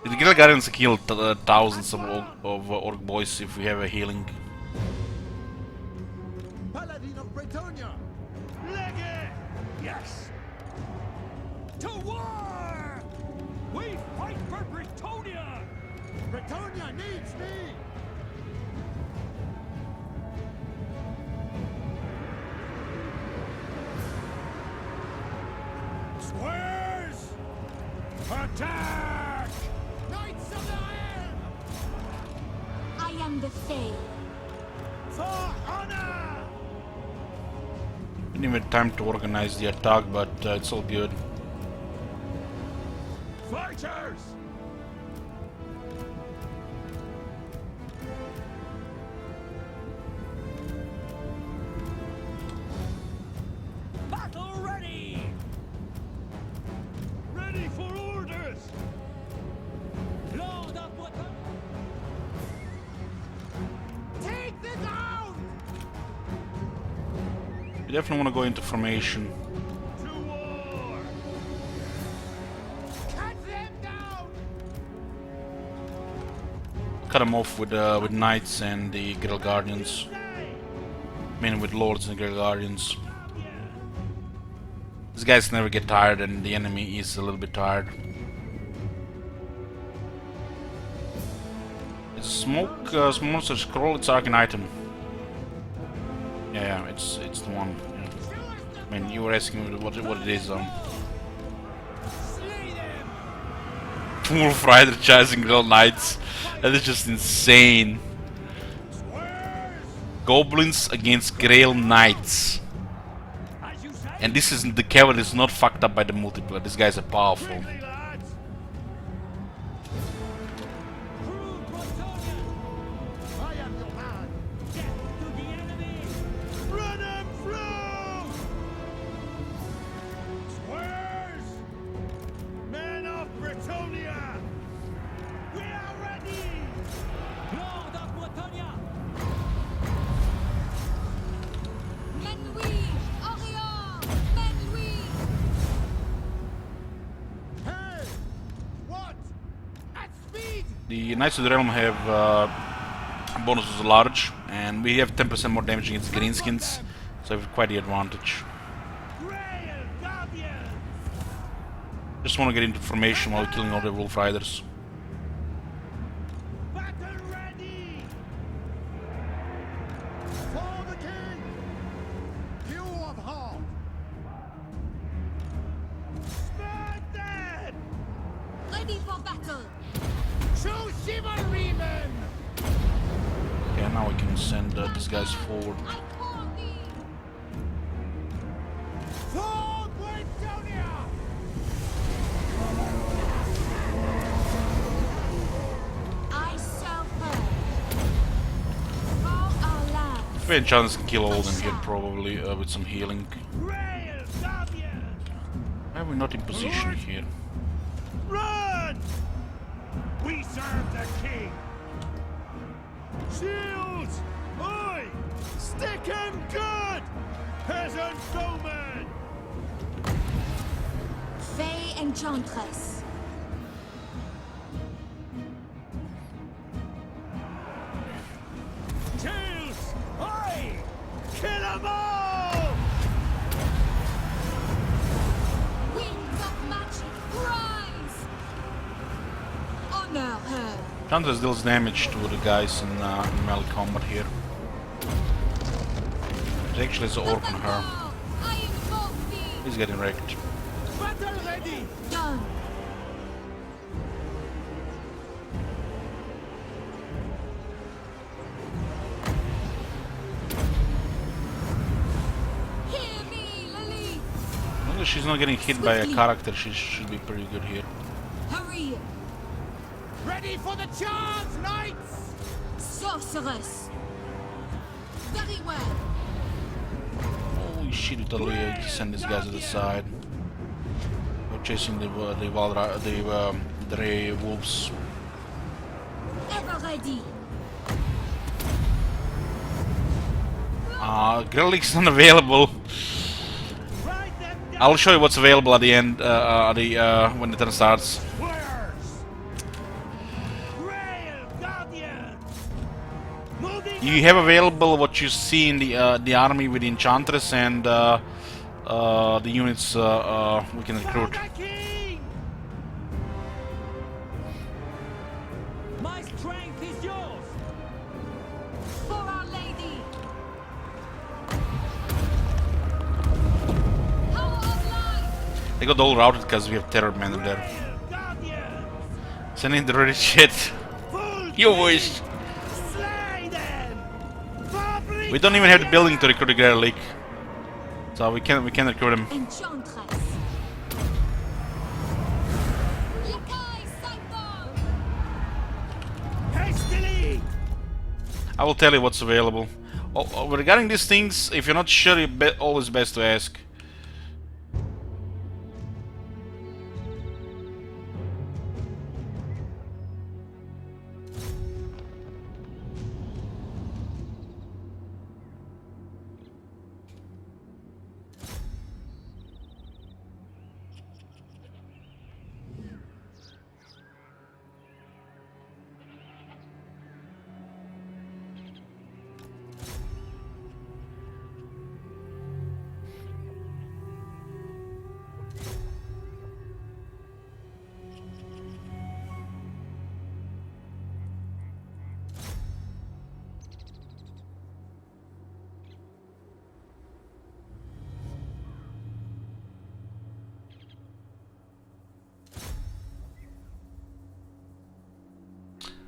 The Grail Guardians kill thousands of orc boys if we have a healing. Paladin of Bretonia! Legge! Yes! To war! We fight for Bretonia! Bretonia needs me! Squares! Attack! Knights of the Realm! I am the Fey. For honor! Didn't even have time to organize the attack, but it's all good. Fighters! Battle ready! Ready for orders! Lord of Water! Take the ground! We definitely want to go into formation. To war! Cut them down! Cut them off with knights and the Grail Guardians. I mean, with lords and Grail Guardians. These guys never get tired, and the enemy is a little bit tired. It's a smoke monster scroll. It's Arcane item. Yeah, it's the one. Yeah. I mean, you were asking me what it is. Wolf Rider chasing Grail Knights. That is just insane. Goblins against Grail Knights. And this isn't, the cavalry is not fucked up by the multiplayer. These guys are powerful. Run him through! Squares! Men of Bretonia! We are The Knights of the Realm have bonuses large, and we have 10% more damage against greenskins, so we have quite the advantage. Grail Guardians! Just want to get into formation while killing all the wolf riders. Battle ready! For the king! Few of heart! Spare them! Ready for battle! True chivalry men! Okay, now we can send these guys forward. I call thee! For Bretonia! I shall purge. For our land. Fey Enchantress can kill all of them here probably with some healing. Grail Guardians! Why are we not in position here? Run! We serve the king! Shields! Oi! Stick 'em good! Peasant bowmen! Fey Enchantress. Tails! Oi! Kill 'em all! Winds of magic rise! Honor her! Enchantress deals damage to the guys in melee combat here. It actually has an orc on her. I invoke thee! He's getting wrecked. Battle ready! Done! Hear me, Lily! As long as she's not getting hit by a character, she should be pretty good here. Hurry! Ready for the charge, knights! Sorceress! Very well! Holy shit, we totally send these guys to the side. We're chasing the Ray wolves. Ever ready! Grail is not available. I'll show you what's available at the end, when the turn starts. You have available what you see in the army with the Enchantress and the units we can recruit. My strength is yours. For our lady! Power of light! They got all routed because we have terror men in there. Sending the ready shit. You wish. We don't even have the building to recruit the Grail League, so we can recruit him. Enchantress! Yakai Saito! Hastily! I will tell you what's available. Regarding these things, if you're not sure, always best to ask.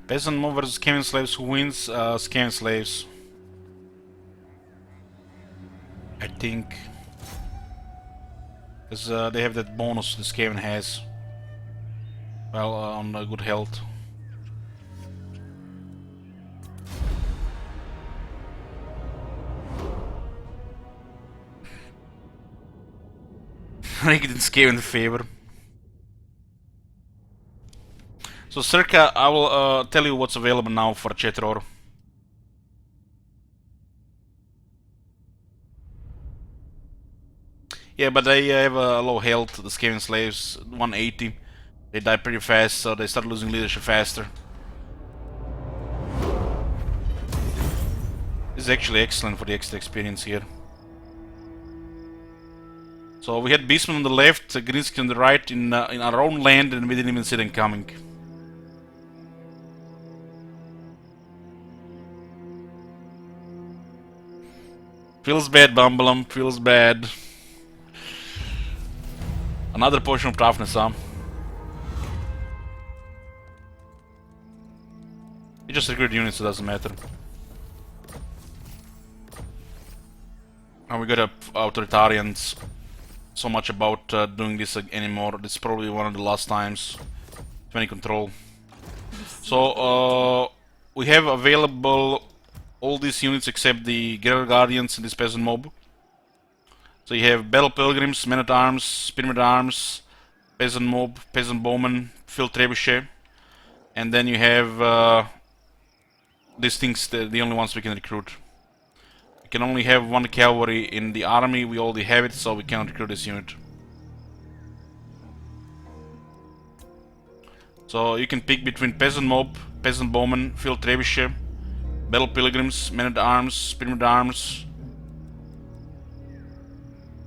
Peasant mob versus Skaven slaves. Who wins? Skaven slaves. I think. Because they have that bonus the Skaven has. Well, on good health. I think it's Skaven favor. So circa, I will tell you what's available now for Chetror. Yeah, but they have a low health, the Skaven slaves, 180. They die pretty fast, so they start losing leadership faster. This is actually excellent for the extra experience here. So we had Beastmen on the left, Greenskin on the right in our own land, and we didn't even see them coming. Feels bad, Bumblum. Feels bad. Another potion of toughness, huh? You just recruit units, so it doesn't matter. And we got authoritarians. So much about doing this anymore. This is probably one of the last times. 20 control. So we have available all these units except the Grail Guardians and this peasant mob. So you have Battle Pilgrims, Men at Arms, Spearmen at Arms, Peasant Mob, Peasant Bowman, Field Trebuchet, and then you have these things, the only ones we can recruit. We can only have one cavalry in the army, we already have it, so we cannot recruit this unit. So you can pick between Peasant Mob, Peasant Bowman, Field Trebuchet, Battle Pilgrims, Men at Arms, Spearmen at Arms.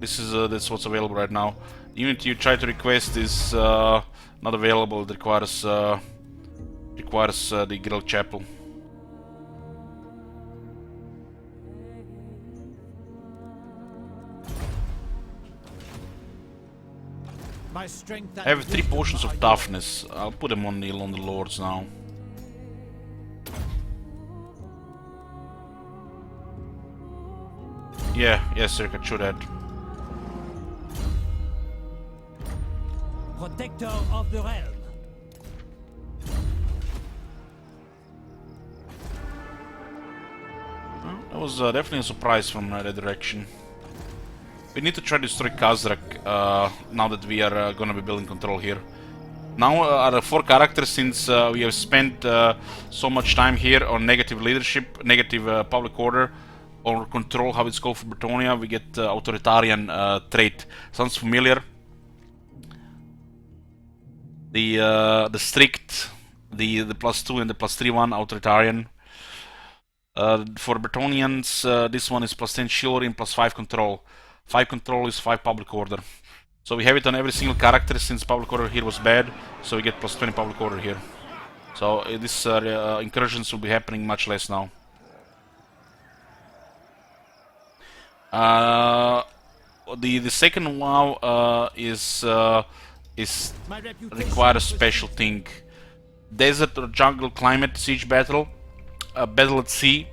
This is that's what's available right now. The unit you try to request is not available. It requires the Grail Chapel. My strength. I have 3 potions of toughness. I'll put them on the lords now. Yeah, yes, sir, I should add. Protector of the realm. Well, that was definitely a surprise from that direction. We need to try to destroy Khazrak now that we are gonna be building control here. Now are 4 characters, since we have spent so much time here on negative leadership, negative public order, or control, how it's called for Bretonia. We get authoritarian trait. Sounds familiar. The strict, the +2 and the +3 one, authoritarian. For Bretonians, this one is +10 chivalry and +5 control. 5 control is 5 public order. So we have it on every single character, since public order here was bad, so we get +20 public order here. So this incursions will be happening much less now. The second WoW is require a special thing. Desert or jungle climate, siege battle, battle at sea,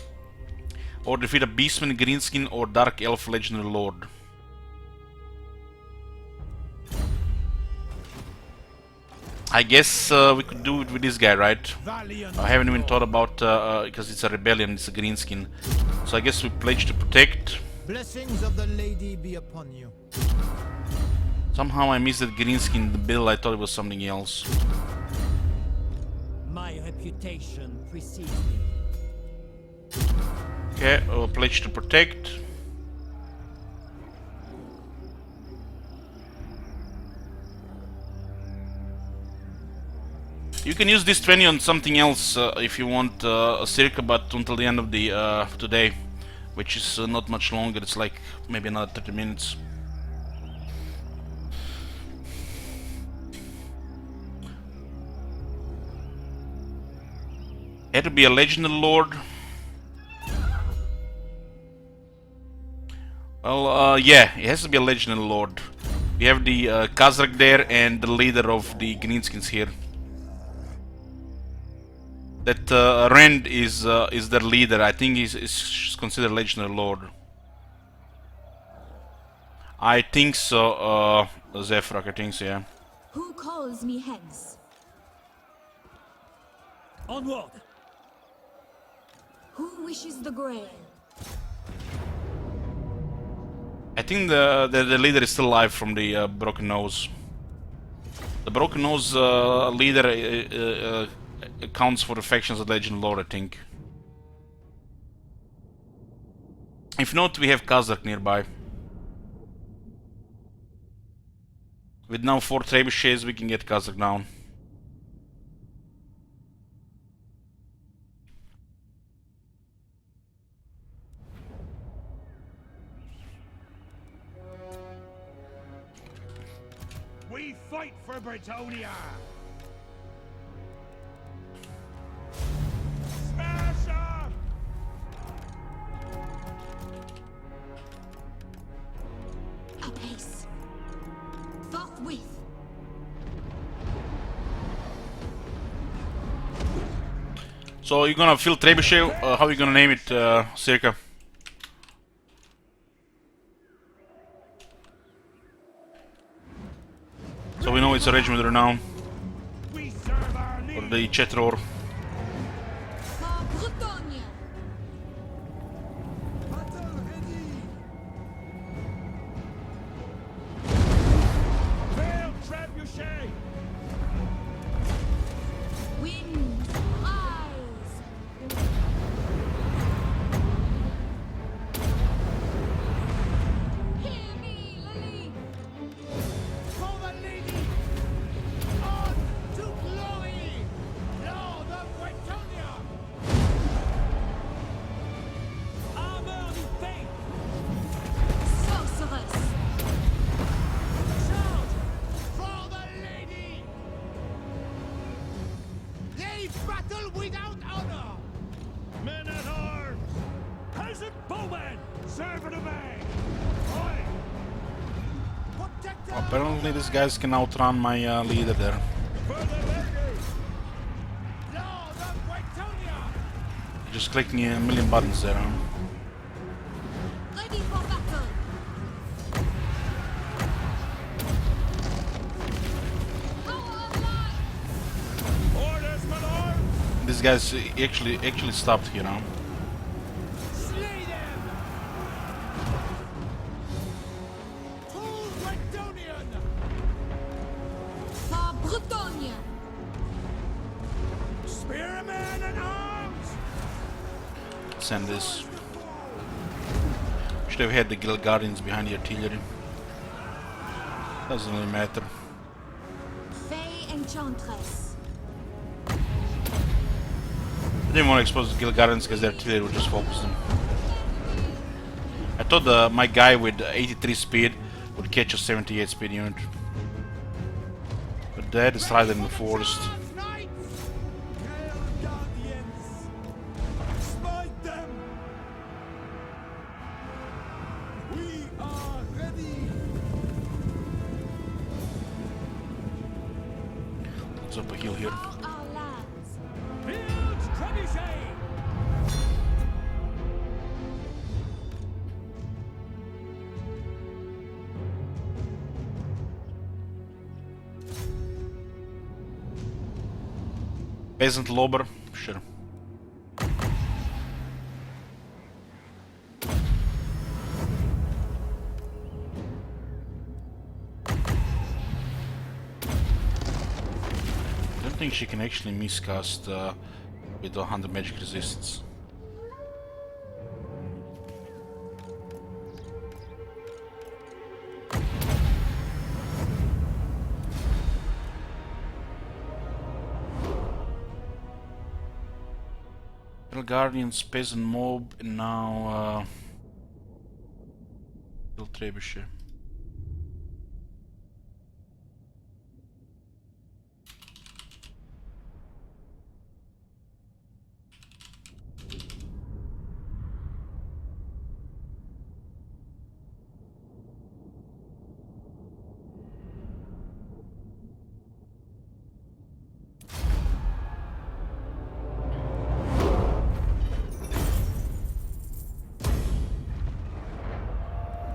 or defeat a beastman, greenskin, or dark elf legendary lord. I guess we could do it with this guy, right? I haven't even thought about because it's a rebellion, it's a greenskin. So I guess we pledge to protect. Blessings of the lady be upon you. Somehow I missed that greenskin in the bill. I thought it was something else. My reputation precedes me. Okay, pledge to protect. You can use this 20 on something else if you want a circa, but until the end of the today, which is not much longer. It's like maybe another 30 minutes. Had to be a legendary lord. Well, yeah, it has to be a legendary lord. We have the Khazrak there and the leader of the greenskins here. That Rend is their leader. I think he's considered legendary lord. I think so, Zephyrak, I think so, yeah. Who calls me hence? Onward! Who wishes the Grail? I think the leader is still alive from the Broken Nose. The Broken Nose leader accounts for the factions of Legend Lord, I think. If not, we have Khazrak nearby. With now 4 trebuchets, we can get Khazrak down. fight for Britonia! Smash 'em! Apace. Forthwith. So you're gonna fill Trebuchet, how are you gonna name it, circa? So we know it's a regiment of renown. Or the Chetror. Apparently these guys can outrun my leader there. Just clicking a million buttons there. Huh? Ready for battle. Orders, my lord! These guys actually stopped here now. Slay them! Pull Bretonian! For Bretonia. Spearmen and arms! Send this. Should have had the Grail Guardians behind the artillery. Doesn't really matter. Fey Enchantress. I didn't want to expose the Grail Guardians because the artillery would just focus them. I thought my guy with 83 speed would catch a 78 speed unit. But they decided in the forest. Grail Guardians! Smite them! We are ready! Let's up a hill here. Our lands. Build Trebuchet! Peasant Lobber, sure. I don't think she can actually miscast with 100 magic resistance. Grail Guardians, Peasant Mob, and now Trebuchet.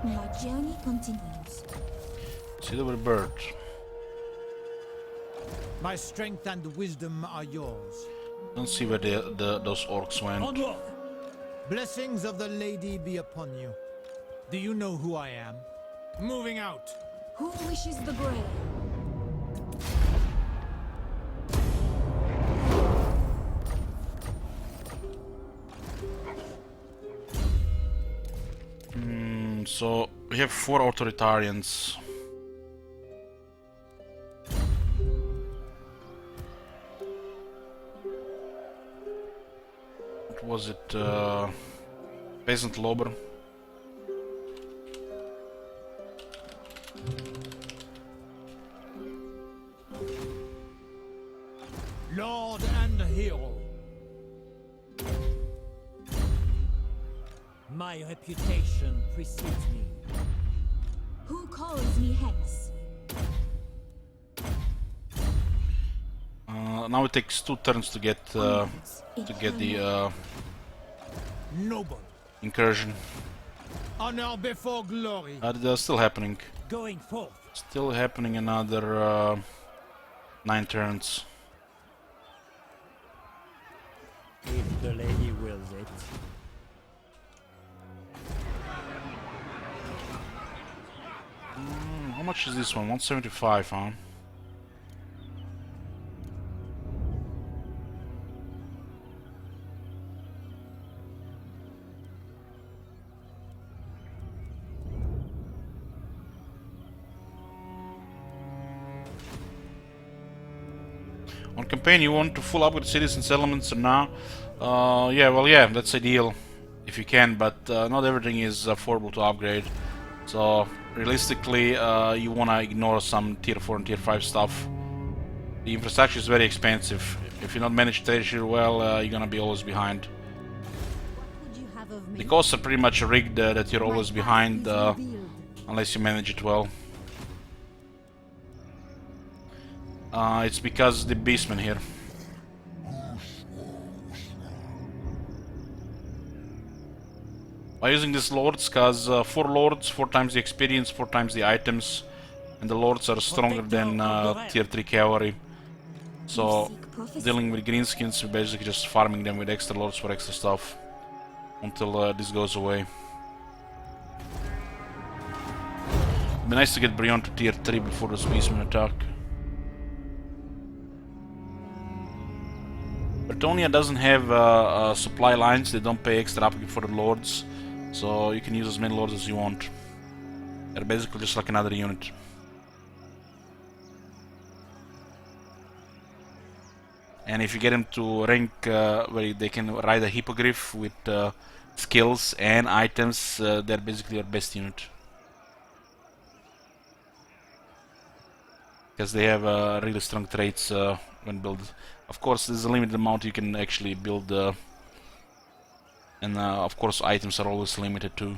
Your journey continues. Silver Bird. My strength and wisdom are yours. Don't see where those orcs went. Onward! Blessings of the lady be upon you. Do you know who I am? Moving out. Who wishes the Grail? So we have 4 authoritarians. What was it? Peasant Lobber. My reputation precedes me. Who calls me hence? Now it takes 2 turns to get the Noble. incursion. Honor before glory. That's still happening. Going forth. Still happening another 9 turns. If the lady wills it. How much is this one? 175, huh? On campaign, you want to full upgrade cities and settlements now? Yeah, that's ideal if you can, but not everything is affordable to upgrade. So realistically, you wanna ignore some tier 4 and tier 5 stuff. The infrastructure is very expensive. If you not manage treasury well, you're gonna be always behind. The costs are pretty much rigged that you're always behind, unless you manage it well. It's because the beastmen here. By using these lords, cause 4 lords, 4 times the experience, 4 times the items, and the lords are stronger than tier 3 cavalry. So dealing with greenskins, we're basically just farming them with extra lords for extra stuff until this goes away. It'd be nice to get Brion to tier 3 before those beastmen attack. Bretonia doesn't have supply lines, they don't pay extra upkeep for the lords, so you can use as many lords as you want. They're basically just like another unit. And if you get them to rank where they can ride a hippogriff with skills and items, they're basically your best unit. Because they have really strong traits when built. Of course, there's a limited amount you can actually build, and of course items are always limited too.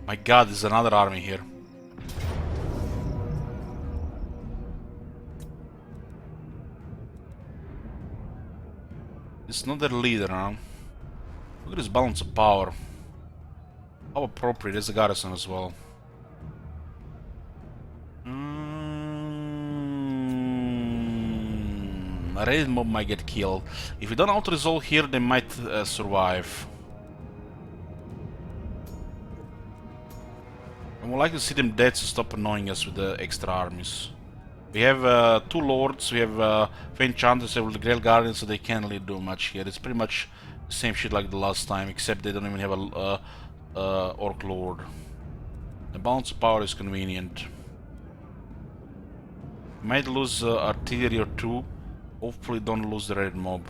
My god, there's another army here. It's not their leader, huh? Look at this balance of power. How appropriate. There's a Carcassonne as well. A raided mob might get killed. If we don't auto-resolve here, they might survive. I would like to see them dead to stop annoying us with the extra armies. We have 2 lords, we have Fey Enchantress, we have the Grail Guardians, so they can't really do much here. It's pretty much the same shit like the last time, except they don't even have a Orc Lord. The balance of power is convenient. Might lose artillery or 2. Hopefully don't lose the red mob.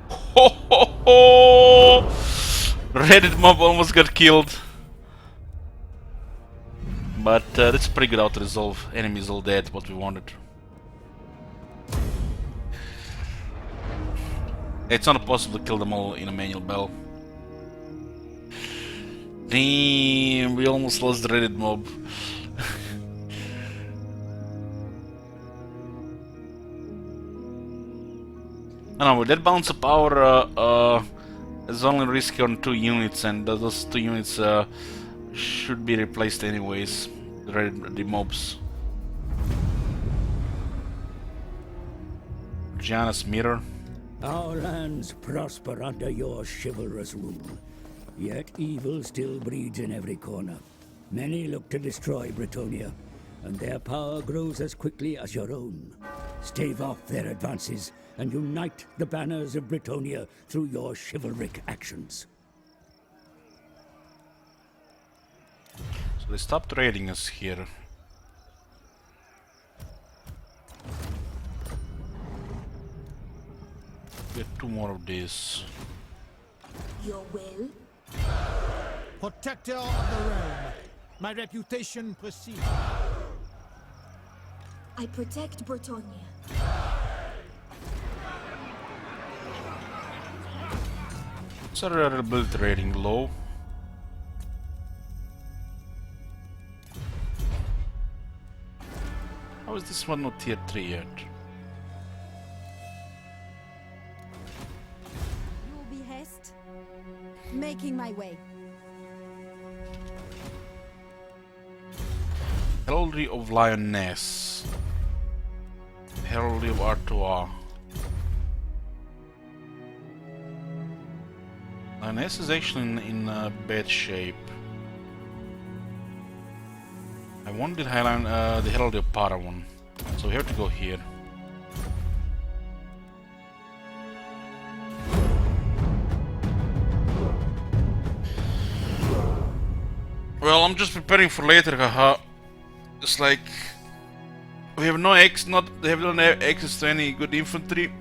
Ho ho ho! Reddit mob almost got killed. But that's pretty good auto-resolve. Enemies all dead, what we wanted. It's not possible to kill them all in a manual battle. Damn, we almost lost the Reddit mob. I don't know, with that balance of power, there's only risk on 2 units, and those 2 units should be replaced anyways. The mobs. Gianna's mirror. Our lands prosper under your chivalrous rule, yet evil still breeds in every corner. Many look to destroy Bretonia, and their power grows as quickly as your own. Stave off their advances and unite the banners of Bretonia through your chivalric actions. So they stopped raiding us here. Get 2 more of these. Your will? Protector of the realm. My reputation precedes. I protect Bretonia. It's a reliability rating low. How is this one not tier 3 yet? You will be haste. Making my way. Heraldry of Lioness. Heraldry of Artois. Lioness is actually in bad shape. I wanted the Heraldry of Paragon, so we have to go here. Well, I'm just preparing for later, haha. It's like we have no they have no access to any good infantry,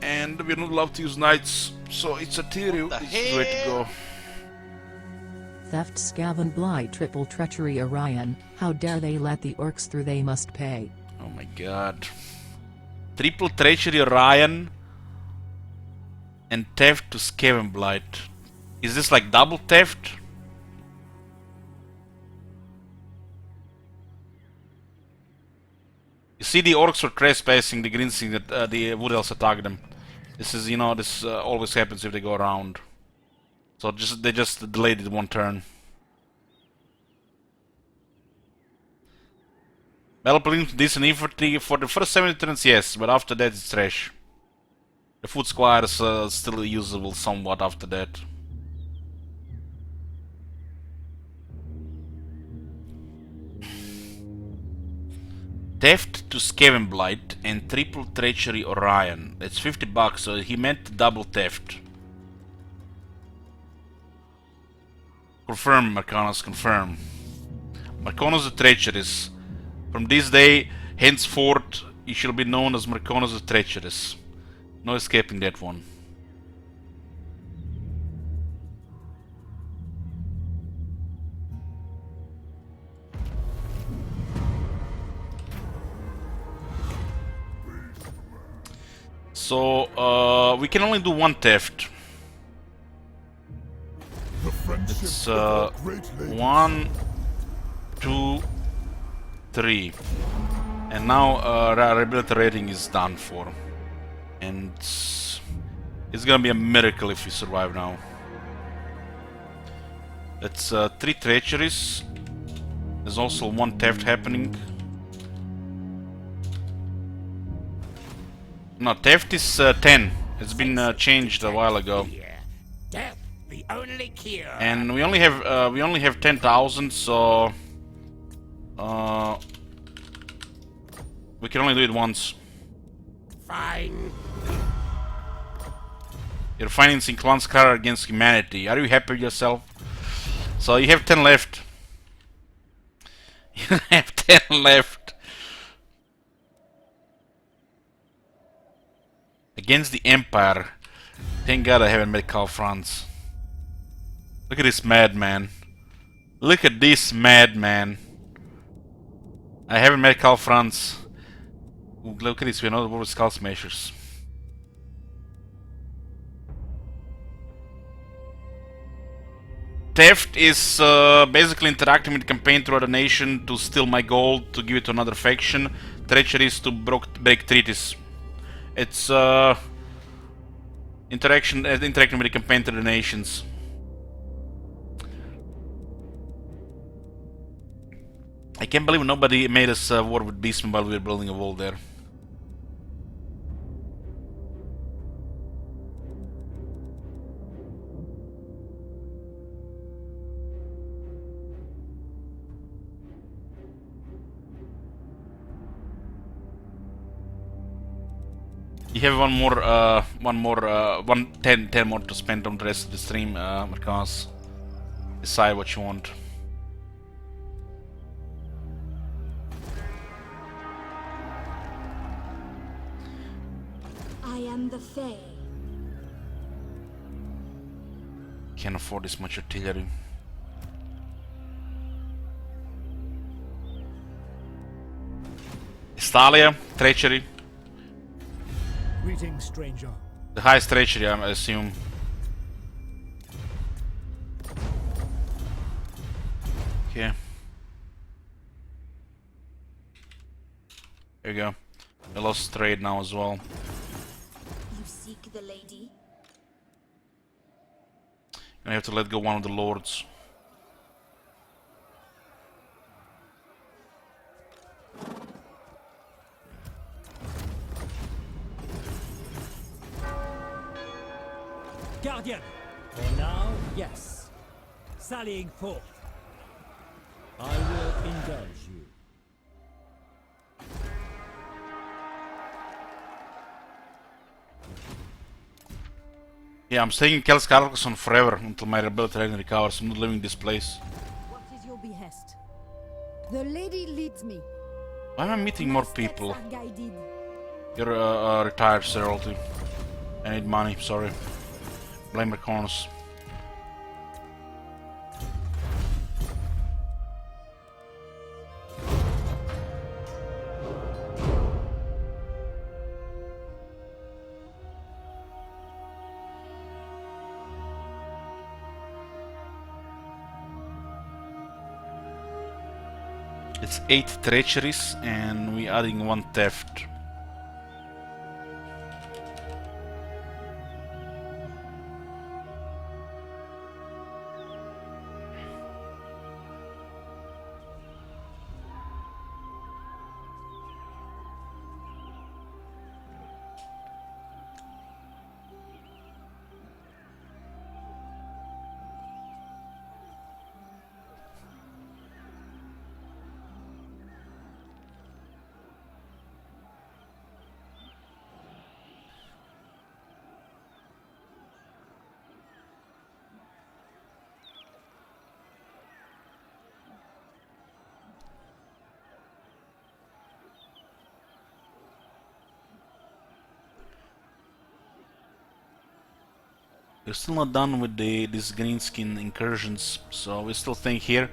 and we're not allowed to use knights, so it's a theory. This is the way to go. Theft, Scaven, Blight, Triple Treachery, Orion. How dare they let the orcs through? They must pay. Oh my god. Triple Treachery, Orion, and Theft to Scaven Blight. Is this like double theft? You see, the orcs are trespassing the Grinsing that the Wood Elves attack them. This is, you know, this always happens if they go around. So they just delayed it 1 turn. Battle Paladin, decent infantry for the first 70 turns, yes, but after that it's trash. The foot squires still usable somewhat after that. Theft to Scaven Blight and Triple Treachery Orion. That's $50, so he meant double theft. Confirm, Marcanus, confirm. Marcanus the Treacherous. From this day, henceforth, he shall be known as Marcanus the Treacherous. No escaping that one. So, we can only do 1 theft. It's 1, 2, 3. And now reliability rating is done for. And it's gonna be a miracle if we survive now. That's 3 treacheries. There's also 1 theft happening. No, theft is 10. It's been changed a while ago. Death, the only cure. And we only have 10,000, so we can only do it once. Fine. You're financing Clan's Scar against humanity. Are you happy with yourself? So you have 10 left. You have 10 left. Against the Empire. Thank God I haven't met Karl Franz. Look at this madman. Look at this madman. I haven't met Karl Franz. Ooh, look at this, we're not over Skull Smashers. Theft is basically interacting with the campaign throughout the nation to steal my gold, to give it to another faction. Treachery is to break treaties. It's interacting with the campaign through the nations. I can't believe nobody made us war with Beastmen while we were building a wall there. You have 10 more to spend on the rest of the stream, Marcos. Decide what you want. am the Fey. Can't afford this much artillery. Estalia, Treachery. Greetings, stranger. The highest Treachery, I assume. Okay. There you go. I lost trade now as well. You seek the lady? I have to let go one of the lords. Guardian! For now, yes. Sallying forth. I will indulge you. Yeah, I'm staying in Carcassonne forever until my rebellion recovers. I'm not leaving this place. What is your behest? The lady leads me. Why am I meeting more people? Steps are guided. You're a retired royalty. I need money, sorry. Blame Reconnus. It's 8 treacheries and we're adding 1 theft. We're still not done with these greenskin incursions, so we're still staying here,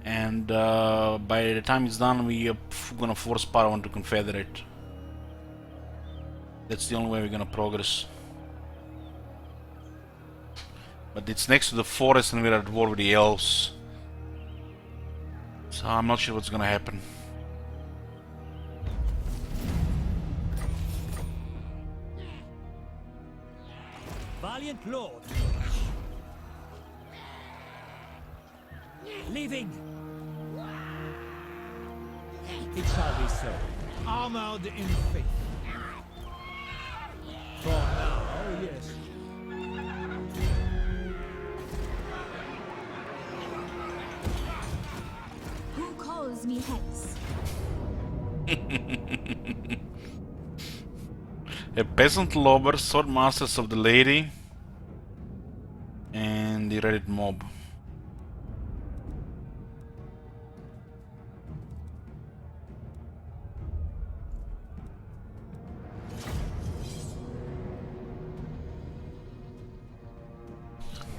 and by the time it's done we're gonna force Paragon to confederate. That's the only way we're gonna progress. But it's next to the forest and we're at war with the elves, so I'm not sure what's gonna happen. Valiant Lord. Leaving. It shall be so. Armored in faith. For now, yes. Who calls me hence? A peasant lobber, sword masters of the lady, and the Reddit mob.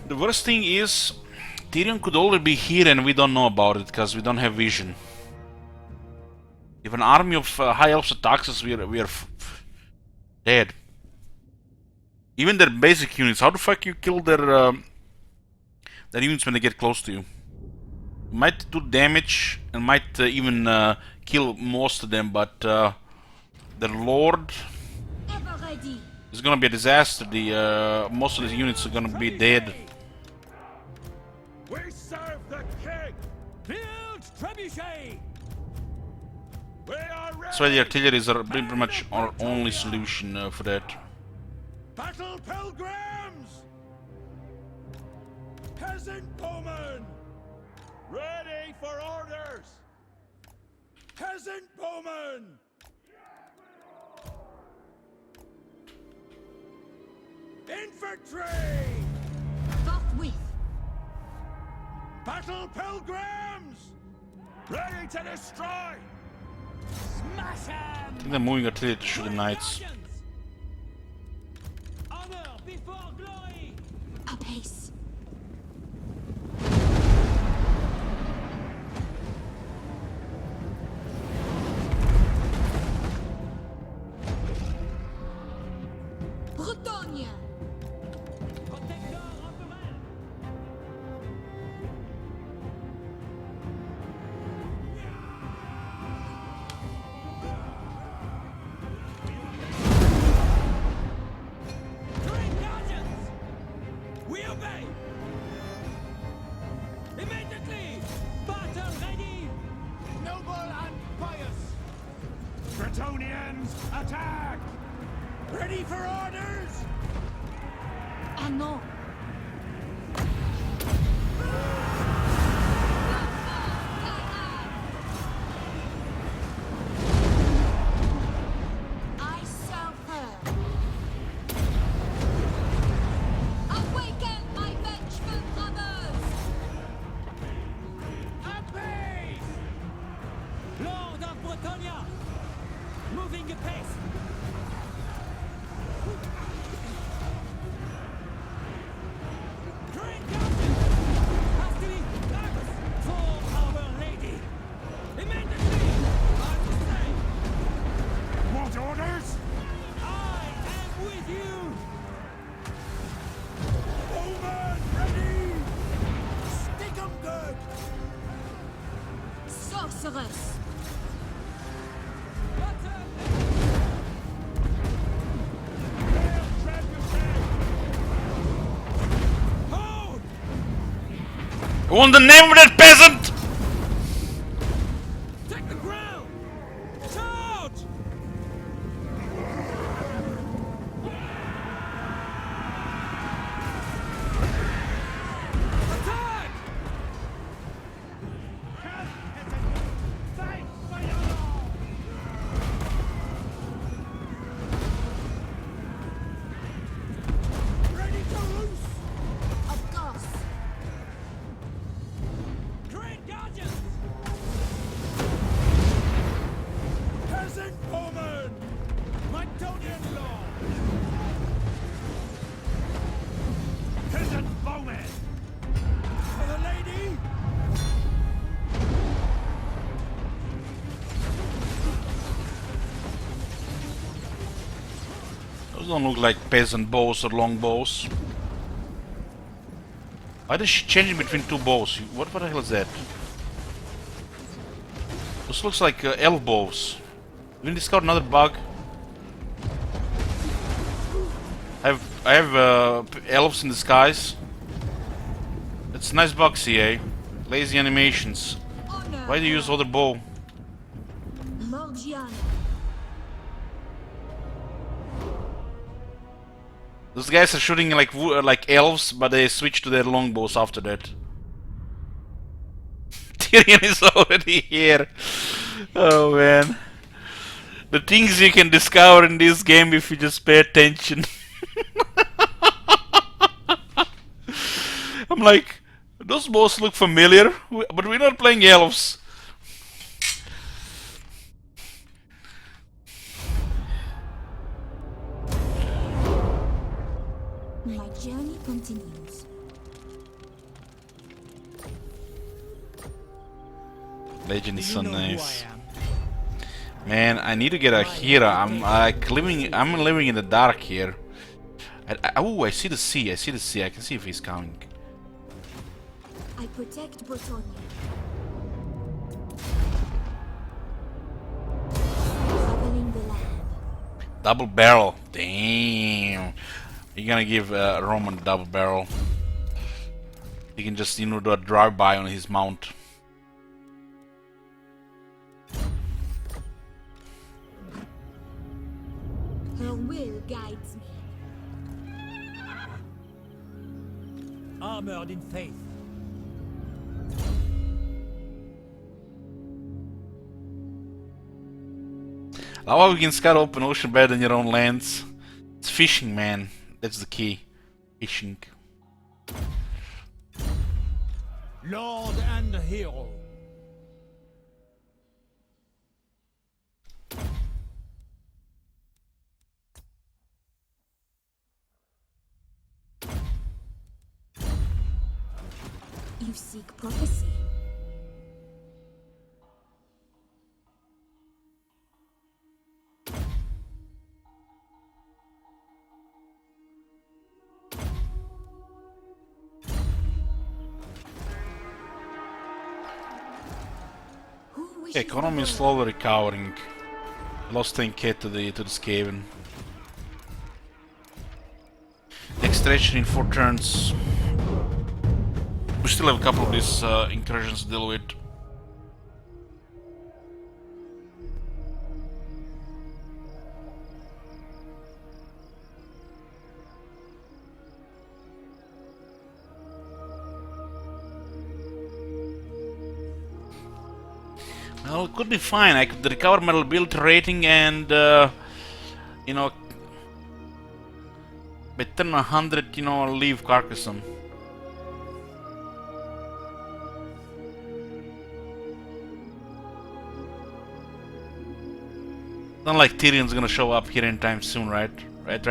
The worst thing is, Tyrion could already be here and we don't know about it because we don't have vision. If an army of high elves attacks us, we are dead. Even their basic units, how the fuck you kill their units when they get close to you? You might do damage and might even kill most of them, but the Lord is gonna be a disaster. The most of the units are gonna be dead. We serve the king. Build trebuchet. We are ready. So the artilleries are pretty much our only solution for that. Battle pilgrims. Peasant bowmen. Ready for orders. Peasant bowmen. Infantry. Forthwith. Battle pilgrims. Ready to destroy. Smash 'em. I think they're moving artillery to shoot the knights. Up before glory! Apace. Bretogne! Protector of the realm! Grail Guardians! We obey! Immediately! Battle ready! Noble and pious! Bretonians, attack! Ready for orders? Ah non! I serve her. Awaken my vengeful brothers! Apace! Lord of Bretonia! Moving apace! Grail Guardians! Hastily act for Our Lady! Immediately! On the same! Want orders? I am with you! Bowman ready! Stick 'em good! Sorceress! Battle! Hail trebuchet! Hold! I want the name of that peasant! Take the ground! Charge! Attack! Fight for your law! Ready to loose! Of course! Grail Guardians! Peasant bowman! Bretonian law! Peasant bowman! For the lady! Those don't look like peasant bows or long bows. Why does she change between two bows? What the hell is that? This looks like elf bows. Didn't discover another bug? I have elves in disguise. It's a nice bug, CA. Lazy animations. Honor! Why do you use other bow? Morgiana! Those guys are shooting like elves, but they switch to their longbows after that. Tyrion is already here. Oh man. The things you can discover in this game if you just pay attention. I'm like, those bows look familiar, but we're not playing elves. My journey continues. Legend is Do so you know who nice. I am? Man, I need to get a Hira. I'm living in the dark here. Oh, I see the sea. I see the sea. I can see if he's coming. I protect Bretogne. Traveling the land. Double barrel. Damn. You're gonna give Roman double barrel. He can just, do a drive-by on his mount. Her will guides me. Armored in faith. How we can scout open ocean better than your own lands? It's fishing, man. That's the key. Fishing. Lord and hero. You seek prophecy. Economy is slowly recovering. Lost 10k to the Skaven. Next treachery in 4 turns. We still have a couple of these incursions to deal with. Well, it could be fine. I could recover my ability rating and, you know, by turn 100, you know, leave Carcassonne. Not like Tyrion's gonna show up here anytime soon, right? Right.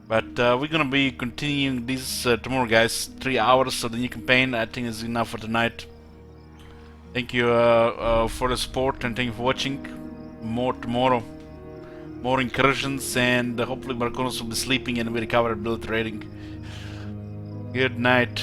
But we're gonna be continuing this tomorrow, guys. 3 hours of the new campaign. I think is enough for tonight. Thank you for the support and thank you for watching. More tomorrow. More incursions and hopefully Marconos will be sleeping and we recover ability rating. Good night.